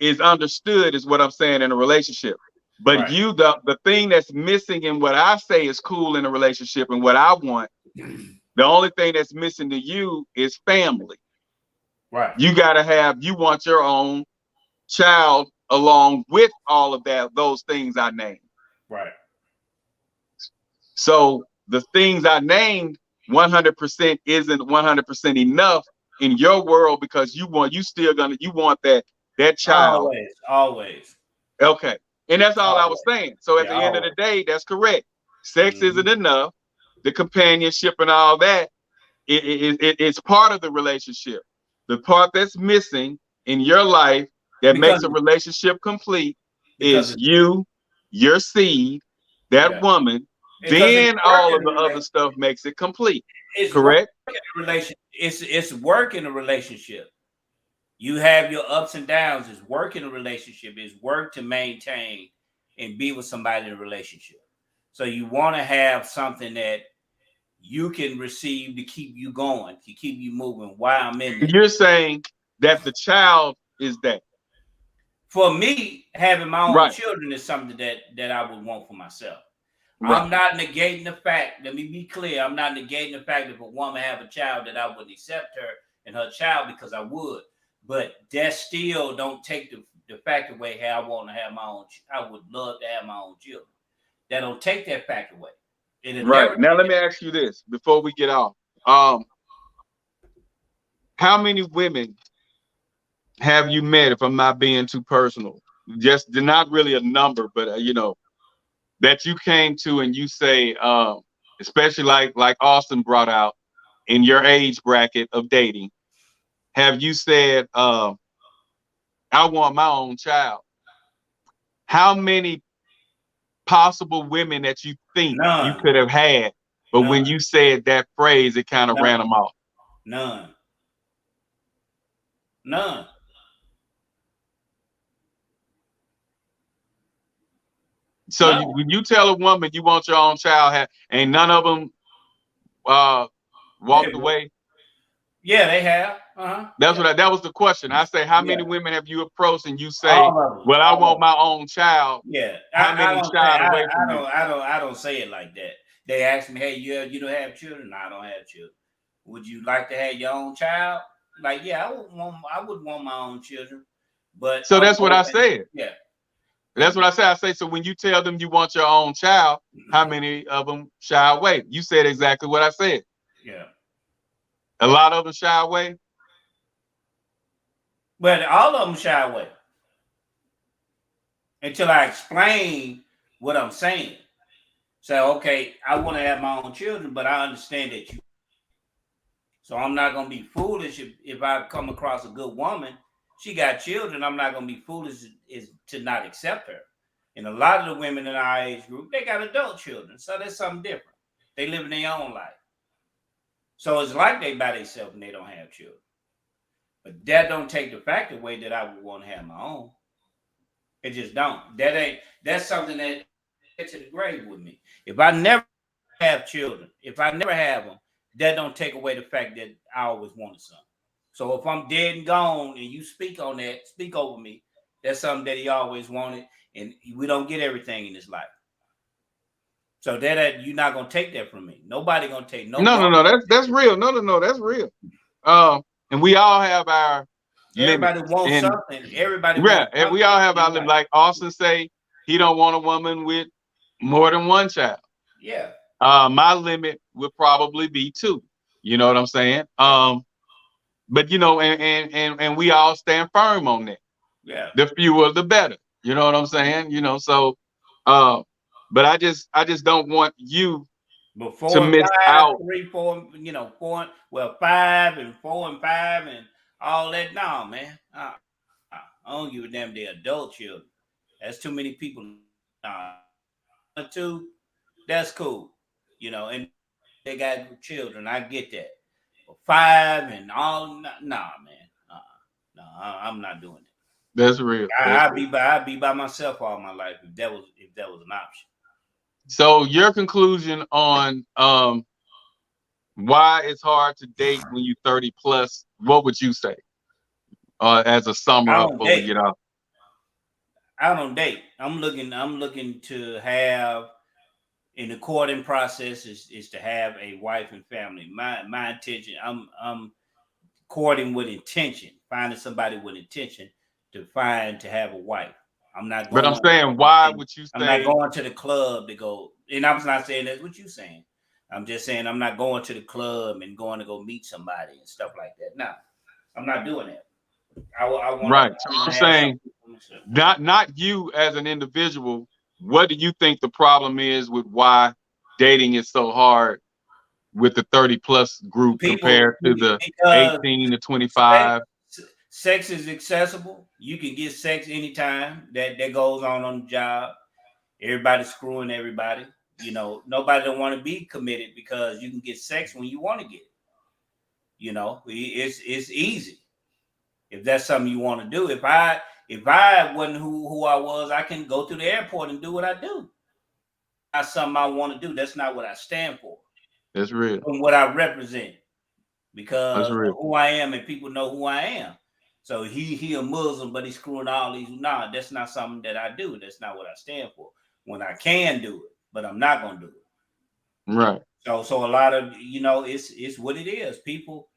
is understood, is what I'm saying, in a relationship. But right. The thing that's missing in what I say is cool in a relationship and what I want, the only thing that's missing to you is family. Right. You want your own child along with all of those things I named. Right. So the things I named 100% isn't 100% enough in your world, because you want that child. Always. Okay. And that's all I was saying. So at the end of the day, that's correct. Sex isn't enough. The companionship and all that, it's part of the relationship. The part that's missing in your life that makes a relationship complete is you, your seed, that woman. Then all of the other stuff makes it complete. It's correct? It's work in a relationship. You have your ups and downs. It's work in a relationship. It's work to maintain and be with somebody in a relationship. So you want to have something that you can receive to keep you going, to keep you moving while I'm in there. You're saying that the child is that. For me, having my own children is something that I would want for myself. Right. I'm not negating the fact, let me be clear, I'm not negating the fact that if a woman have a child that I would accept her and her child, because I would. But that still don't take the fact away. Hey, I want to have my own. I would love to have my own children. That don't take that fact away. Right. Now let me ask you this before we get off. How many women have you met, if I'm not being too personal? Just not really a number, but that you came to and you say, especially like Austin brought out, in your age bracket of dating, have you said, I want my own child? How many possible women that you think you could have had, but when you said that phrase, it kind of ran them off? None. So when you tell a woman you want your own child, ain't none of them walked away? Yeah, they have. That was the question. I say, how many women have you approached and you say, well, I want my own child? Yeah. How many shied away from you? I don't say it like that. They ask me, hey, you don't have children? No, I don't have children. Would you like to have your own child? Like, yeah, I would want my own children. But so that's what I said. Yeah. That's what I say. I say, so when you tell them you want your own child, how many of them shy away? You said exactly what I said. Yeah. A lot of them shy away. But all of them shy away until I explain what I'm saying. So, okay, I want to have my own children, but I understand that you. So I'm not going to be foolish if I come across a good woman. She got children. I'm not going to be foolish is to not accept her. And a lot of the women in our age group, they got adult children. So that's something different. They live in their own life. So it's like they by themselves and they don't have children. But that don't take the fact away that I would want to have my own. It just don't. That's something that gets to the grave with me. If I never have children, if I never have them, that don't take away the fact that I always wanted something. So if I'm dead and gone and you speak on that, speak over me, that's something that he always wanted. And we don't get everything in this life. So that you're not gonna take that from me. Nobody gonna take No. That's real. No. That's real. And we all have our everybody limits. wants And something. Everybody yeah, wants we all have our something. limits. Like Austin say, he don't want a woman with more than one child. Yeah. My limit would probably be 2. You know what I'm saying? But you know, and we all stand firm on that. Yeah. The fewer, the better. You know what I'm saying? You know, so but I just don't want you to miss out. 3, 4, 4, 5 and 4 and 5 and all that. No, man. I don't give a damn. They're adult children. That's too many people. 2, that's cool. And they got children. I get that. But 5 and all, nah, man. I'm not doing it. That's real. I'd be by myself all my life if that was an option. So your conclusion on why it's hard to date when you're 30 plus, what would you say? As a summer up before we get off. I don't date. I'm looking to have in the courting process is to have a wife and family. My intention, I'm courting with intention, finding somebody with intention to have a wife. I'm not going. But I'm saying, why would you say? I'm not going to the club to go, and I'm not saying that's what you're saying. I'm just saying I'm not going to the club and going to go meet somebody and stuff like that. No, I'm not doing that. I want right. So I'm saying, not you as an individual. What do you think the problem is with why dating is so hard with the 30 plus group compared to the 18 to 25? Sex is accessible. You can get sex anytime. That goes on the job. Everybody's screwing everybody. Nobody don't want to be committed because you can get sex when you want to get it. It's easy. If that's something you want to do. If I wasn't who I was, I can go to the airport and do what I do. That's something I want to do. That's not what I stand for. That's real. From what I represent. Because of who I am and people know who I am. So he a Muslim, but he's screwing all these. Nah, that's not something that I do. That's not what I stand for. When I can do it, but I'm not gonna do it. Right. So a lot of it's what it is. People,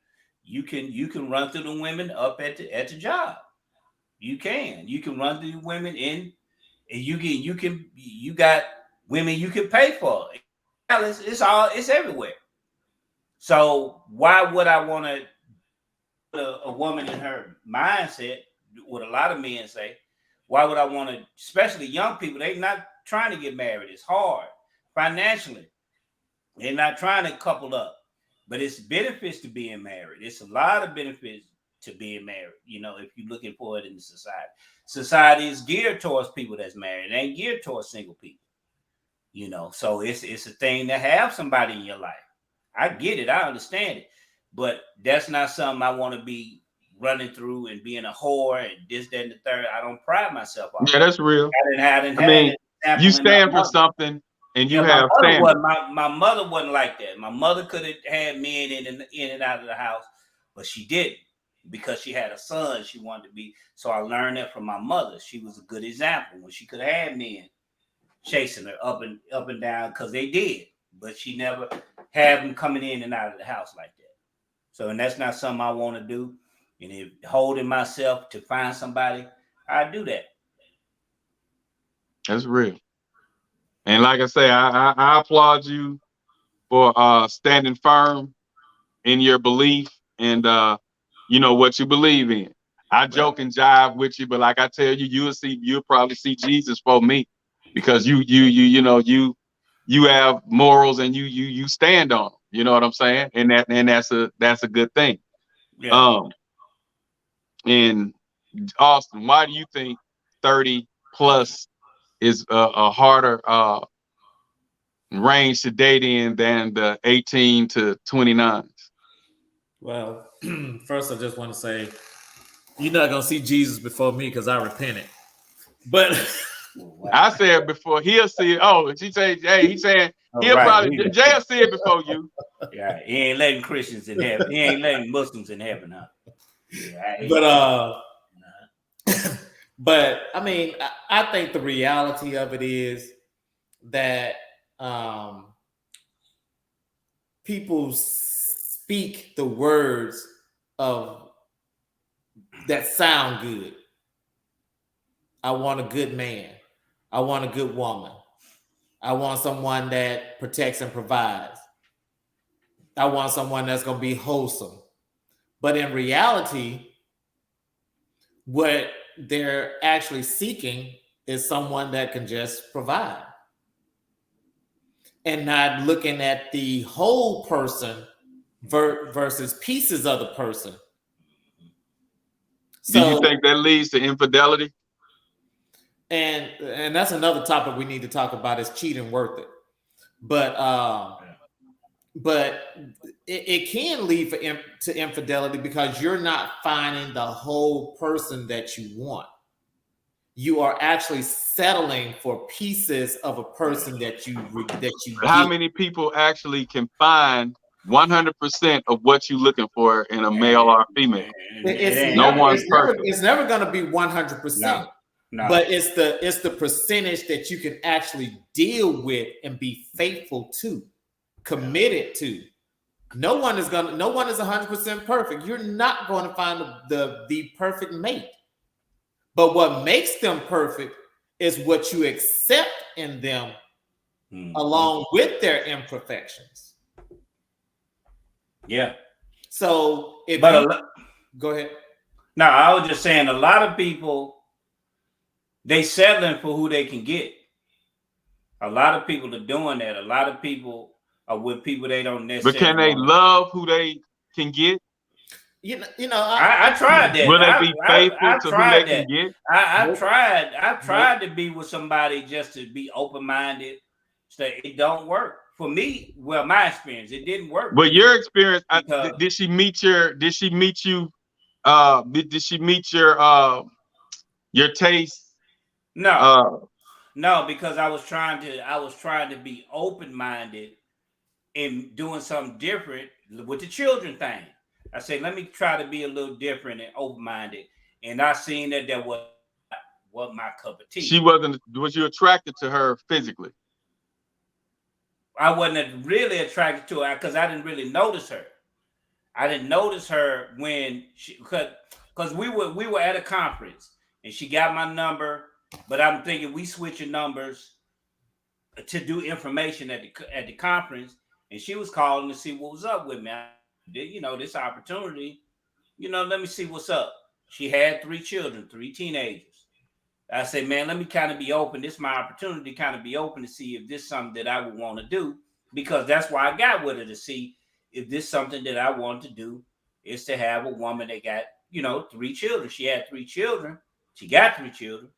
you can run through the women up at the job. You can run through the women in, and you got women you can pay for. It's everywhere. So why would I want to? A woman in her mindset, what a lot of men say, why would I want to, especially young people, they're not trying to get married. It's hard financially. They're not trying to couple up, but it's benefits to being married. It's a lot of benefits to being married. If you're looking for it in the society. Society is geared towards people that's married. It ain't geared towards single people. So it's a thing to have somebody in your life. I get it. I understand it. But that's not something I want to be running through and being a whore and this, that, and the third. I don't pride myself on. Yeah, that's real. I mean, you stand for something, and you have standards. My mother wasn't like that. My mother could have had men in and out of the house, but she didn't because she had a son she wanted to be. So I learned that from my mother. She was a good example when she could have had men chasing her up and down because they did, but she never had them coming in and out of the house like that. So, and that's not something I want to do. And if holding myself to find somebody, I do that. That's real. And like I say, I applaud you for standing firm in your belief and you know what you believe in. I joke and jive with you, but like I tell you, you'll probably see Jesus for me, because you know you have morals and you stand on them. You know what I'm saying? And that's a good thing. Yeah. And Austin, why do you think 30 plus is a harder range to date in than the 18 to 29s? Well, first, I just want to say you're not gonna see Jesus before me because I repented. But I said before he'll see it. Oh, she said, hey, he's saying he'll probably Jay'll see it before you. Yeah, he ain't letting Christians in heaven. He ain't letting Muslims in heaven, huh? Yeah, but I mean, I think the reality of it is that people speak the words of that sound good. I want a good man. I want a good woman. I want someone that protects and provides. I want someone that's going to be wholesome. But in reality, what they're actually seeking is someone that can just provide and not looking at the whole person versus pieces of the person. So, do you think that leads to infidelity? And that's another topic we need to talk about, is cheating worth it? But it can lead to infidelity because you're not finding the whole person that you want. You are actually settling for pieces of a person that you How many people actually can find 100% of what you're looking for in a male or a female? It's never going to be 100%. No. But it's the percentage that you can actually deal with and be faithful to, committed to. No one is 100% perfect. You're not going to find the perfect mate. But what makes them perfect is what you accept in them, along with their imperfections. Yeah. So go ahead. No, I was just saying, a lot of people, they settling for who they can get. A lot of people are doing that. A lot of people are with people they don't necessarily. But can they love who they can get? You know, I tried that. Will they be faithful to who they can get? I tried to be with somebody just to be open-minded. So it don't work for me. Well, my experience, it didn't work. But your experience, did she meet you? Did she meet your taste? No, no, because I was trying to be open-minded and doing something different with the children thing. I said, let me try to be a little different and open-minded. And I seen that was my cup of tea. She wasn't. Was you attracted to her physically? I wasn't really attracted to her because I didn't really notice her. I didn't notice her when because we were at a conference and she got my number. But I'm thinking we switching numbers to do information at the conference, and she was calling to see what was up with me. This opportunity, let me see what's up. She had 3 children, 3 teenagers. I said, man, let me kind of be open. This is my opportunity to kind of be open to see if this is something that I would want to do, because that's why I got with her, to see if this is something that I want to do, is to have a woman that got, 3 children. She had 3 children. She got 3 children.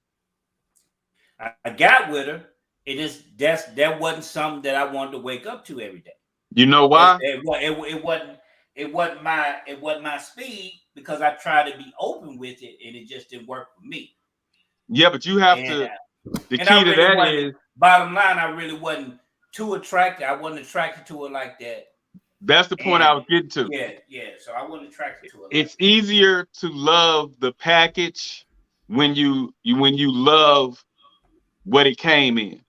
I got with her. That wasn't something that I wanted to wake up to every day. You know why? It wasn't my speed, because I tried to be open with it and it just didn't work for me. Yeah, but you have to. The key to that is, bottom line, I really wasn't too attracted. I wasn't attracted to her like that. That's the point I was getting to. Yeah. So I wasn't attracted to her. It's easier to love the package when you love what it came in.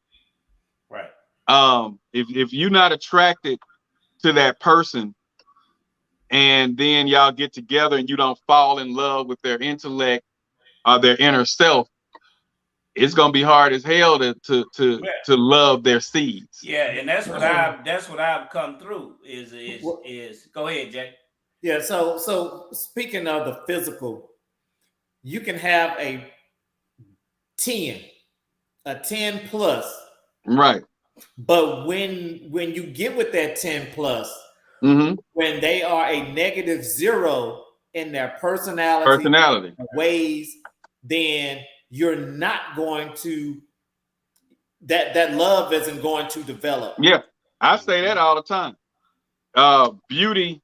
Right. If you're not attracted to that person, and then y'all get together and you don't fall in love with their intellect or their inner self, it's gonna be hard as hell to love their seeds. Yeah, and that's what I've come through is go ahead, Jay. Yeah, so speaking of the physical, you can have a 10 plus, Right. but when you get with that 10 plus, when they are a -0 in their personality ways, then you're not going to that love isn't going to develop. Yeah, I say that all the time. Beauty,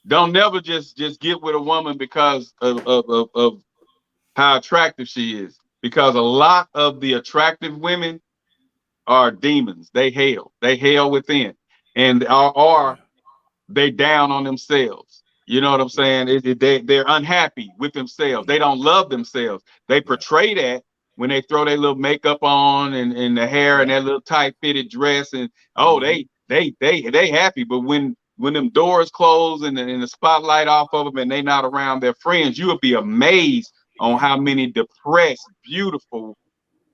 don't never just get with a woman because of how attractive she is, because a lot of the attractive women are demons. They hell within, and are they down on themselves. You know what I'm saying? They're unhappy with themselves. They don't love themselves. They portray that when they throw their little makeup on and the hair and that little tight fitted dress, and they happy. But when them doors close and the spotlight off of them and they not around their friends, you would be amazed on how many depressed, beautiful,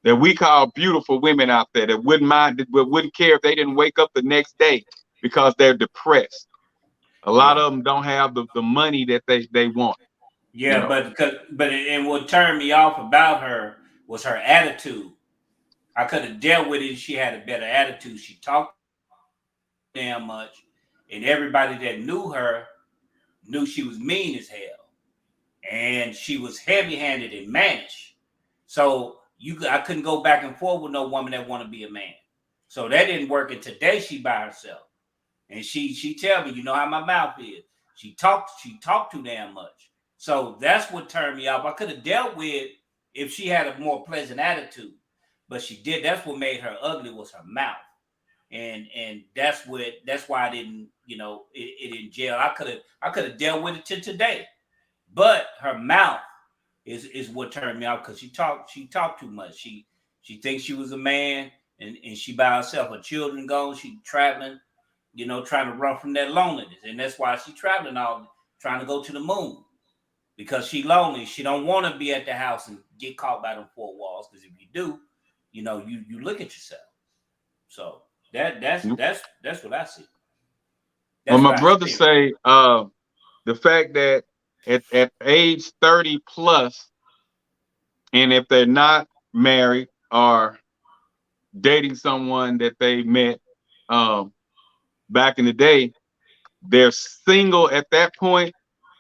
that we call beautiful women out there that wouldn't care if they didn't wake up the next day because they're depressed. A lot of them don't have the money that they want. Yeah, and what turned me off about her was her attitude. I could have dealt with it if she had a better attitude. She talked damn much, and everybody that knew her knew she was mean as hell, and she was heavy-handed and mannish. So I couldn't go back and forth with no woman that want to be a man. So that didn't work. And today she by herself, and she tell me, you know how my mouth is. She talked too damn much. So that's what turned me off. I could have dealt with if she had a more pleasant attitude, but she did. That's what made her ugly was her mouth, and that's why I didn't, it in jail. I could have dealt with it till today, but her mouth is what turned me off because she talked too much. She thinks she was a man, and she by herself. Her children gone. She traveling, trying to run from that loneliness, and that's why she traveling trying to go to the moon. Because she lonely, she don't want to be at the house and get caught by them four walls. Because if you do, you look at yourself. So that's what I see. Well, my brother say the fact that at age 30 plus, and if they're not married or dating someone that they met back in the day, they're single at that point.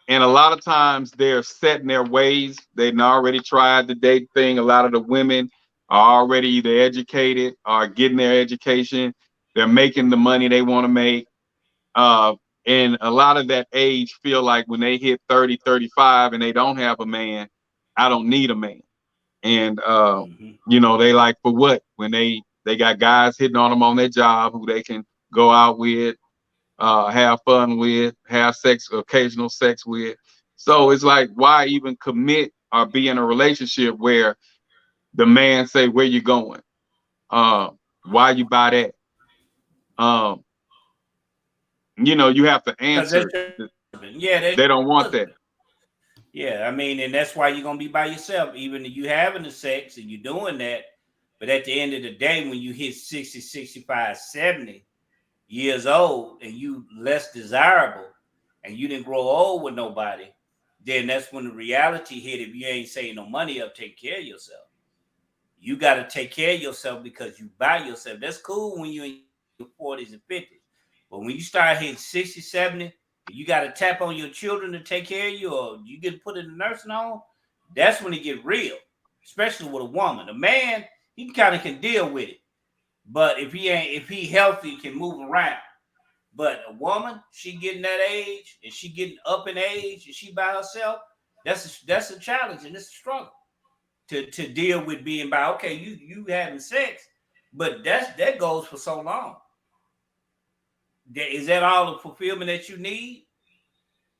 And a lot of times they're set in their ways. They've already tried the date thing. A lot of the women are already either educated or getting their education. They're making the money they want to make. And a lot of that age feel like when they hit 30, 35 and they don't have a man, I don't need a man. And, they like, for what? When they got guys hitting on them on their job who they can go out with, have fun with, have occasional sex with. So it's like, why even commit or be in a relationship where the man say, where you going? Why you buy that? You have to answer. Yeah, they don't want that. Yeah, I mean, and that's why you're gonna be by yourself, even if you having the sex and you're doing that. But at the end of the day, when you hit 60, 65, 70 years old and you less desirable and you didn't grow old with nobody, then that's when the reality hit. If you ain't saving no money up, take care of yourself. You got to take care of yourself because you buy yourself. That's cool when you're in your 40s and 50s. But when you start hitting 60, 70, you got to tap on your children to take care of you, or you get put in a nursing home, that's when it get real, especially with a woman. A man, he kind of can deal with it. But if he healthy, can move around. But a woman, she getting that age and she getting up in age and she by herself, that's a challenge and it's a struggle to deal with being by, okay, you having sex, but that goes for so long. Is that all the fulfillment that you need?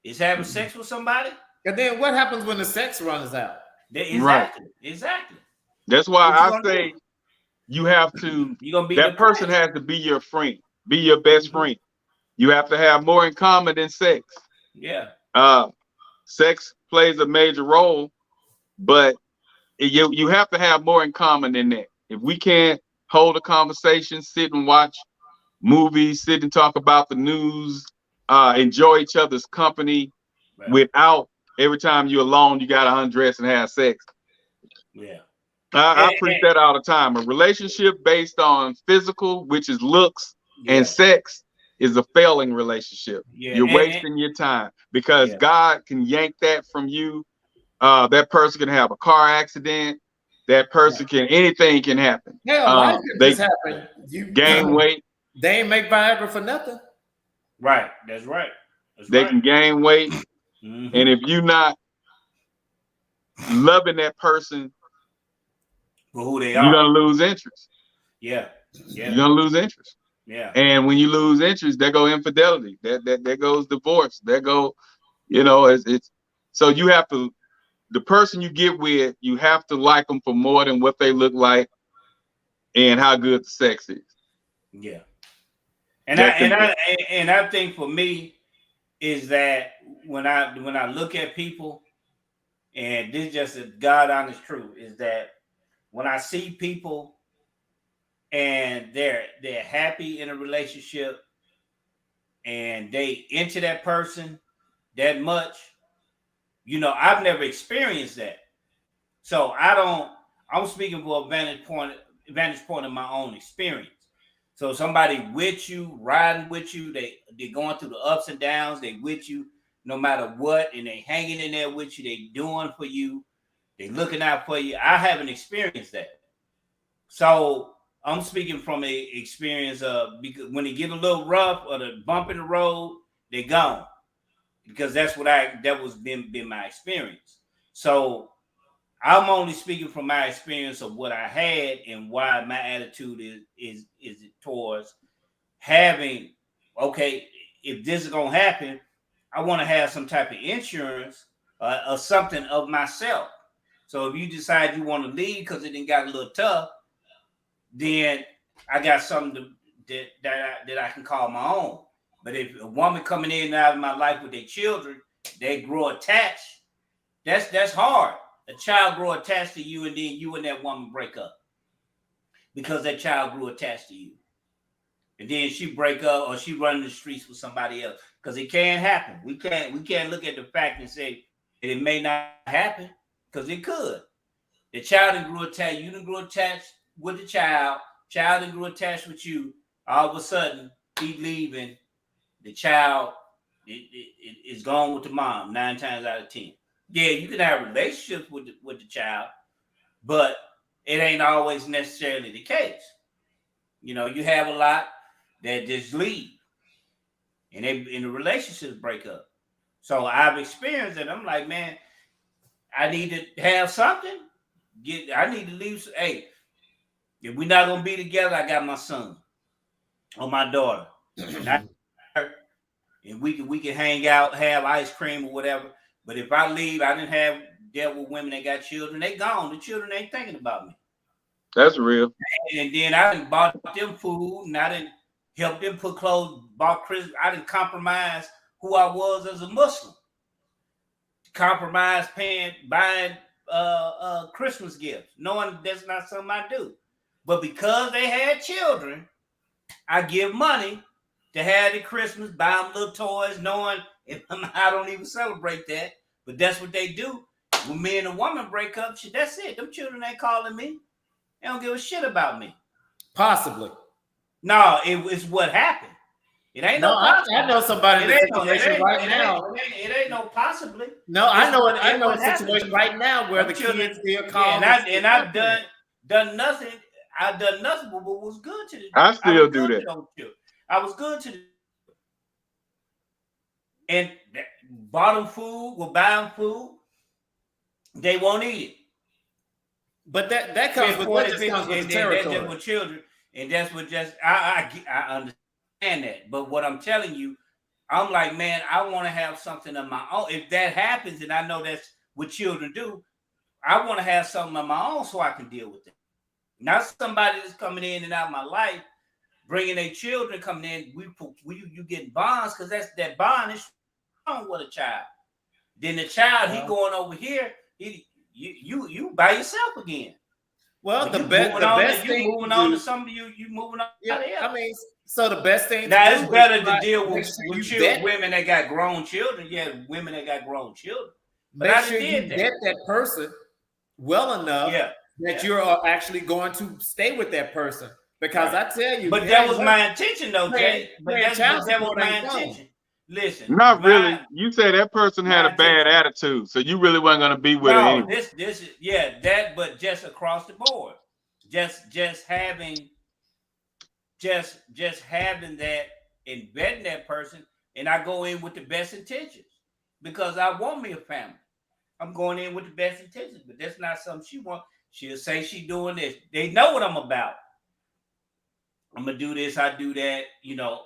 Is having sex with somebody? And then what happens when the sex runs out? Exactly. That's why I say you have to, that person has to be your friend, be your best friend. You have to have more in common than sex. Yeah. Sex plays a major role, but you have to have more in common than that. If we can't hold a conversation, sit and watch movies, sit and talk about the news, enjoy each other's company, Right. without every time you're alone, you got to undress and have sex. Yeah. I preach that all the time. A relationship based on physical, which is looks, Yeah. and sex is a failing relationship. Yeah. You're wasting your time, because God can yank that from you. That person can have a car accident. That person anything can happen. Hell, life can They just happen. You gain weight. They ain't make Viagra for nothing. Right. That's right. They can gain weight. Mm-hmm. And if you're not loving that person, for who they you're are, gonna lose interest. Yeah. You're gonna lose interest. Yeah. And when you lose interest, there go infidelity. There goes divorce. There go, it's so you have to, the person you get with, you have to like them for more than what they look like and how good the sex is. Yeah. And I think for me is that when I look at people, and this is just a God honest truth, is that when I see people and they're happy in a relationship and they into that person that much, I've never experienced that. So I'm speaking for a vantage point of my own experience. So somebody with you, riding with you, they're going through the ups and downs, they with you no matter what, and they hanging in there with you, they doing for you, they looking out for you. I haven't experienced that. So I'm speaking from a experience of, because when they get a little rough or the bump in the road, they gone. Because that was been my experience. So I'm only speaking from my experience of what I had and why my attitude is towards having, okay, if this is gonna happen, I want to have some type of insurance or something of myself. So if you decide you want to leave because it done got a little tough, then I got something that I can call my own. But if a woman coming in and out of my life with their children, they grow attached, that's hard. A child grow attached to you, and then you and that woman break up because that child grew attached to you. And then she break up or she run the streets with somebody else, because it can't happen. We can't look at the fact and say that it may not happen, because it could. The child that grew attached, you done grew attached with the child that grew attached with you. All of a sudden, he leaving, the child is gone with the mom 9 times out of 10. Yeah, you can have relationships with the child, but it ain't always necessarily the case. You have a lot that just leave, and the relationships break up. So I've experienced it. I'm like, man, I need to have something. I need to leave. Hey, if we're not gonna be together, I got my son or my daughter, and we can hang out, have ice cream or whatever. But if I leave, I didn't have dealt with women that got children. They gone. The children ain't thinking about me. That's real. And then I didn't bought them food, and I didn't help them put clothes, bought Christmas. I didn't compromise who I was as a Muslim. Compromise buying Christmas gifts, knowing that's not something I do. But because they had children, I give money to have the Christmas, buy them little toys, knowing I don't even celebrate that. But that's what they do. When me and a woman break up, that's it. Them children ain't calling me. They don't give a shit about me. Possibly. No, it's what happened. It ain't no. I know somebody in a situation right now. It ain't no possibly. No, I know a situation right now where the kids still call. And I've done nothing. I've done nothing but what was good to them. I still do that. I was good to them. And bought them food, will buy them food. They won't eat it. But that comes with the territory. That's with children, and that's what I understand that. But what I'm telling you, I'm like, man, I want to have something of my own. If that happens, and I know that's what children do, I want to have something of my own so I can deal with it. Not somebody that's coming in and out of my life, bringing their children coming in. You get bonds, because that bond is strong with a child. Then the child, he going over here. you by yourself again. Well, But the you best moving on thing you moving to on do, to some of you moving on. yeah, out of here. I mean, so the best thing Now to it's do better is to deal make with, sure with you children, vet, women that got grown children. Yeah, women that got grown children. But make I sure done you did that. vet that person well enough Yeah. that Yeah. you're actually going to stay with that person. Because Right. I tell you, But it that ain't was worth my intention though, paying Jay. But child that was support my ain't fun. intention. Listen, Not really. You said that person had my a bad intention. attitude, so you really weren't going to be with her No, anyway. this is yeah, that, but just across the board. Just having that and vetting that person, and I go in with the best intentions because I want me a family. I'm going in with the best intentions, but that's not something she wants. She'll say she doing this. They know what I'm about. I'm gonna do this, I do that,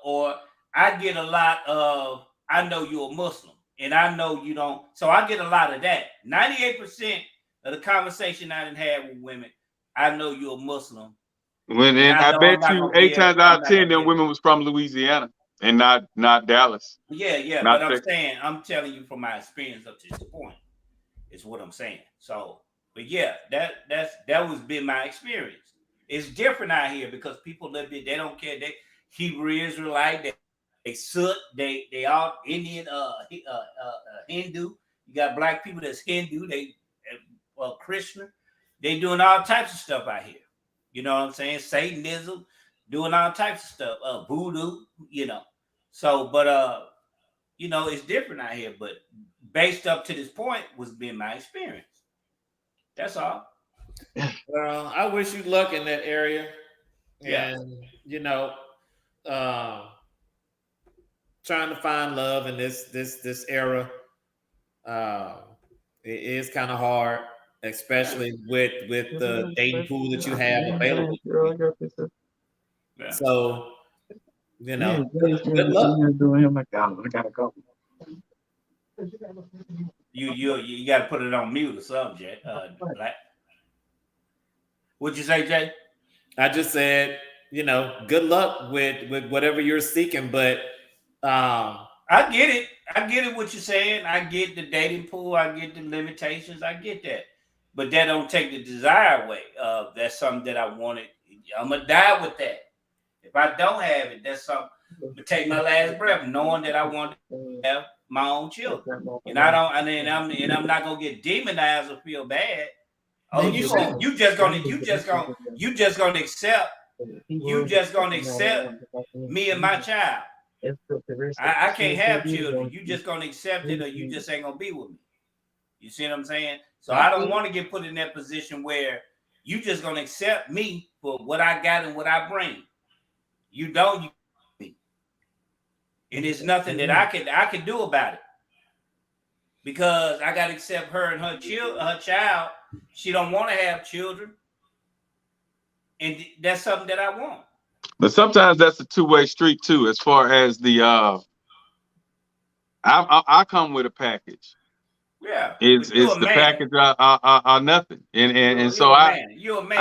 or I get a lot of, I know you're a Muslim and I know you don't. So I get a lot of that. 98% of the conversation I done had with women, I know you're a Muslim. And I bet you 8 times out of 10, them women was from Louisiana and not Dallas. Yeah, not but Texas. I'm telling you from my experience up to this point, is what I'm saying. So, but yeah, that was been my experience. It's different out here because people live there, they don't care. They Hebrew Israelite, they Soot, they all Indian, Hindu. You got black people that's Hindu, they Christian. They doing all types of stuff out here. You know what I'm saying? Satanism, doing all types of stuff. Voodoo, So, but it's different out here. But based up to this point was been my experience. That's all. Well, I wish you luck in that area. Yeah. And trying to find love in this era, it is kind of hard, especially with the dating pool that you have available. Yeah. So, good luck. I gotta go. You got to put it on mute or something, Jay. Black. What'd you say, Jay? I just said, good luck with whatever you're seeking, but I get it. I get it what you're saying. I get the dating pool. I get the limitations. I get that. But that don't take the desire away. That's something that I wanted. I'm going to die with that. If I don't have it, that's something to take my last breath, knowing that I want to have my own children. And I don't, and I'm not going to get demonized or feel bad. Oh, you just gonna accept me and my child. I can't have children. You just gonna accept it, or you just ain't gonna be with me. You see what I'm saying? So I don't want to get put in that position where you just gonna accept me for what I got and what I bring. You don't, and there's nothing that I can do about it because I gotta accept her and her child. She don't want to have children, and that's something that I want. But sometimes that's a two-way street too, as far as the I come with a package. Yeah, it's the package or nothing, and so you're a man.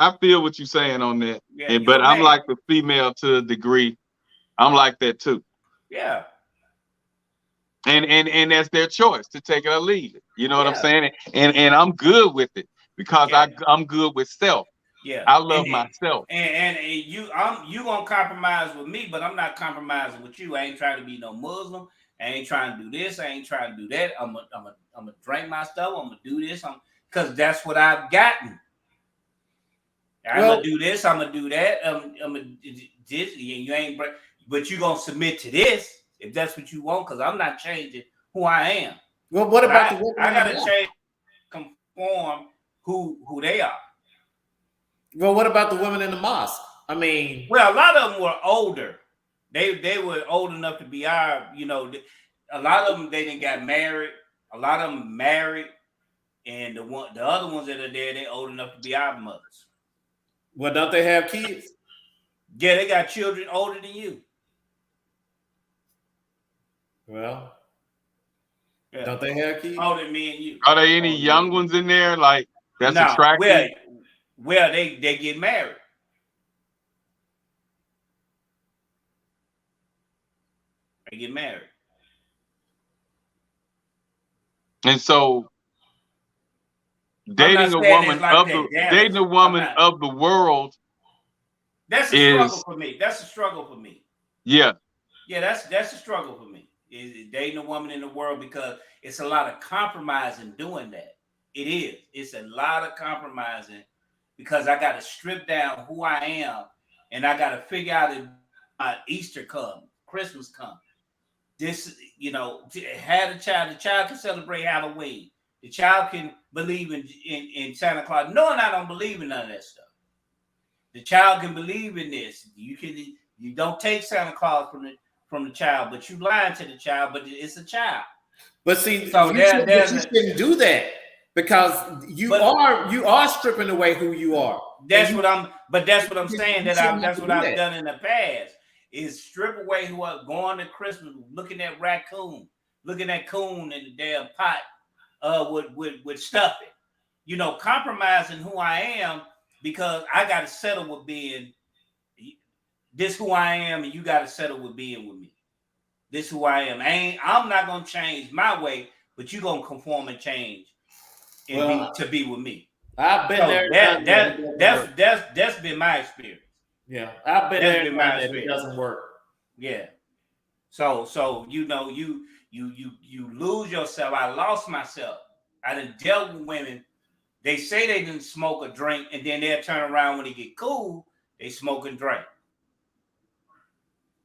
I feel what you're saying on that, Yeah, but I'm like the female to a degree. I'm like that too. Yeah. And that's their choice to take it or leave it. You know what I'm saying? And I'm good with it because I'm good with self. Yeah, I love myself. And you gonna compromise with me, but I'm not compromising with you. I ain't trying to be no Muslim. I ain't trying to do this. I ain't trying to do that. I'm gonna drink my stuff. I'm gonna do this. Because that's what I've gotten. I'm gonna do this. I'm gonna do that. I'm gonna this. You ain't. But you gonna submit to this if that's what you want. Because I'm not changing who I am. Well, what about the women? I gotta change, conform who they are. Well, what about the women in the mosque? I mean, well, a lot of them were older. They were old enough to be our, a lot of them they didn't got married. A lot of them married, and the other ones that are there, they old enough to be our mothers. Well, don't they have kids? Yeah, they got children older than you. Well, don't they have kids? Older than me and you. Are there any young ones in there like that's attractive? Well, they get married. They get married. And so dating a saying woman it's like of that, the Dallas. dating a I'm woman not. of the world. That's a struggle for me. That's a struggle for me. Yeah. Yeah, that's a struggle for me. Is dating a woman in the world, because it's a lot of compromising doing that. It is. It's a lot of compromising because I got to strip down who I am, and I got to figure out if Easter come, Christmas come. This, had a child. The child can celebrate Halloween. The child can believe in Santa Claus, knowing I don't believe in none of that stuff. The child can believe in this. You don't take Santa Claus from the child, but you lying to the child, but it's a child. But see, So you shouldn't do that, because you are stripping away who you are. That's what I'm saying. That's what I've done in the past, is strip away who are going to Christmas, looking at raccoon, looking at coon in the damn pot with stuffing. Compromising who I am, because I got to settle with being this who I am, and you got to settle with being with me. This who I am. I'm not gonna change my way, but you gonna conform and change to be with me. I've been there. That's been my experience. Yeah, I've been there. It doesn't work. Yeah. So you lose yourself. I lost myself. I done dealt with women. They say they didn't smoke or drink, and then they'll turn around when they get cool, they smoke and drink.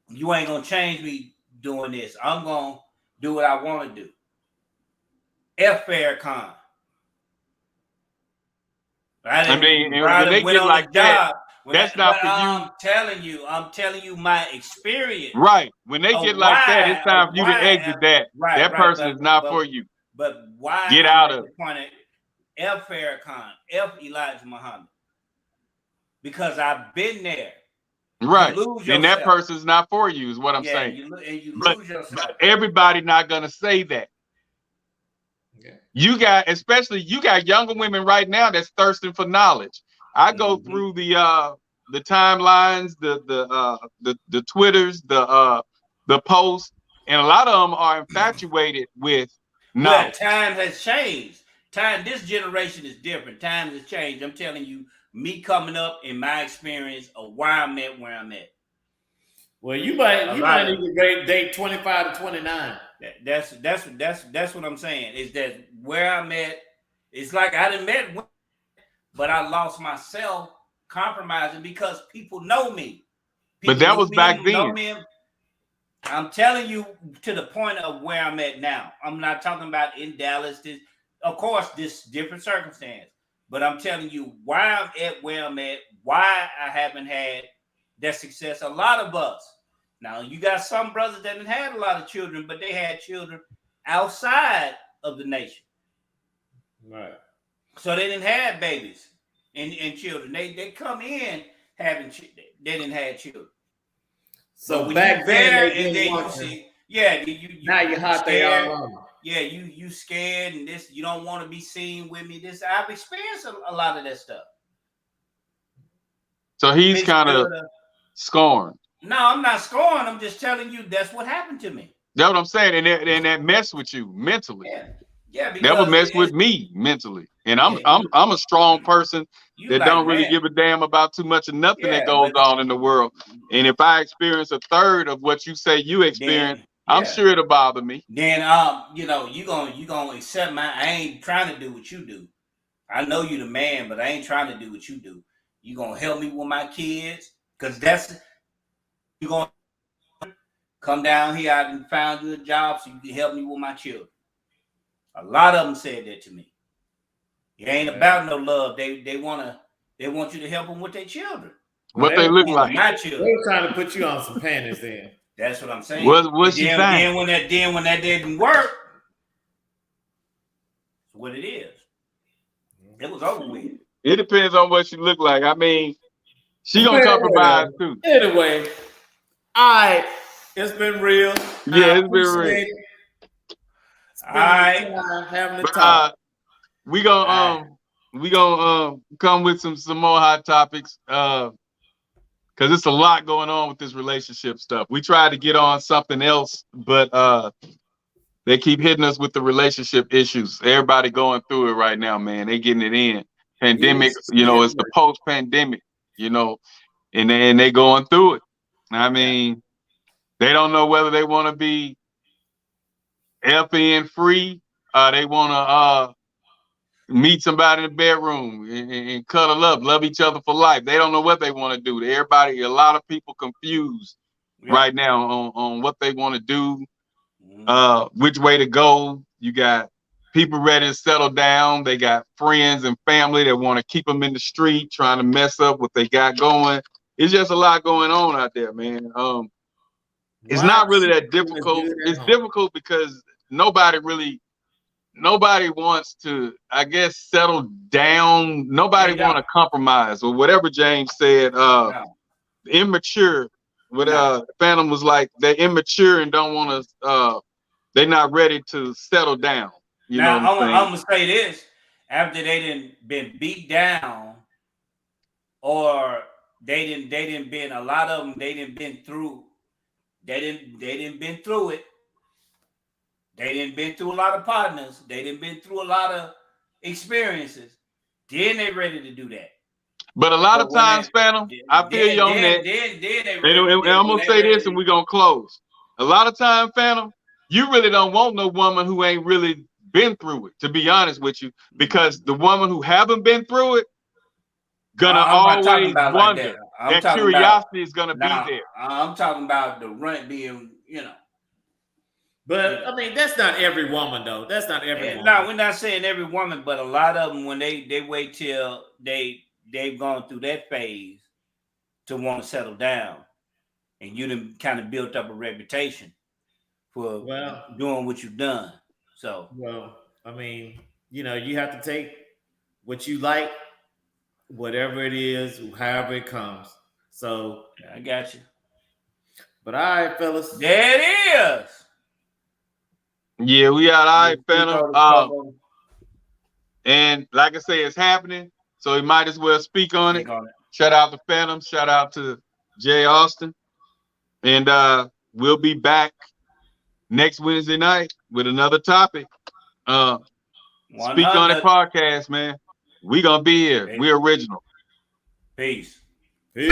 You ain't gonna change me doing this. I'm gonna do what I want to do. F Farrakhan. I mean, when they get like that, that's not for you. I'm telling you my experience. Right. When they get like that, it's time for you to exit that. That person is not for you. But why get out of it? F Farrakhan, F Elijah Muhammad. Because I've been there. Right. And that person's not for you, is what I'm saying. You lose yourself. But everybody not gonna say that. Yeah. You got younger women right now that's thirsting for knowledge. I go through the timelines, the Twitters, the posts, and a lot of them are infatuated with knowledge. Well, time has changed. This generation is different. Time has changed. I'm telling you, me coming up in my experience of why I'm at where I'm at. Well, you might need to date 25 to 29. That's what I'm saying. Is that where I'm at? It's like I done met women, but I lost myself compromising because people know me. But that was back then. I'm telling you, to the point of where I'm at now. I'm not talking about in Dallas. Of course, this different circumstance. But I'm telling you why I'm at where I'm at, why I haven't had that success. A lot of us. Now, you got some brothers that didn't have a lot of children, but they had children outside of the nation. Right. So they didn't have babies and children. They come in having, they didn't have children. So back then, you see, now you're hot there. Yeah, you scared, and this, you don't want to be seen with me. This, I've experienced a lot of that stuff. So he's kind of scorned. No, I'm not scorned. I'm just telling you that's what happened to me. That's what I'm saying, and that mess with you mentally. Yeah. That would mess with me mentally, and I'm a strong person that don't really give a damn about too much of nothing that goes on in the world. And if I experience a third of what you say you experience, I'm sure it'll bother me. Then you gonna accept I ain't trying to do what you do. I know you the man, but I ain't trying to do what you do. You gonna help me with my kids, because you gonna come down here. I done found you a job so you can help me with my children. A lot of them said that to me. It ain't about no love. They want you to help them with their children. What they look like. My children. They were trying to put you on some panties then. That's what I'm saying. What's she saying? Then when that didn't work, it's what it is. It was over with. It depends on what she look like. I mean, she gonna compromise too. Anyway, all right, it's been real. Yeah, it's been real. All right, having a talk. We gonna come with some more hot topics. Because it's a lot going on with this relationship stuff. We tried to get on something else, but They keep hitting us with the relationship issues. Everybody going through it right now, man. They getting it in. Pandemic, it's the post-pandemic, and they going through it. I mean, they don't know whether they want to be FN free. They want to meet somebody in the bedroom and cuddle up, love each other for life. They don't know what they want to do. A lot of people confused right now on what they want to do, which way to go. You got people ready to settle down. They got friends and family that want to keep them in the street, trying to mess up what they got going. It's just a lot going on out there, man. It's not really that difficult. It's difficult because nobody wants to, I guess, settle down. Nobody want to compromise or whatever James said. Immature. What Phantom was like, they're immature and don't want to. They're not ready to settle down. I'm gonna say this: after they didn't been beat down, or they didn't been a lot of them. They didn't been through. They didn't been through it. They didn't been through a lot of partners. They didn't been through a lot of experiences. Then they ready to do that. But a lot of times, Phantom, I feel you on that. And I'm gonna say this, and we're gonna close. A lot of time, Phantom, you really don't want no woman who ain't really been through it, to be honest with you, because the woman who haven't been through it gonna always wonder. Like that curiosity is gonna be there. I'm talking about the run being, But I mean, that's not every woman, though. That's not every woman. No, we're not saying every woman, but a lot of them, when they wait till they've gone through that phase to want to settle down, and you done kind of built up a reputation for doing what you've done. So, I mean, you have to take what you like, whatever it is, however it comes. So I got you. But all right, fellas, there it is. Yeah, we out. All right, Phantom. And like I say, it's happening, so we might as well speak on it. Shout out to Phantom. Shout out to Jay Austin. And we'll be back next Wednesday night with another topic. Speak on It podcast, man. We gonna be here. We original. Peace. Peace.